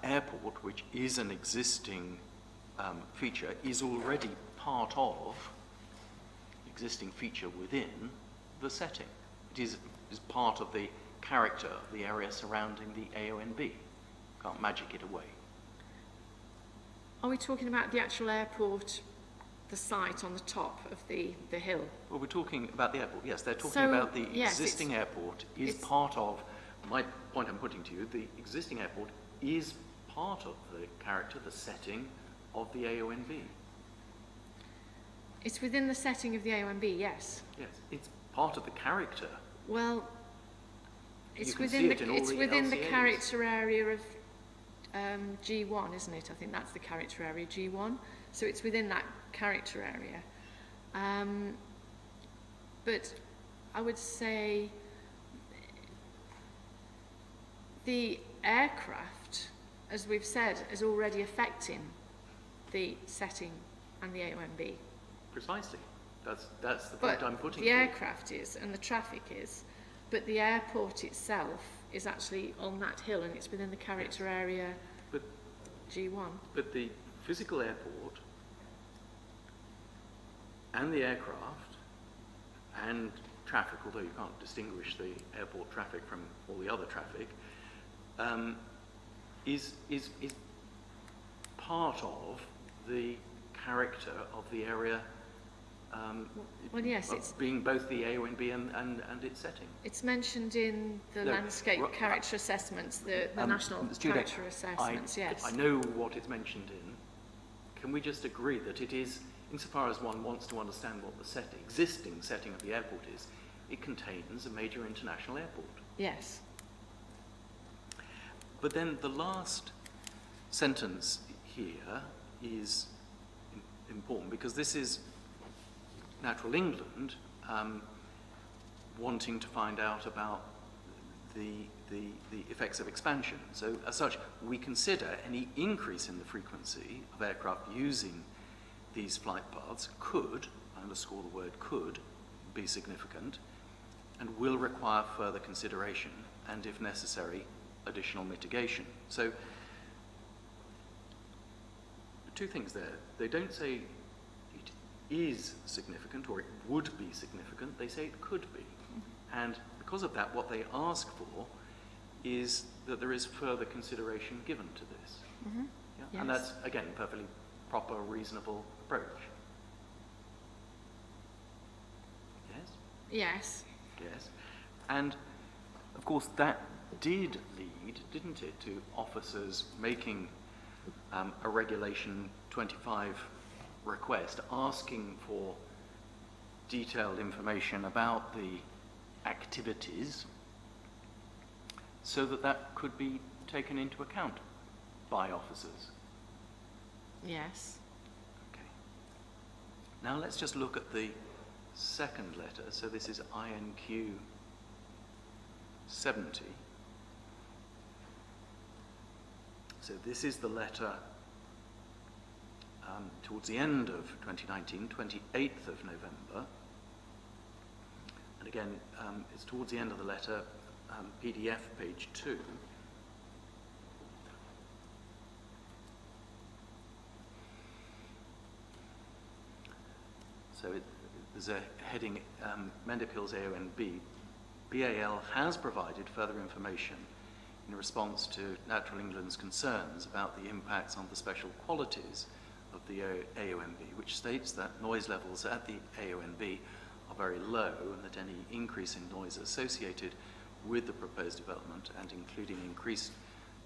airport, which is an existing feature, is already part of existing feature within the setting. It is part of the character of the area surrounding the AONB. Can't magic it away. Are we talking about the actual airport, the site on the top of the hill? Well, we're talking about the airport. Yes, they're talking So, about the yes, existing airport is part of, my point I'm putting to you, the existing airport is part of the character, the setting of the AONB. It's within the setting of the AONB, yes. Yes, it's part of the character. Well, it's You can within see the it in all it's the within the LCAs. character area of G1, isn't it? I think that's the character area G1. So it's within that character area. But I would say the aircraft, as we've said, is already affecting the setting and the AONB. Precisely. That's the point But I'm putting the to you. aircraft is and the traffic is, but the airport itself is actually on that hill and it's within the character area But, G1. but the physical airport and the aircraft and traffic, although you can't distinguish the airport traffic from all the other traffic, is part of the character of the area. Well, yes, of it's being both the AONB and its setting. it's mentioned in the No, landscape ro- character assessments, the national Stuart, character assessments. Yes. I know what it's mentioned in. Can we just agree that it is, insofar as one wants to understand what the existing setting of the airport is, it contains a major international airport. Yes. But then the last sentence here is important because this is Natural England wanting to find out about the effects of expansion. So as such, we consider any increase in the frequency of aircraft using these flight paths could, I underscore the word could, be significant and will require further consideration and, if necessary, additional mitigation. So two things there. They don't say it is significant or it would be significant. They say it could be. And because of that, what they ask for is that there is further consideration given to this. Mm-hmm. Yeah? Yes. And that's, again, perfectly proper, reasonable approach. Yes? Yes. Yes. And, of course, that did lead, didn't it, to officers making a Regulation 25 request asking for detailed information about the activities so that that could be taken into account by officers. Yes. Okay. Now let's just look at the second letter. So this is INQ 70. So this is the letter towards the end of 2019, 28th of November. And again, it's towards the end of the letter, PDF page 2. So there's a heading, Mendip Hills AONB. BAL has provided further information in response to Natural England's concerns about the impacts on the special qualities of the AONB, which states that noise levels at the AONB are very low and that any increase in noise associated with the proposed development and including increased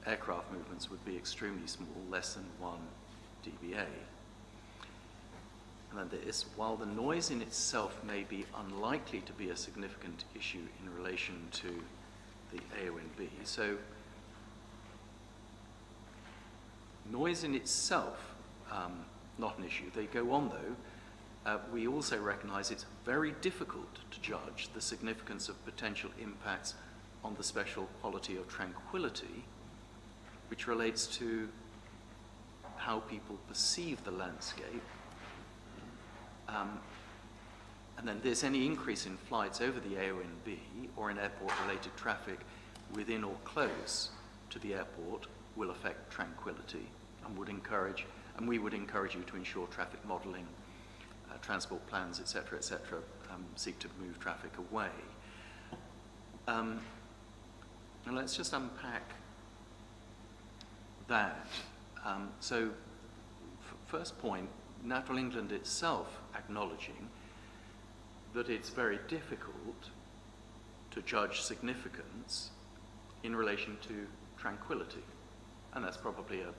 aircraft movements would be extremely small, less than 1 dBA. And then this, while the noise in itself may be unlikely to be a significant issue in relation to the AONB, so noise in itself, not an issue. They go on though, we also recognize it's very difficult to judge the significance of potential impacts on the special quality of tranquility, which relates to how people perceive the landscape. And then there's any increase in flights over the AONB or in airport-related traffic within or close to the airport will affect tranquility and we would encourage you to ensure traffic modelling, transport plans, etc., seek to move traffic away. And let's just unpack that. So, first point, Natural England itself acknowledging that it's very difficult to judge significance in relation to tranquility. And that's probably a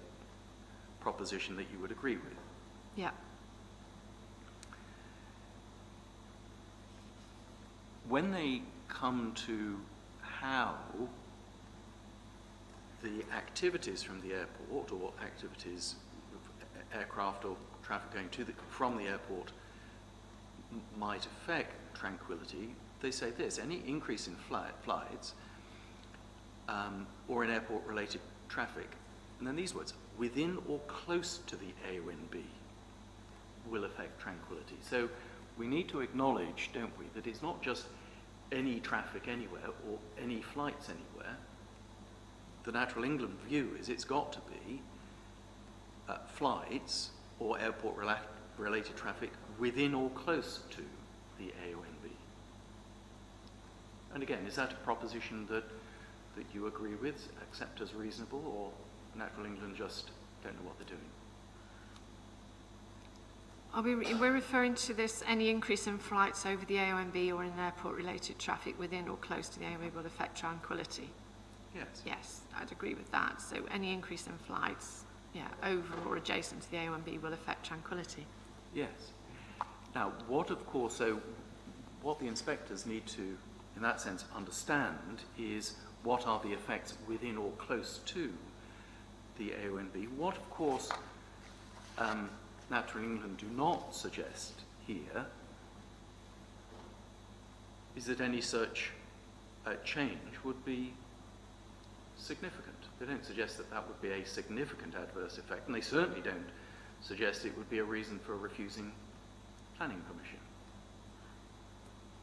proposition that you would agree with. Yeah. When they come to how the activities from the airport or activities of aircraft or traffic going to from the airport might affect tranquility, they say this: any increase in flights or in airport-related traffic, and then these words, within or close to the AONB, will affect tranquility. So we need to acknowledge, don't we, that it's not just any traffic anywhere or any flights anywhere. The Natural England view is it's got to be flights or airport-related traffic within or close to the AONB. And again, is that a proposition that you agree with, accept as reasonable, or Natural England just don't know what they're doing? We're referring to this, any increase in flights over the AONB or in airport-related traffic within or close to the AONB will affect tranquility. Yes. Yes, I'd agree with that. So any increase in flights, over or adjacent to the AONB will affect tranquility. Yes. Now, what the inspectors need to, in that sense, understand is what are the effects within or close to the AONB. What, of course, Natural England do not suggest here is that any such change would be significant. They don't suggest that that would be a significant adverse effect, and they certainly don't suggest it would be a reason for refusing planning permission.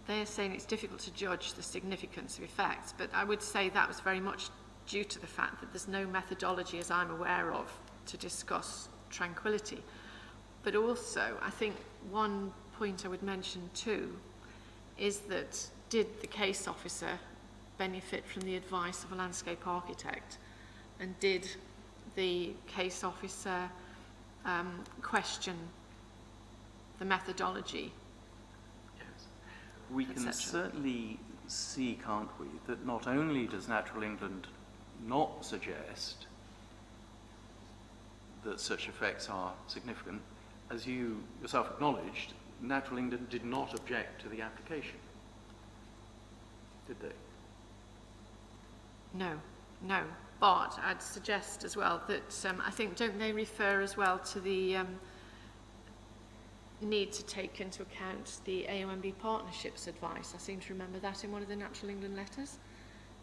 They're saying it's difficult to judge the significance of effects, but I would say that was very much due to the fact that there's no methodology, as I'm aware of, to discuss tranquility. But also, I think one point I would mention too is that did the case officer benefit from the advice of a landscape architect? And did the case officer question the methodology? Yes. We can etc. certainly see, can't we, that not only does Natural England not suggest that such effects are significant, as you yourself acknowledged, Natural England did not object to the application, did they? No. But I'd suggest as well that I think, don't they refer as well to the need to take into account the AONB partnerships advice? I seem to remember that in one of the Natural England letters.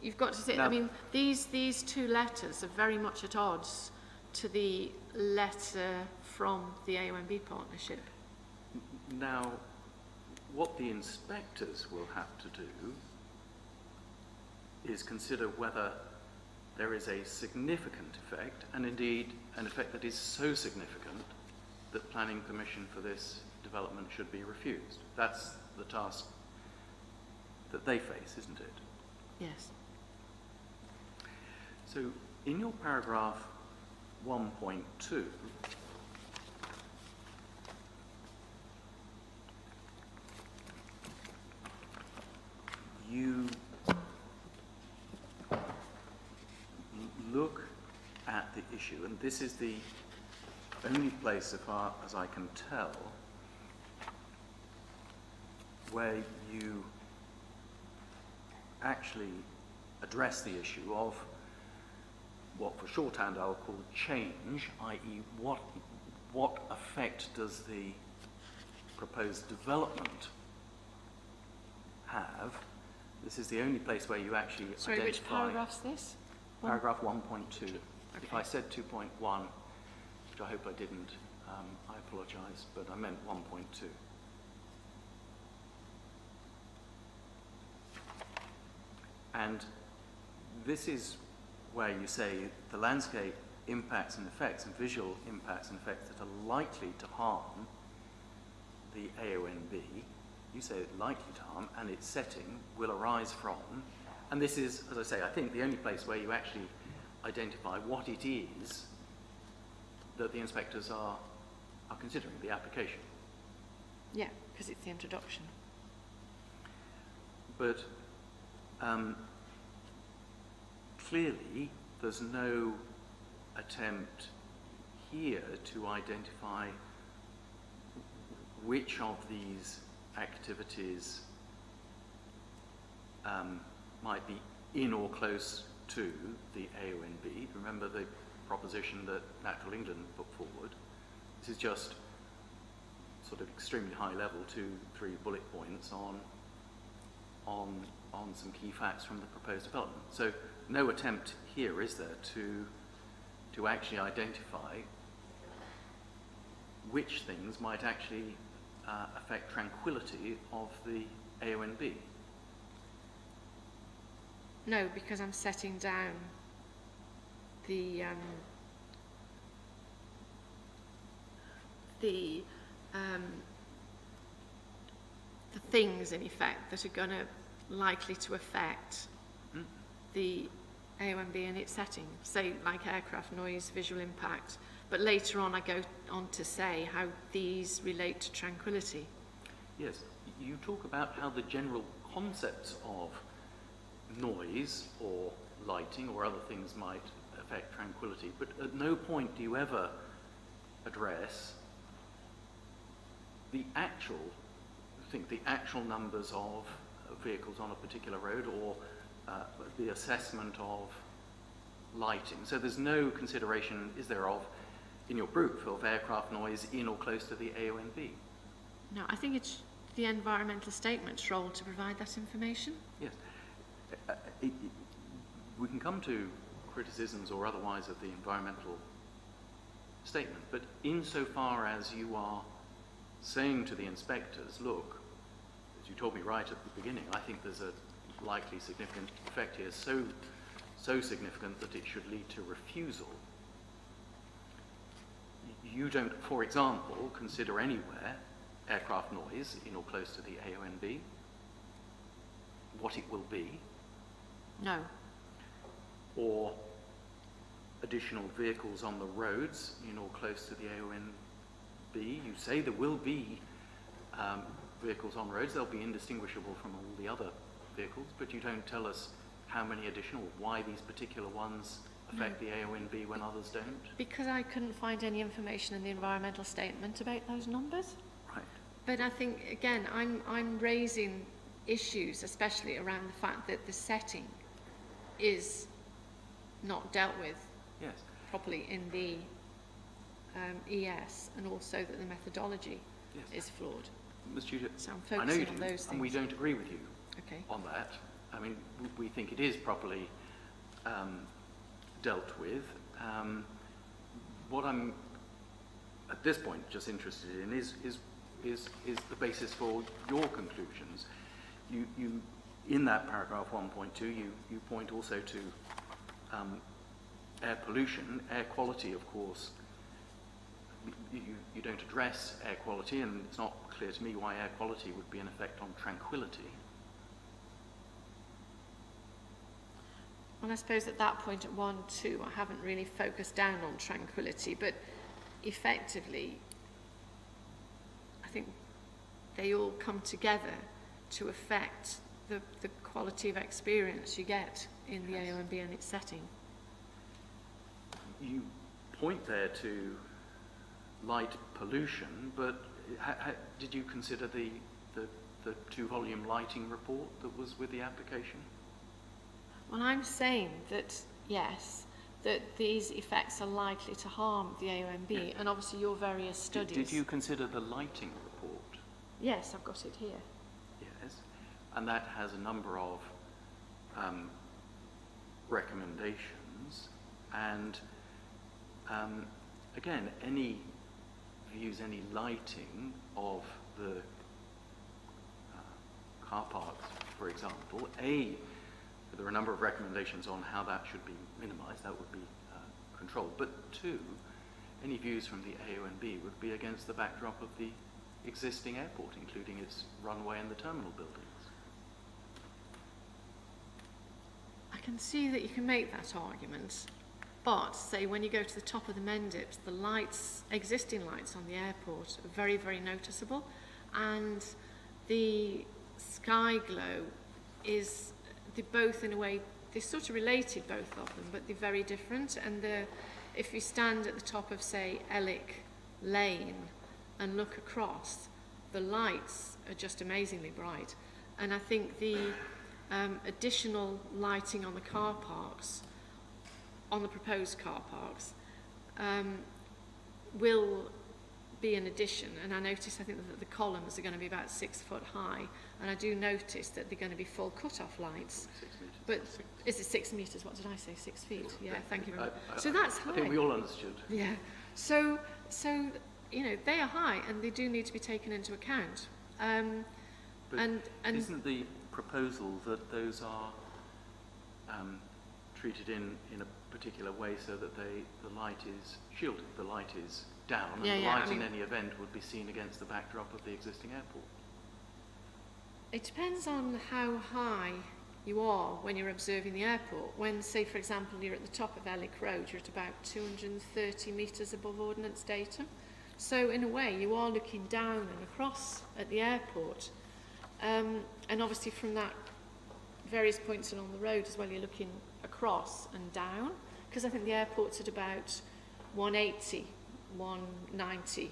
You've got to say, Now, I mean, these two letters are very much at odds to the letter from the AONB partnership. Now, what the inspectors will have to do is consider whether there is a significant effect, and indeed an effect that is so significant that planning permission for this development should be refused. That's the task that they face, isn't it? Yes. So in your paragraph 1.2, you issue, and this is the only place, so far as I can tell, where you actually address the issue of what for shorthand I'll call change, i.e. what effect does the proposed development have. This is the only place where you actually Sorry, identify... which paragraph's this? Paragraph 1.2. Okay. If I said 2.1, which I hope I didn't, I apologise, but I meant 1.2. And this is where you say the landscape impacts and effects and visual impacts and effects that are likely to harm the AONB, you say likely to harm, and its setting will arise from, and this is, as I say, I think the only place where you actually identify what it is that the inspectors are considering, the application. Yeah, because it's the introduction. But clearly there's no attempt here to identify which of these activities might be in or close to the AONB. Remember the proposition that Natural England put forward. This is just sort of extremely high level, 2-3 bullet points on some key facts from the proposed development. So no attempt here, is there, to actually identify which things might actually affect tranquility of the AONB? No, because I'm setting down the things, in effect, that are going to likely to affect the AONB and its setting, say like aircraft noise, visual impact, but later on I go on to say how these relate to tranquility. Yes, you talk about how the general concepts of noise or lighting or other things might affect tranquility, but at no point do you ever address the actual numbers of vehicles on a particular road or the assessment of lighting. So there's no consideration, is there, in your proof of aircraft noise in or close to the AONB? No, I think it's the environmental statement's role to provide that information. Yes. We can come to criticisms or otherwise of the environmental statement, but insofar as you are saying to the inspectors, look, as you told me right at the beginning, I think there's a likely significant effect here, so significant that it should lead to refusal. You don't, for example, consider anywhere aircraft noise in or close to the AONB, what it will be. No. Or additional vehicles on the roads in or close to the AONB. You say there will be vehicles on roads, they'll be indistinguishable from all the other vehicles, but you don't tell us how many additional, why these particular ones affect the AONB when others don't? Because I couldn't find any information in the environmental statement about those numbers. Right. But I think, again, I'm raising issues, especially around the fact that the setting is not dealt with Yes. properly in the ES, and also that the methodology Yes. is flawed. Ms. Tudor, So I'm I know you focusing do, on those and we things. don't agree with you Okay. on that. I mean, we think it is properly dealt with. What I'm at this point just interested in is the basis for your conclusions. You in that paragraph 1.2, you point also to air pollution, air quality, of course. You don't address air quality, and it's not clear to me why air quality would be an effect on tranquility. Well, I suppose at that point at 1.2, I haven't really focused down on tranquility, but effectively, I think they all come together to affect the quality of experience you get in the AONB and its setting. You point there to light pollution, but did you consider the 2-volume lighting report that was with the application? Well, I'm saying that, yes, that these effects are likely to harm the AONB, and obviously your various studies. Did you consider the lighting report? Yes, I've got it here. Yes, and that has a number of recommendations, and again, any views, any lighting of the car parks, for example, there are a number of recommendations on how that should be minimised, that would be controlled, but 2, any views from the AONB would be against the backdrop of the existing airport, including its runway and the terminal buildings. I can see that you can make that argument, but say when you go to the top of the Mendips, the lights, existing lights on the airport are very, very noticeable, and the sky glow is, they're both in a way, they're sort of related, both of them, but they're very different. And if you stand at the top of, say, Ellick Lane and look across, the lights are just amazingly bright. And I think the additional lighting on the car parks, on the proposed car parks, will be an addition. And I notice, I think that the columns are going to be about 6 foot high, and I do notice that they're going to be full cut-off lights. 6 metres. But is it 6 metres? What did I say? 6 feet? Yeah, thank you very much. So that's high. I think we all understood. Yeah. So you know, they are high, and they do need to be taken into account. But and isn't the proposal that those are treated in a particular way so that the light is shielded, the light is down, and the light in any event would be seen against the backdrop of the existing airport? it depends on how high you are when you're observing the airport. When, say, for example, you're at the top of Ellick Road, you're at about 230 metres above ordnance datum. So, in a way, you are looking down and across at the airport. And obviously from that various points along the road as well, you're looking across and down, because I think the airport's at about 180, 190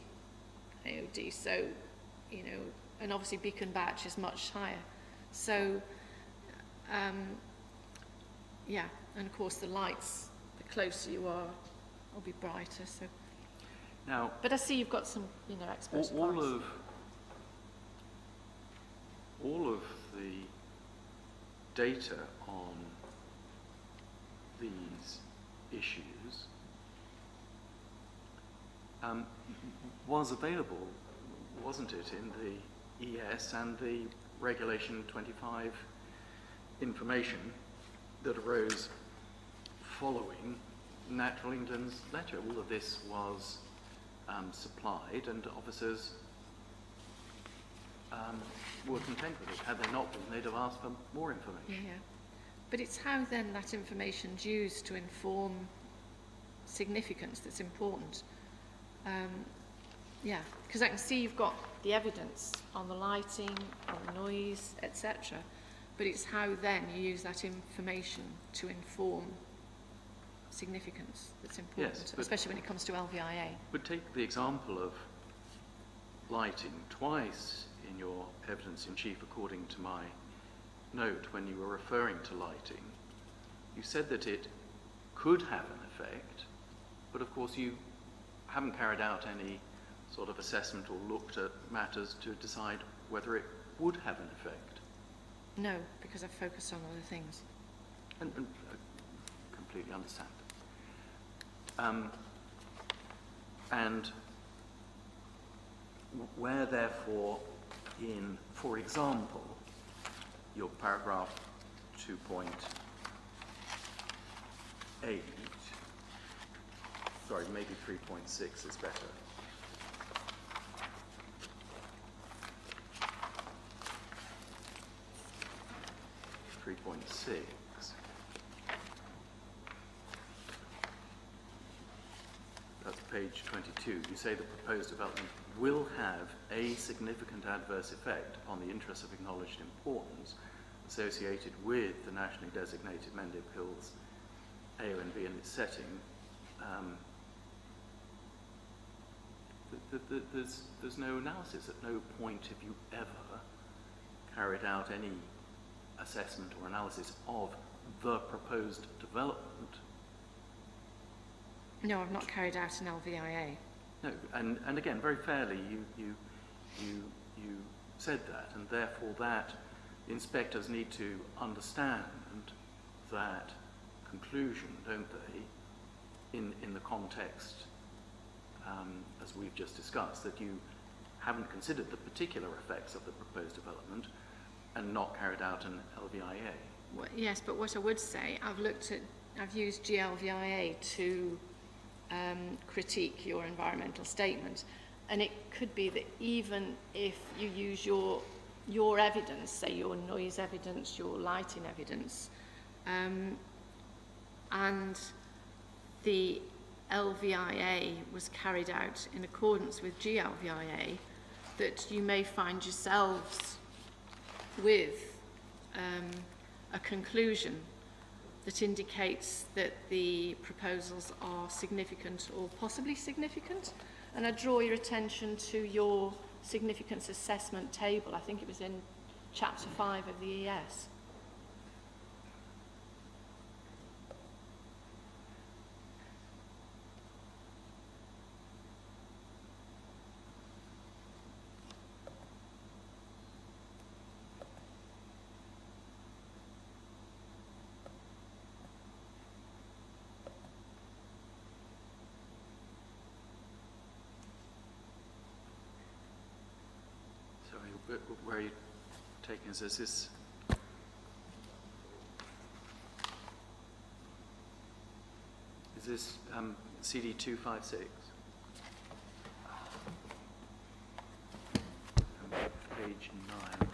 AOD. So, you know, and obviously Beacon Batch is much higher. So, yeah, and of course the lights, the closer you are, will be brighter. So, now, but I see you've got some, you know, expert advice. All of the data on these issues was available, wasn't it, in the ES and the Regulation 25 information that arose following Natural England's letter. All of this was supplied, and officers were content with it. Had they not been, they'd have asked for more information. Yeah, but it's how then that information's used to inform significance that's important. Yeah, because I can see you've got the evidence on the lighting, on the noise, etc. But it's how then you use that information to inform significance that's important, Yes, especially when it comes to LVIA. But take the example of lighting. Twice in your evidence in chief, according to my note, when you were referring to lighting, you said that it could have an effect, but of course you haven't carried out any sort of assessment or looked at matters to decide whether it would have an effect. No, because I've focused on other things. And completely understand. And where therefore in, for example, your paragraph 2.8, sorry, maybe 3.6 is better. That's page 22. You say the proposed development will have a significant adverse effect on the interests of acknowledged importance associated with the nationally designated Mendip Hills AONB and its setting, there's no analysis. At no point have you ever carried out any assessment or analysis of the proposed development. No, I've not carried out an LVIA. No, and again, very fairly, you said that, and therefore that inspectors need to understand that conclusion, don't they, in the context, as we've just discussed, that you haven't considered the particular effects of the proposed development and not carried out an LVIA. Well, yes, but what I would say, I've used GLVIA to critique your environmental statement, and it could be that even if you use your evidence, say your noise evidence, your lighting evidence, and the LVIA was carried out in accordance with GLVIA, that you may find yourselves with a conclusion that indicates that the proposals are significant or possibly significant. And I draw your attention to your significance assessment table. I think it was in chapter 5 of the ES. Where are you taking us? Is this? Is this CD 256? Page 9.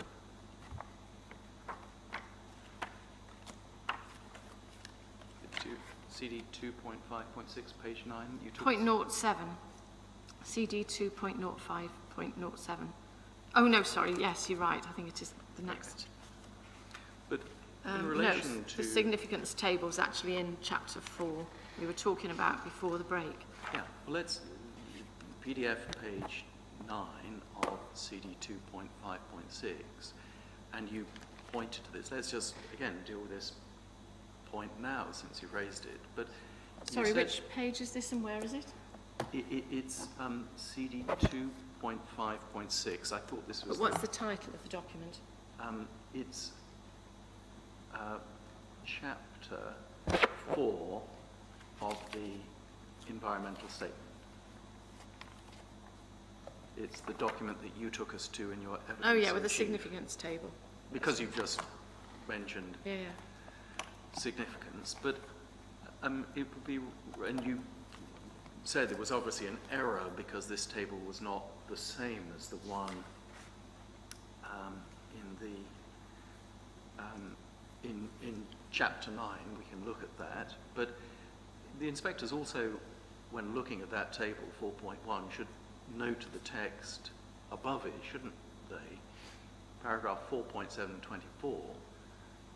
CD 2.5.6, page 9. You took 0.07. CD 2.05.07. Oh, no, sorry. Yes, you're right. I think it is the next. But in relation no, to... the significance table is actually in chapter 4 we were talking about before the break. Yeah, well, let's... PDF page 9 of CD 2.5.6, and you pointed to this. Let's just, again, deal with this point now, since you raised it. But sorry, which page is this and where is it? It's CD 2.5.6. I thought this was... But what's the title of the document? It's chapter 4 of the environmental statement. It's the document that you took us to in your evidence. Oh, yeah, with the sheet. significance table. Because you've just mentioned Yeah. significance, but it would be, and you said there was obviously an error because this table was not the same as the one in chapter 9. We can look at that, but the inspectors also, when looking at that table 4.1, should note the text above it, shouldn't they? Paragraph 4.724,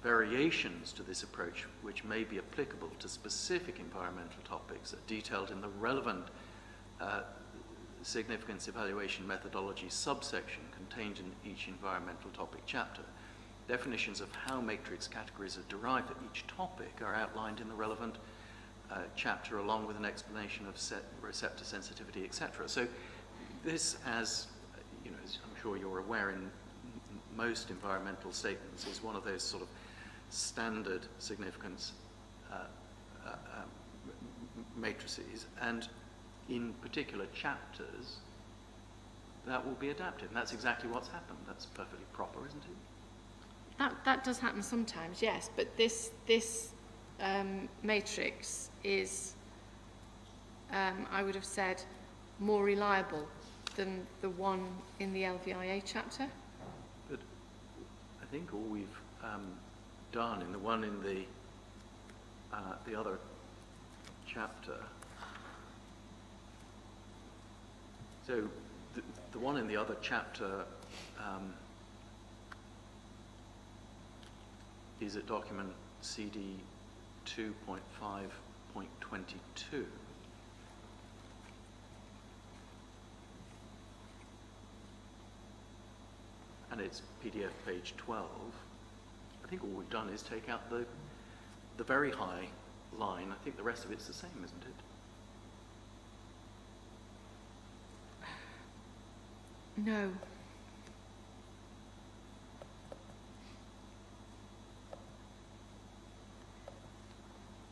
variations to this approach which may be applicable to specific environmental topics are detailed in the relevant significance evaluation methodology subsection contained in each environmental topic chapter. Definitions of how matrix categories are derived for each topic are outlined in the relevant chapter, along with an explanation of receptor sensitivity, etc. So this, as you know, as I'm sure you're aware, in most environmental statements, is one of those sort of standard significance matrices, and in particular chapters that will be adapted, and that's exactly what's happened. That's perfectly proper, isn't it? That does happen sometimes, yes, but this matrix is, I would have said, more reliable than the one in the LVIA chapter. But I think all we've done in the one in the other chapter, so the one in the other chapter is at document CD 2.5.22. and it's PDF page 12, I think all we've done is take out the very high line. I think the rest of it's the same, isn't it? No.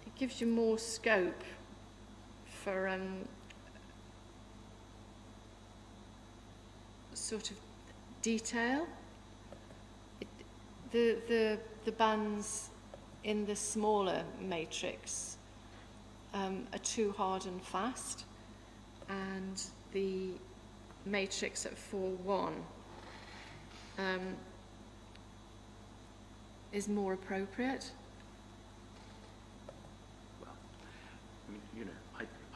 It gives you more scope for sort of detail. The bands in the smaller matrix are too hard and fast, and the matrix at 4:1 is more appropriate. Well, I mean, you know,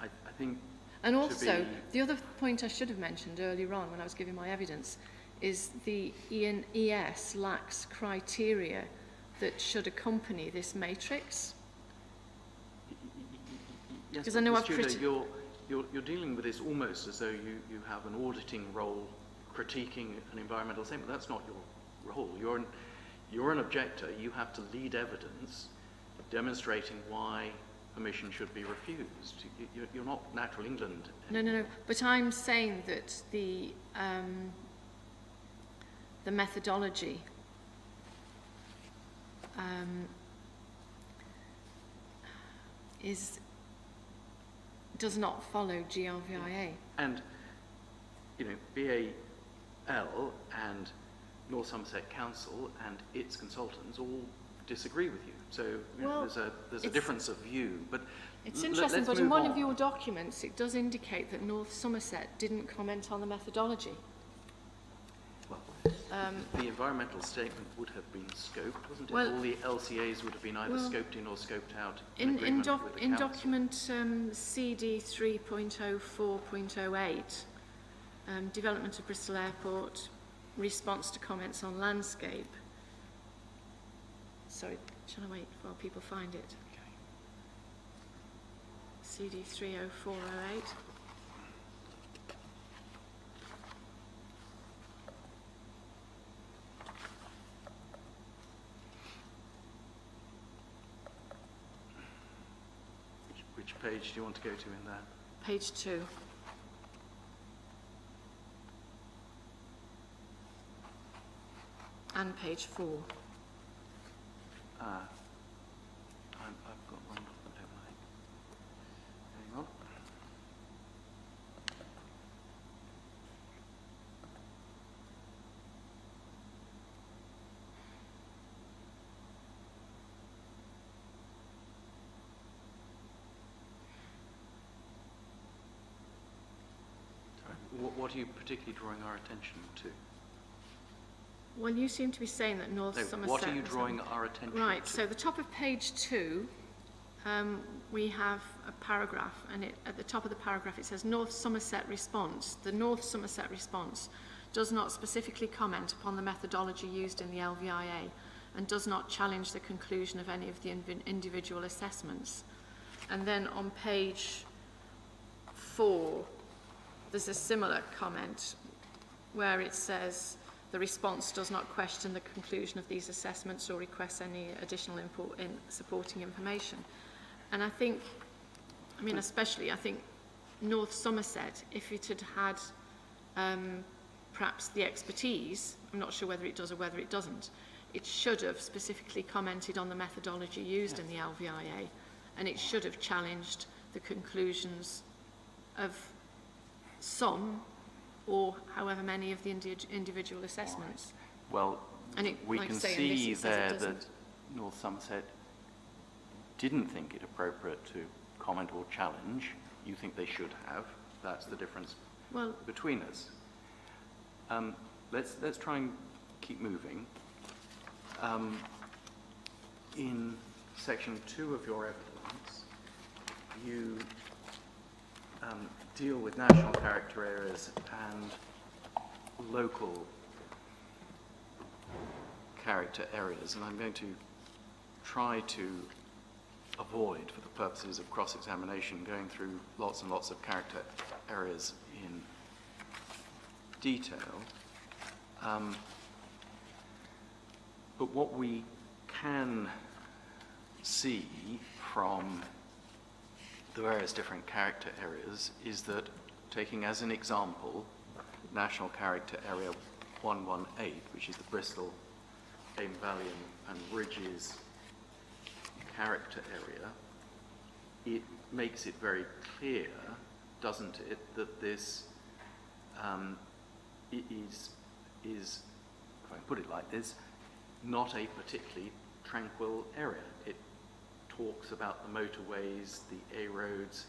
I think. And also, the other point I should have mentioned earlier on when I was giving my evidence is the ES lacks criteria that should accompany this matrix. Yes, Because I know I've you're dealing with this almost as though you have an auditing role critiquing an environmental statement. That's not your role. You're an objector. You have to lead evidence demonstrating why permission should be refused. You're not Natural England. No. But I'm saying that the methodology does not follow GRVIA. And, you know, BAL and North Somerset Council and its consultants all disagree with you. So you know, there's a difference of view. But it's interesting, but in one of your documents, it does indicate that North Somerset didn't comment on the methodology. Well, the environmental statement would have been scoped, wasn't it? Well, all the LCAs would have been either scoped in or scoped out. In document CD 3.04.08, development of Bristol Airport, response to comments on landscape. Sorry, shall I wait while people find it? Okay. CD 30408. Which page do you want to go to in there? Page 2. And page 4. I've got one, haven't I? Hang on. Sorry. What are you particularly drawing our attention to? Well, you seem to be saying that North Somerset... What are you drawing our attention to? Right, so the top of page 2, we have a paragraph, and at the top of the paragraph it says North Somerset response. The North Somerset response does not specifically comment upon the methodology used in the LVIA and does not challenge the conclusion of any of the individual assessments. And then on page 4, there's a similar comment where it says the response does not question the conclusion of these assessments or requests any additional supporting information. And I think, I mean, especially, I think North Somerset, if it had had perhaps the expertise, I'm not sure whether it does or whether it doesn't, it should have specifically commented on the methodology used in the LVIA, and it should have challenged the conclusions of some or however many of the individual assessments. Well, and we can see there that North Somerset didn't think it appropriate to comment or challenge. You think they should have. That's the difference between us. Let's try and keep moving. In section 2 of your evidence, you deal with national character areas and local character areas, and I'm going to try to avoid, for the purposes of cross-examination, going through lots and lots of character areas in detail. But what we can see from the various different character areas is that, taking as an example National Character Area 118, which is the Bristol, Aim Valley and Ridges character area, it makes it very clear, doesn't it, that this is, if I put it like this, not a particularly tranquil area. It talks about the motorways, the A roads,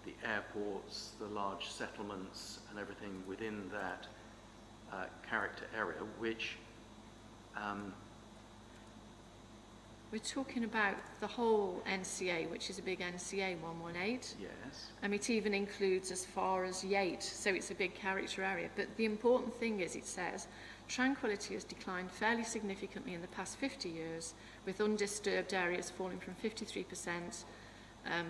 the airports, the large settlements, and everything within that character area, which We're talking about the whole NCA, which is a big NCA 118. yes, It even includes as far as Yate, so it's a big character area. But the important thing is, it says, tranquility has declined fairly significantly in the past 50 years, with undisturbed areas falling from 53%,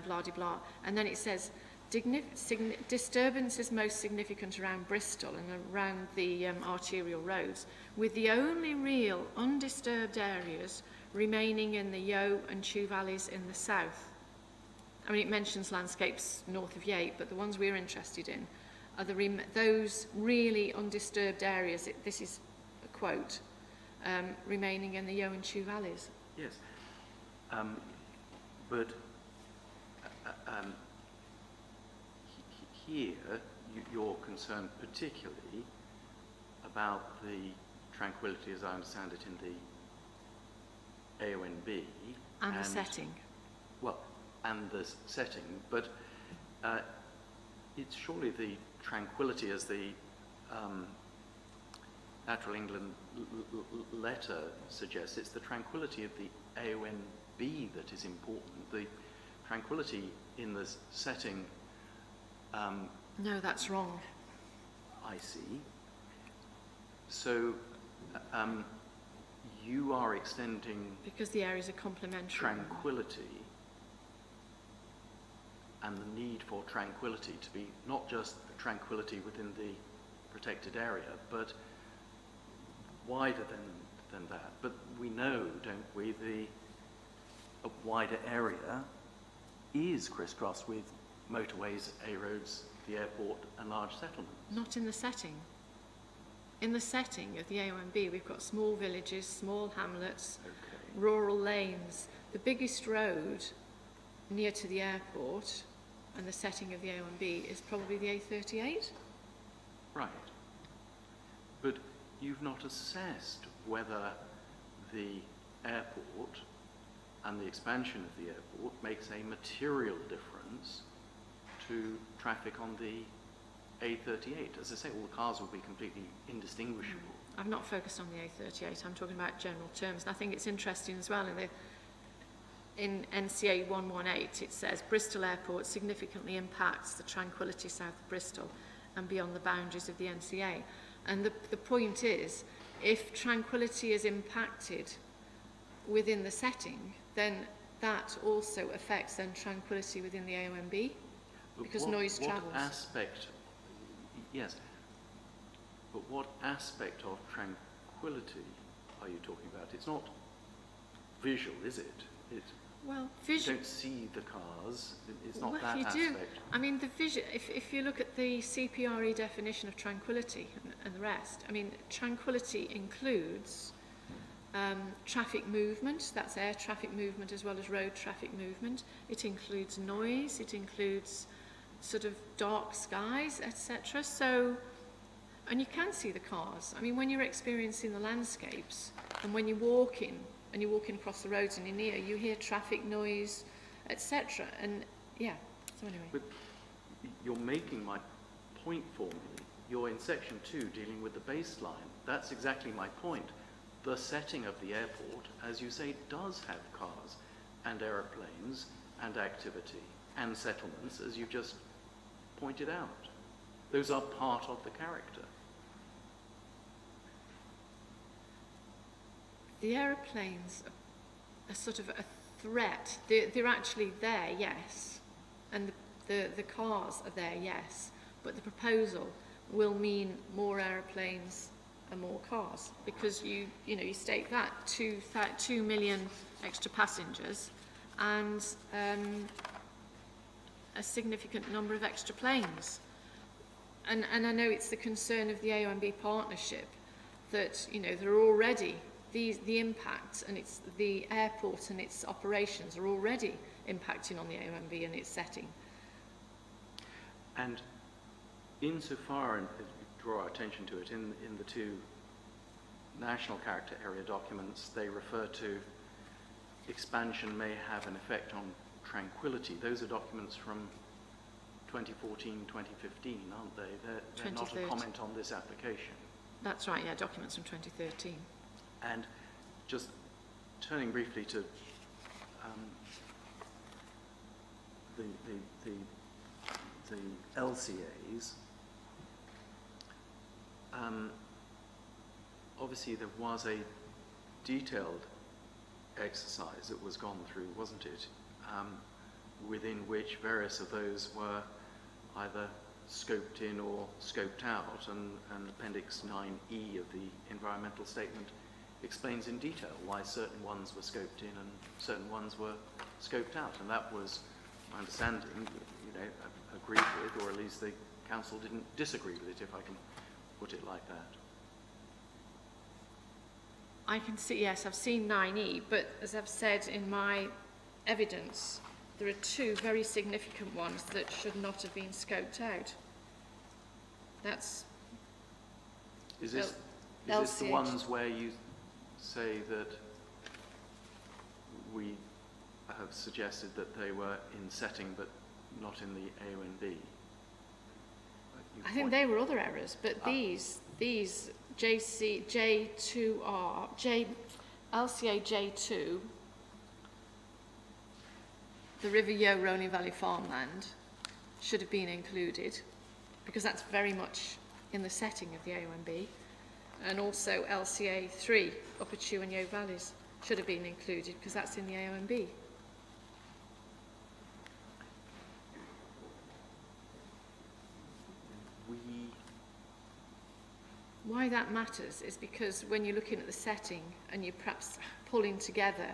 blah, de blah. And then it says, disturbance is most significant around Bristol and around the arterial roads, with the only real undisturbed areas remaining in the Yeo and Chew valleys in the south. It mentions landscapes north of Yate, but the ones we're interested in are those really undisturbed areas, this is a quote, remaining in the Yeo and Chew valleys. yes. But here you're concerned particularly about the tranquility, as I understand it, in the AONB. And the setting. Well, and the setting, but it's surely the tranquility, as the Natural England letter suggests, it's the tranquility of the AONB that is important. The tranquility in the setting. No, that's wrong. I see. So you are extending Because the areas are complementary. tranquility and the need for tranquility to be not just tranquility within the protected area, but wider than that. But we know, don't we, a wider area is crisscrossed with motorways, A roads, the airport, and large settlements. Not in the setting. In the setting of the AONB, we've got small villages, small hamlets, Okay. rural lanes. The biggest road near to the airport and the setting of the AONB is probably the A38. Right. But you've not assessed whether the airport and the expansion of the airport makes a material difference to traffic on the A38. As I say, all the cars will be completely indistinguishable. I've not focused on the A38, I'm talking about general terms. And I think it's interesting as well, in NCA 118 it says, Bristol Airport significantly impacts the tranquility south of Bristol and beyond the boundaries of the NCA. And the point is, if tranquility is impacted within the setting, then that also affects then tranquility within the AONB, because noise travels. What aspect, yes, but what aspect of tranquility are you talking about? It's not visual, is it? Well, You don't see the cars, it's not well, that you aspect. do. The vision, if you look at the CPRE definition of tranquility and the rest, tranquility includes traffic movement, that's air traffic movement as well as road traffic movement. It includes noise, it includes sort of dark skies, etc. So, and you can see the cars. When you're experiencing the landscapes and when you're walking across the roads and you're near, you hear traffic noise, etc. And yeah, so anyway. But you're making my point for me. You're in section 2 dealing with the baseline. That's exactly my point. The setting of the airport, as you say, does have cars and aeroplanes and activity and settlements, as you just pointed out. Those are part of the character. The aeroplanes are sort of a threat. They're actually there, yes, and the cars are there, yes, but the proposal will mean more aeroplanes are more cars, because you state that 2 million extra passengers and a significant number of extra planes. And I know it's the concern of the AONB partnership that, there are already the impact, and it's the airport and its operations are already impacting on the AONB and its setting. And insofar, and draw our attention to it, in the two national character area documents, they refer to expansion may have an effect on Tranquility. Those are documents from 2014, 2015, aren't they? They're not a comment on this application. That's right, yeah, documents from 2013. And just turning briefly to the LCAs, obviously there was a detailed exercise that was gone through, wasn't it? Within which various of those were either scoped in or scoped out, and Appendix 9E of the environmental statement explains in detail why certain ones were scoped in and certain ones were scoped out, and that was, my understanding, agreed with, or at least the council didn't disagree with it, if I can put it like that. I can see, yes, I've seen 9E, but as I've said in my evidence, there are two very significant ones that should not have been scoped out. That's... Is this the ones where you say that we have suggested that they were in setting but not in the AONB? I think they were other errors, but these LCA J2, the River Yeo Rolling Valley farmland, should have been included, because that's very much in the setting of the AONB. And also LCA 3, Upper Chew and Yeo Valleys, should have been included, because that's in the AONB. Why that matters is because when you're looking at the setting and you're perhaps pulling together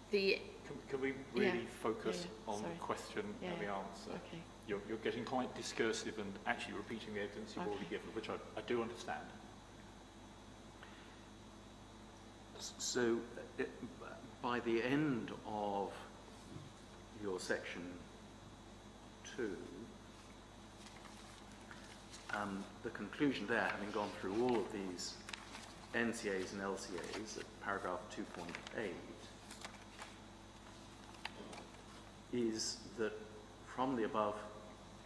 the... Can we really focus on the question and the answer? Okay. You're getting quite discursive and actually repeating the evidence you've already given, which I do understand. So, by the end of your section 2, the conclusion there, having gone through all of these NCAs and LCAs at paragraph 2.8, is that from the above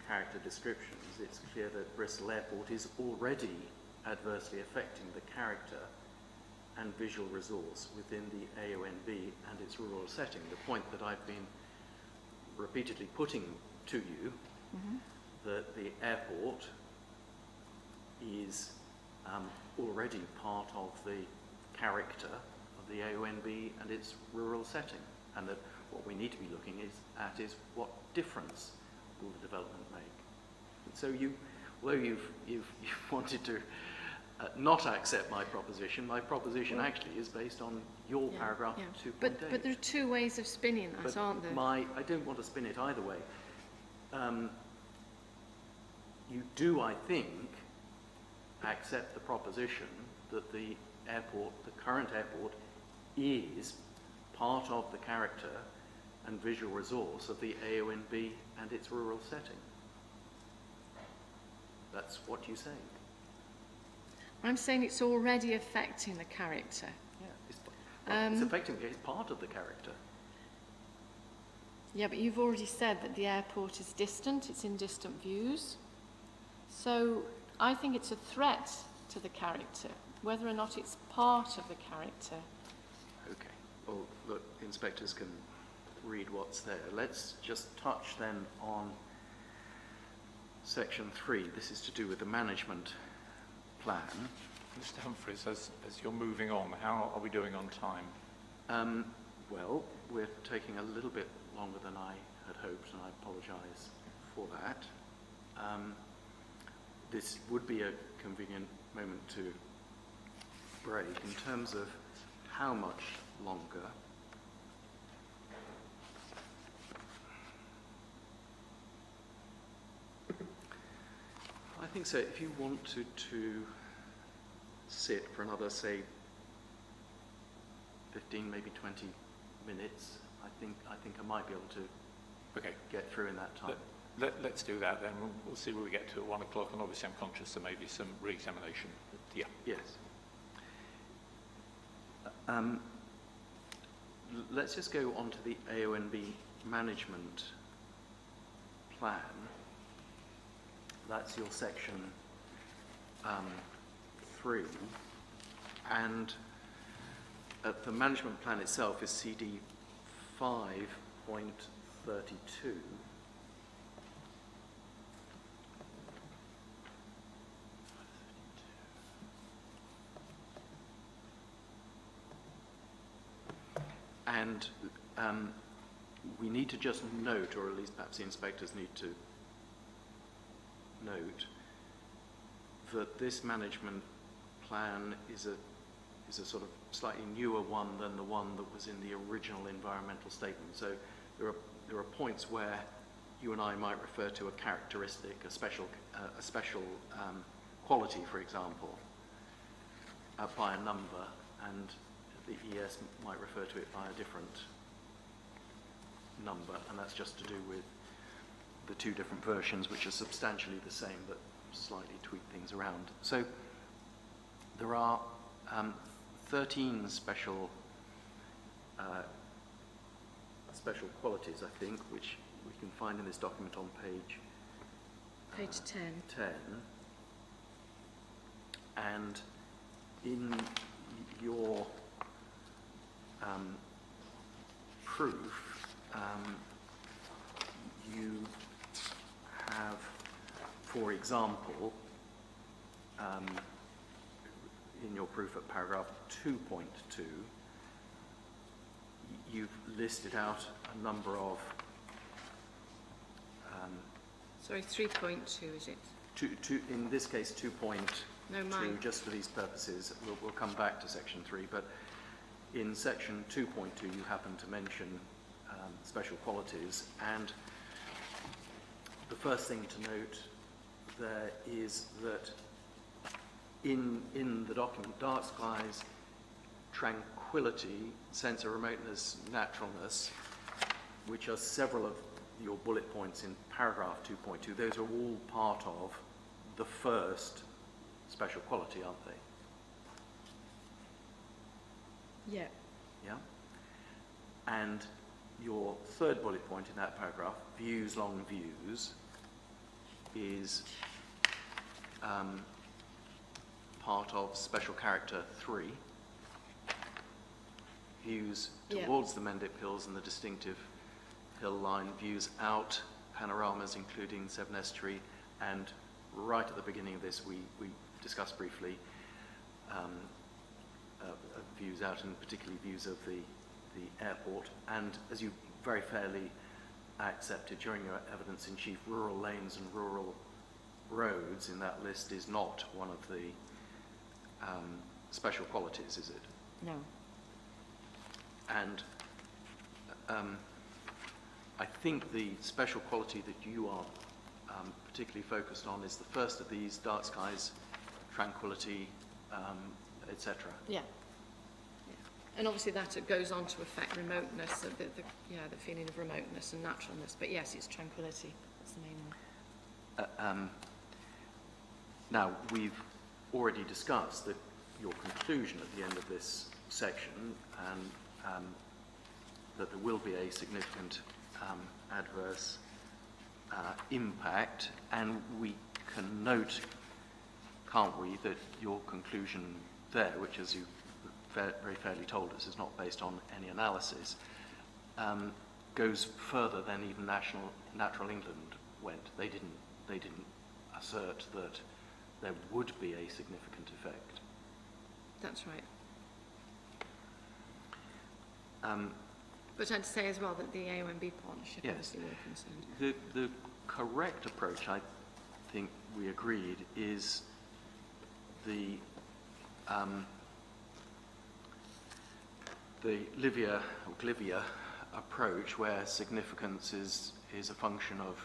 character descriptions, it's clear that Bristol Airport is already adversely affecting the character and visual resource within the AONB and its rural setting. The point that I've been repeatedly putting to you, that the airport is already part of the character of the AONB and its rural setting, and that what we need to be looking at is what difference will the development make. And so although you've wanted to not accept my proposition actually is based on your paragraph 2.8. But there are two ways of spinning that, aren't there? I don't want to spin it either way. You do, I think, accept the proposition that the current airport, is part of the character and visual resource of the AONB and its rural setting. That's what you say. I'm saying it's already affecting the character. Yeah, it's affecting it. It's part of the character. Yeah, but you've already said that the airport is distant, it's in distant views. So I think it's a threat to the character, whether or not it's part of the character. Okay. Well, look, inspectors can read what's there. Let's just touch then on section 3. This is to do with the management plan. Mr. Humphreys, as you're moving on, how are we doing on time? Well, we're taking a little bit longer than I had hoped, and I apologise for that. this would be a convenient moment to break. In terms of how much longer, I think so. If you wanted to sit for another, say, 15, maybe 20 minutes, I think I might be able to get through in that time. Let's do that then. We'll see where we get to at 1 o'clock, and obviously I'm conscious there may be some re-examination. Yeah. Yes. Let's just go on to the AONB management plan. That's your section 3. And the management plan itself is CD 5.32. And we need to just note, or at least perhaps the inspectors need to note, that this management plan is a sort of slightly newer one than the one that was in the original environmental statement. So there are points where you and I might refer to a characteristic, a special quality, for example, by a number, and the ES might refer to it by a different number, and that's just to do with the two different versions, which are substantially the same but slightly tweak things around. So there are 13 special qualities, I think, which we can find in this document on page 10. 10. And in your proof, you have, for example, in your proof at paragraph 2.2, you've listed out a number of... Sorry, 3.2 is it? in this case, 2.2, No, mine. just for these purposes. We'll come back to section 3, but in section 2.2 you happen to mention special qualities, and the first thing to note there is that in the document, dark skies, tranquility, sense of remoteness, naturalness, which are several of your bullet points in paragraph 2.2, those are all part of the first special quality, aren't they? Yeah. Yeah? And your third bullet point in that paragraph, views, long views, is part of special character 3, views towards the Mendip Hills and the distinctive hill line, views out, panoramas including Severn Estuary, and right at the beginning of this we discussed briefly views out, and particularly views of the airport. And as you very fairly accepted during your evidence in chief, rural lanes and rural roads in that list is not one of the special qualities, is it? No. And I think the special quality that you are particularly focused on is the first of these, dark skies, tranquility, etc. Yeah. And obviously that goes on to affect remoteness, the feeling of remoteness and naturalness. But yes, it's tranquility. That's the main one. Now, we've already discussed that your conclusion at the end of this section, and that there will be a significant adverse impact, and we can note, can't we, that your conclusion there, which, as you very fairly told us, is not based on any analysis, goes further than even Natural England went. They didn't assert that there would be a significant effect. That's right. But I'd say as well that the AONB partnership Yes. obviously were concerned. The correct approach, I think we agreed, is the Livia or Glivia approach, where significance is a function of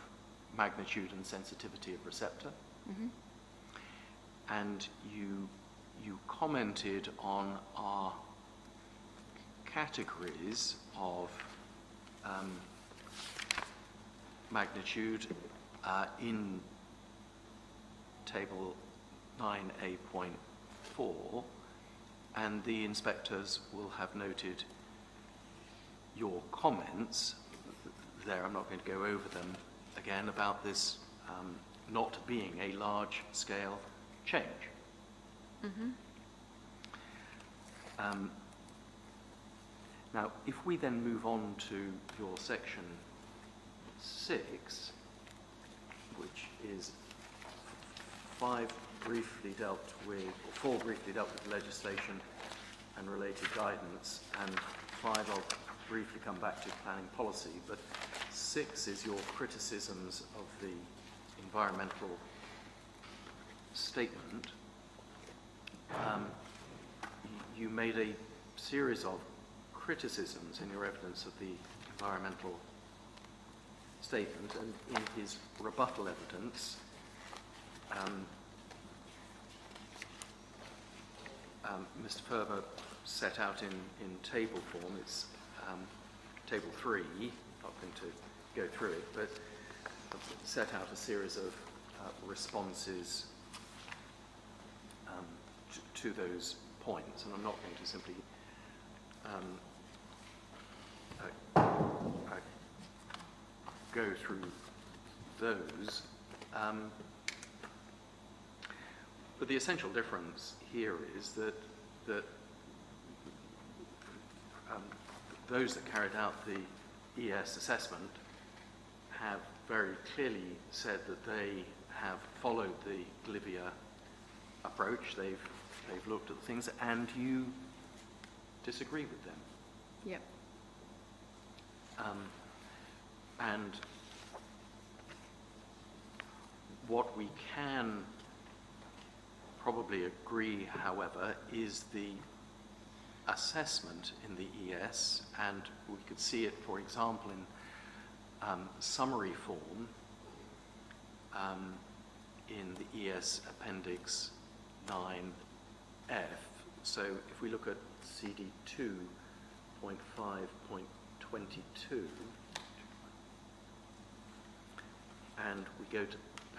magnitude and sensitivity of receptor. And you commented on our categories of magnitude in table 9A.4, and the inspectors will have noted your comments there. I'm not going to go over them again about this not being a large-scale change. Now, if we then move on to your section 6, which is 4 briefly dealt with legislation and related guidance, and 5 I'll briefly come back to planning policy, but 6 is your criticisms of the environmental statement. You made a series of criticisms in your evidence of the environmental statement, and in his rebuttal evidence, Mr. Ferber set out in table form, it's table 3, not going to go through it, but set out a series of responses to those points, and I'm not going to simply go through those. But the essential difference here is that those that carried out the ES assessment have very clearly said that they have followed the Glivia approach. They've looked at the things, and you disagree with them. Yep. And what we can probably agree, however, is the assessment in the ES, and we could see it, for example, in summary form in the ES Appendix 9F. So if we look at CD 2.5.22, and we go to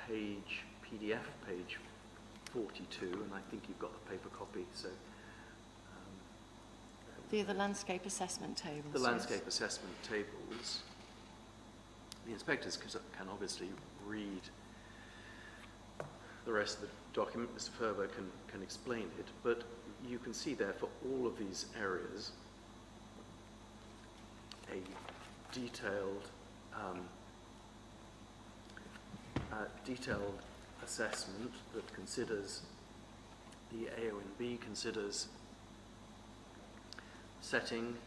PDF page 42, and I think you've got the paper copy, so The landscape assessment tables. the landscape assessment tables, the inspectors can obviously read the rest of the document. Mr. Ferber can explain it, but you can see there for all of these areas a detailed assessment that considers, the AONB considers setting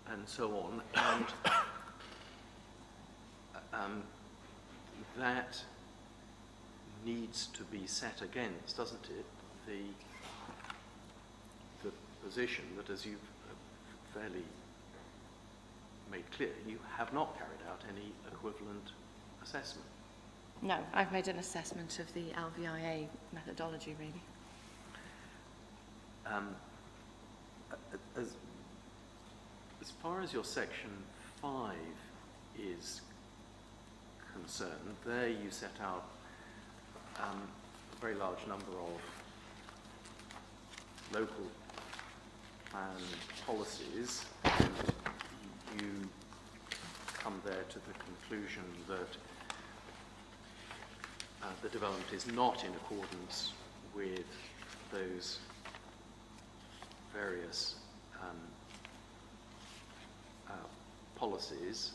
and so on, and that needs to be set against, doesn't it, the position that, as you've fairly made clear, you have not carried out any equivalent assessment. No, I've made an assessment of the LVIA methodology, really. As far as your section 5 is concerned, there you set out a very large number of local plan policies, and you come there to the conclusion that the development is not in accordance with those various policies,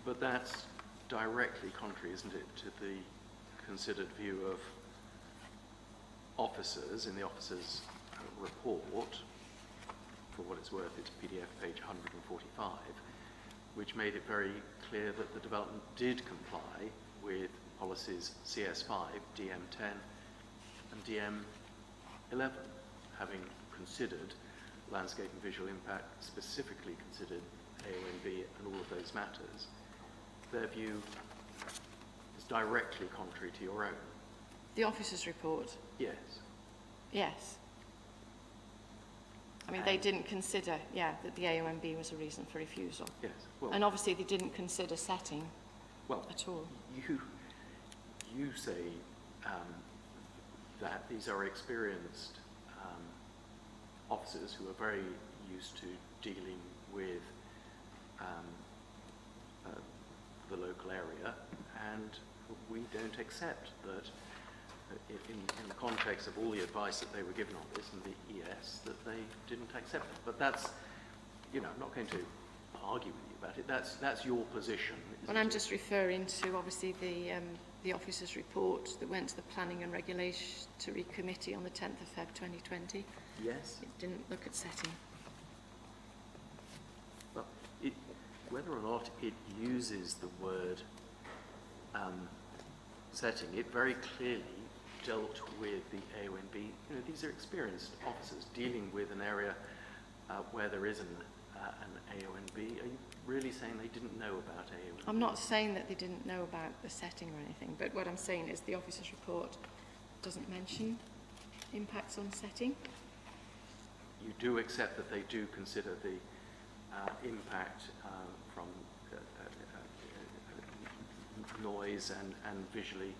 but that's directly contrary, isn't it, to the considered view of officers in the officers' report. For what it's worth, it's PDF page 145, which made it very clear that the development did comply with policies CS5, DM10 and DM11, having considered landscape and visual impact, specifically considered AONB and all of those matters. Their view is directly contrary to your own. The officer's report? Yes. Yes. I mean, they didn't consider, that the AONB was a reason for refusal. Yes. Well, And obviously they didn't consider setting at all. You say that these are experienced officers who are very used to dealing with the local area, and we don't accept that in the context of all the advice that they were given on this and the ES, that they didn't accept it. But that's, I'm not going to argue with you about it. That's your position. Well, I'm just referring to obviously the officer's report that went to the Planning and Regulatory Committee on the 10th of Feb 2020. Yes. It didn't look at setting. Well, whether or not it uses the word setting, it very clearly dealt with the AONB. These are experienced officers dealing with an area where there is an AONB. Are you really saying they didn't know about AONB? I'm not saying that they didn't know about the setting or anything, but what I'm saying is the officer's report doesn't mention impacts on setting. You do accept that they do consider the impact from noise and visually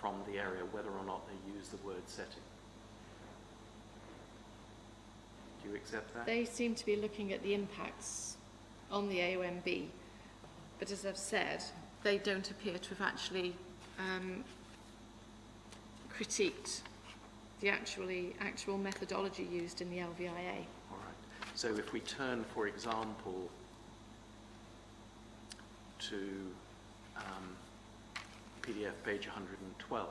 from the area, whether or not they use the word setting. Do you accept that? They seem to be looking at the impacts on the AONB, but as I've said, they don't appear to have actually critiqued the actual methodology used in the LVIA. All right. So if we turn, for example, to PDF page 112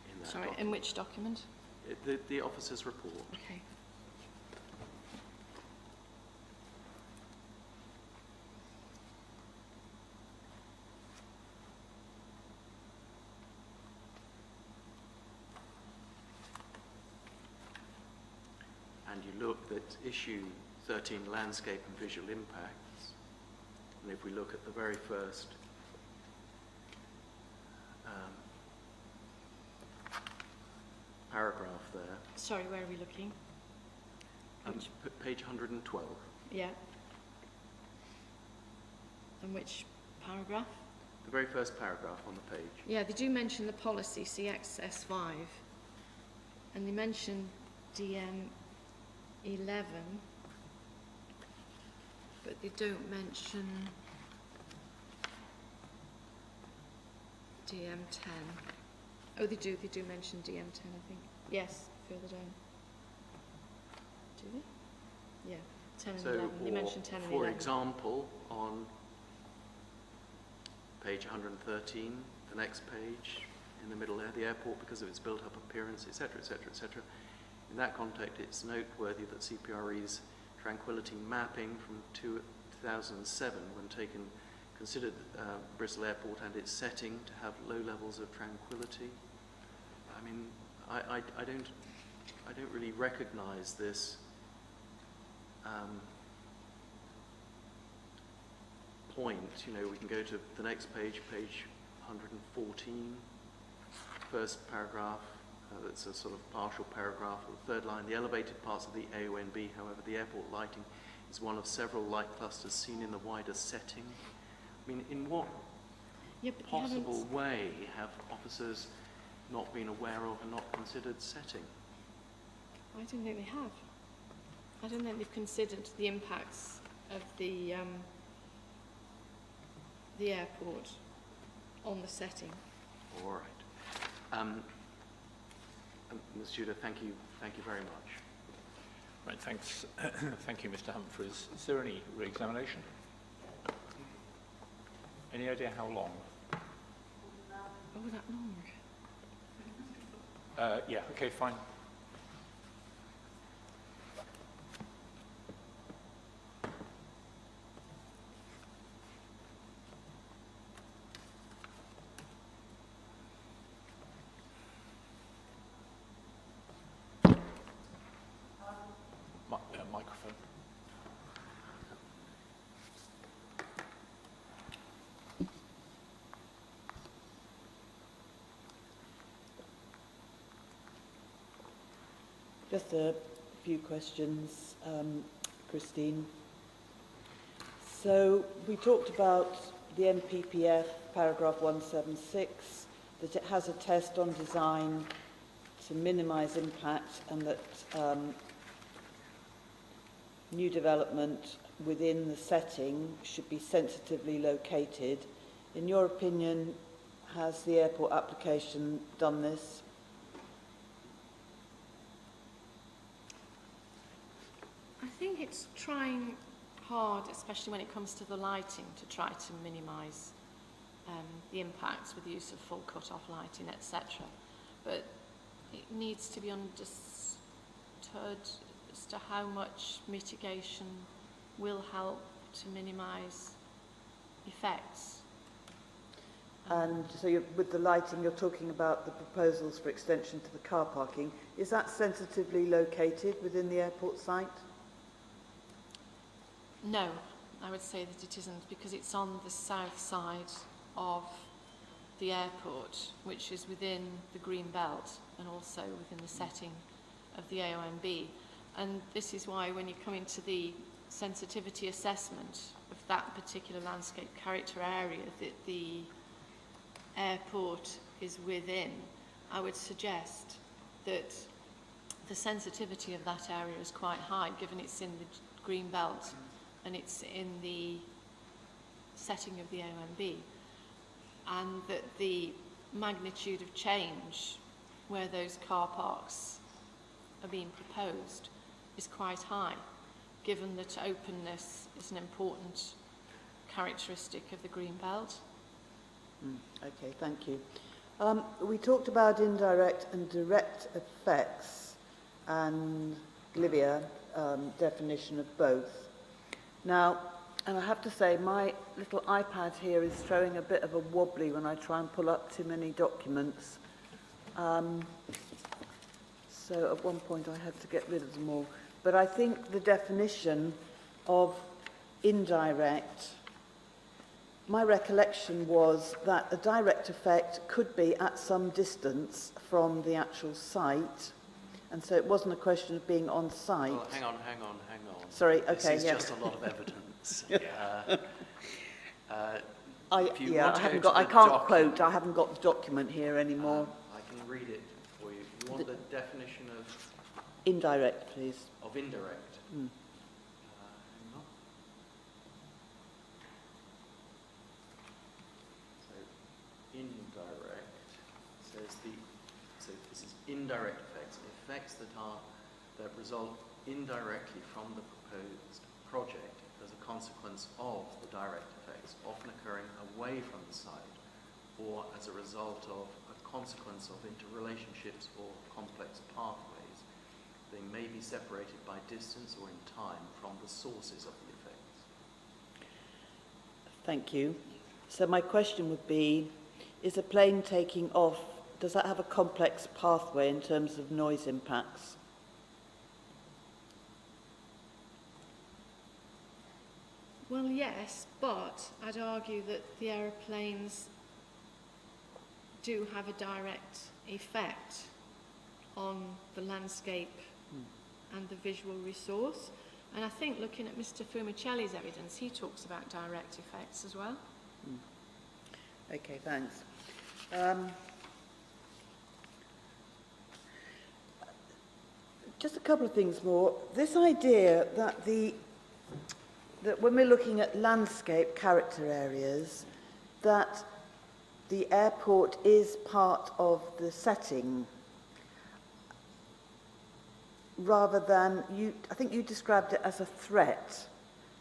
in that Sorry, document. in which document? The officer's report. Okay. And you look at issue 13, landscape and visual impacts. And if we look at the very first paragraph there, Sorry, where are we looking? page 112. Yeah. And which paragraph? The very first paragraph on the page. Yeah, they do mention the policy CXS5, and they mention DM11, but they don't mention DM10. Oh, they do mention DM10, I think. Yes, further down. Do they? Yeah, 10 and 11. They mention 10 and 11. For example, on page 113, the next page, in the middle there, the airport, because of its built-up appearance, etc., etc., etc. In that context, it's noteworthy that CPRE's Tranquility mapping from 2007, when considered Bristol Airport and its setting to have low levels of tranquility. I mean, I don't really recognise this point. We can go to the next page, page 114, first paragraph. That's a sort of partial paragraph. The third line, the elevated parts of the AONB, however, the airport lighting is one of several light clusters seen in the wider setting. I mean, in what possible way have officers not been aware of and not considered setting? I don't think they have. I don't think they've considered the impacts of the airport on the setting. All right. Ms. Judah, thank you very much. Right, thanks. Thank you, Mr. Humphreys. Is there any re-examination? Any idea how long? Oh, that long? Yeah, okay, fine. Just a few questions, Christine. So we talked about the NPPF, paragraph 176, that it has a test on design to minimise impact, and that new development within the setting should be sensitively located. In your opinion, has the airport application done this? I think it's trying hard, especially when it comes to the lighting, to try to minimise the impacts with the use of full cut-off lighting, etc. But it needs to be understood as to how much mitigation will help to minimise effects. And so with the lighting, you're talking about the proposals for extension to the car parking. Is that sensitively located within the airport site? No, I would say that it isn't, because it's on the south side of the airport, which is within the green belt and also within the setting of the AOMB. And this is why when you come into the sensitivity assessment of that particular landscape character area that the airport is within, I would suggest that the sensitivity of that area is quite high, given it's in the green belt and it's in the setting of the AOMB, and that the magnitude of change where those car parks are being proposed is quite high, given that openness is an important characteristic of the green belt. Okay, thank you. We talked about indirect and direct effects, and Olivia, definition of both. Now, and I have to say, my little iPad here is throwing a bit of a wobbly when I try and pull up too many documents. So at one point I had to get rid of them all. But I think the definition of indirect, my recollection was that a direct effect could be at some distance from the actual site, and so it wasn't a question of being on site. Oh, hang on. Sorry, okay, This is yeah. just a lot of evidence. I can't quote, I haven't got the document here anymore. I can read it for you. You want the definition of Indirect, please. indirect? Mm. Hang on. So indirect says so this is indirect effects that result indirectly from the proposed project as a consequence of the direct effects, often occurring away from the site or as a result of a consequence of interrelationships or complex pathways. They may be separated by distance or in time from the sources of the effects. Thank you. So my question would be, is a plane taking off, does that have a complex pathway in terms of noise impacts? Well, yes, but I'd argue that the aeroplanes do have a direct effect on the landscape and the visual resource. And I think looking at Mr. Fumicelli's evidence, he talks about direct effects as well. Okay, thanks. Just a couple of things more. This idea that that when we're looking at landscape character areas, that the airport is part of the setting, rather than, I think you described it as a threat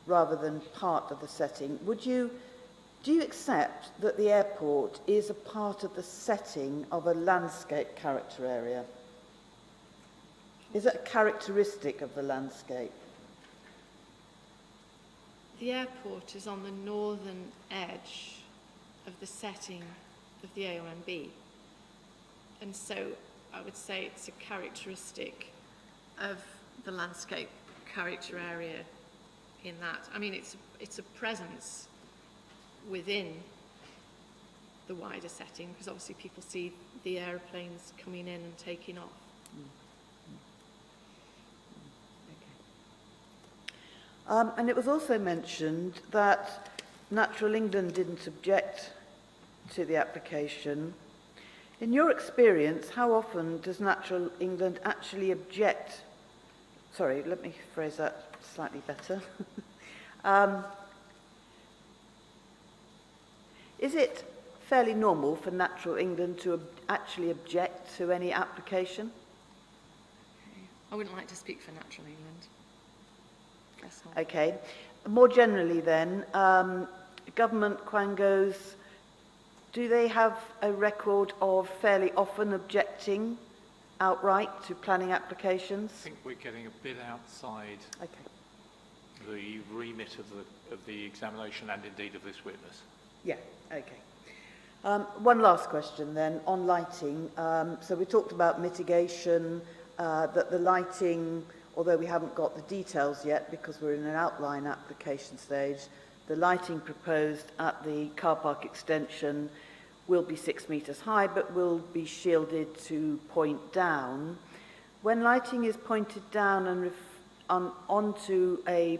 rather than part of the setting. Do you accept that the airport is a part of the setting of a landscape character area? Is it a characteristic of the landscape? The airport is on the northern edge of the setting of the AOMB, and so I would say it's a characteristic of the landscape character area in that. I mean, it's a presence within the wider setting, because obviously people see the aeroplanes coming in and taking off. And it was also mentioned that Natural England didn't object to the application. In your experience, how often does Natural England actually object? Sorry, let me phrase that slightly better. Is it fairly normal for Natural England to actually object to any application? I wouldn't like to speak for Natural England. That's all. Okay. More generally then, government quangos, do they have a record of fairly often objecting outright to planning applications? I think we're getting a bit outside Okay. the remit of the examination and indeed of this witness. Yeah, okay. One last question then on lighting. So we talked about mitigation, that the lighting, although we haven't got the details yet because we're in an outline application stage, the lighting proposed at the car park extension will be 6 metres high but will be shielded to point down. When lighting is pointed down and onto a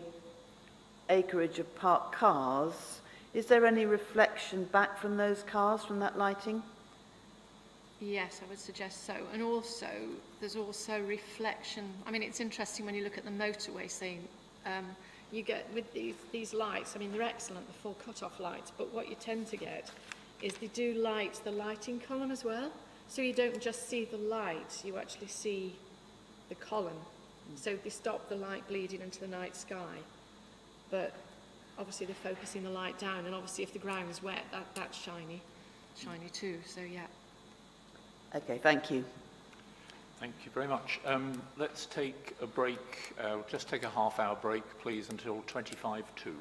acreage of parked cars, is there any reflection back from those cars from that lighting? Yes, I would suggest so. And also, there's also reflection. I mean, it's interesting when you look at the motorway, saying you get with these lights, I mean, they're excellent, the full cut-off lights, but what you tend to get is they do light the lighting column as well. So you don't just see the light, you actually see the column. So they stop the light bleeding into the night sky. But obviously they're focusing the light down, and obviously if the ground's wet, that's shiny too, so yeah. Okay, thank you. Thank you very much. Let's take a break, just take a half-hour break, please, until 25 to.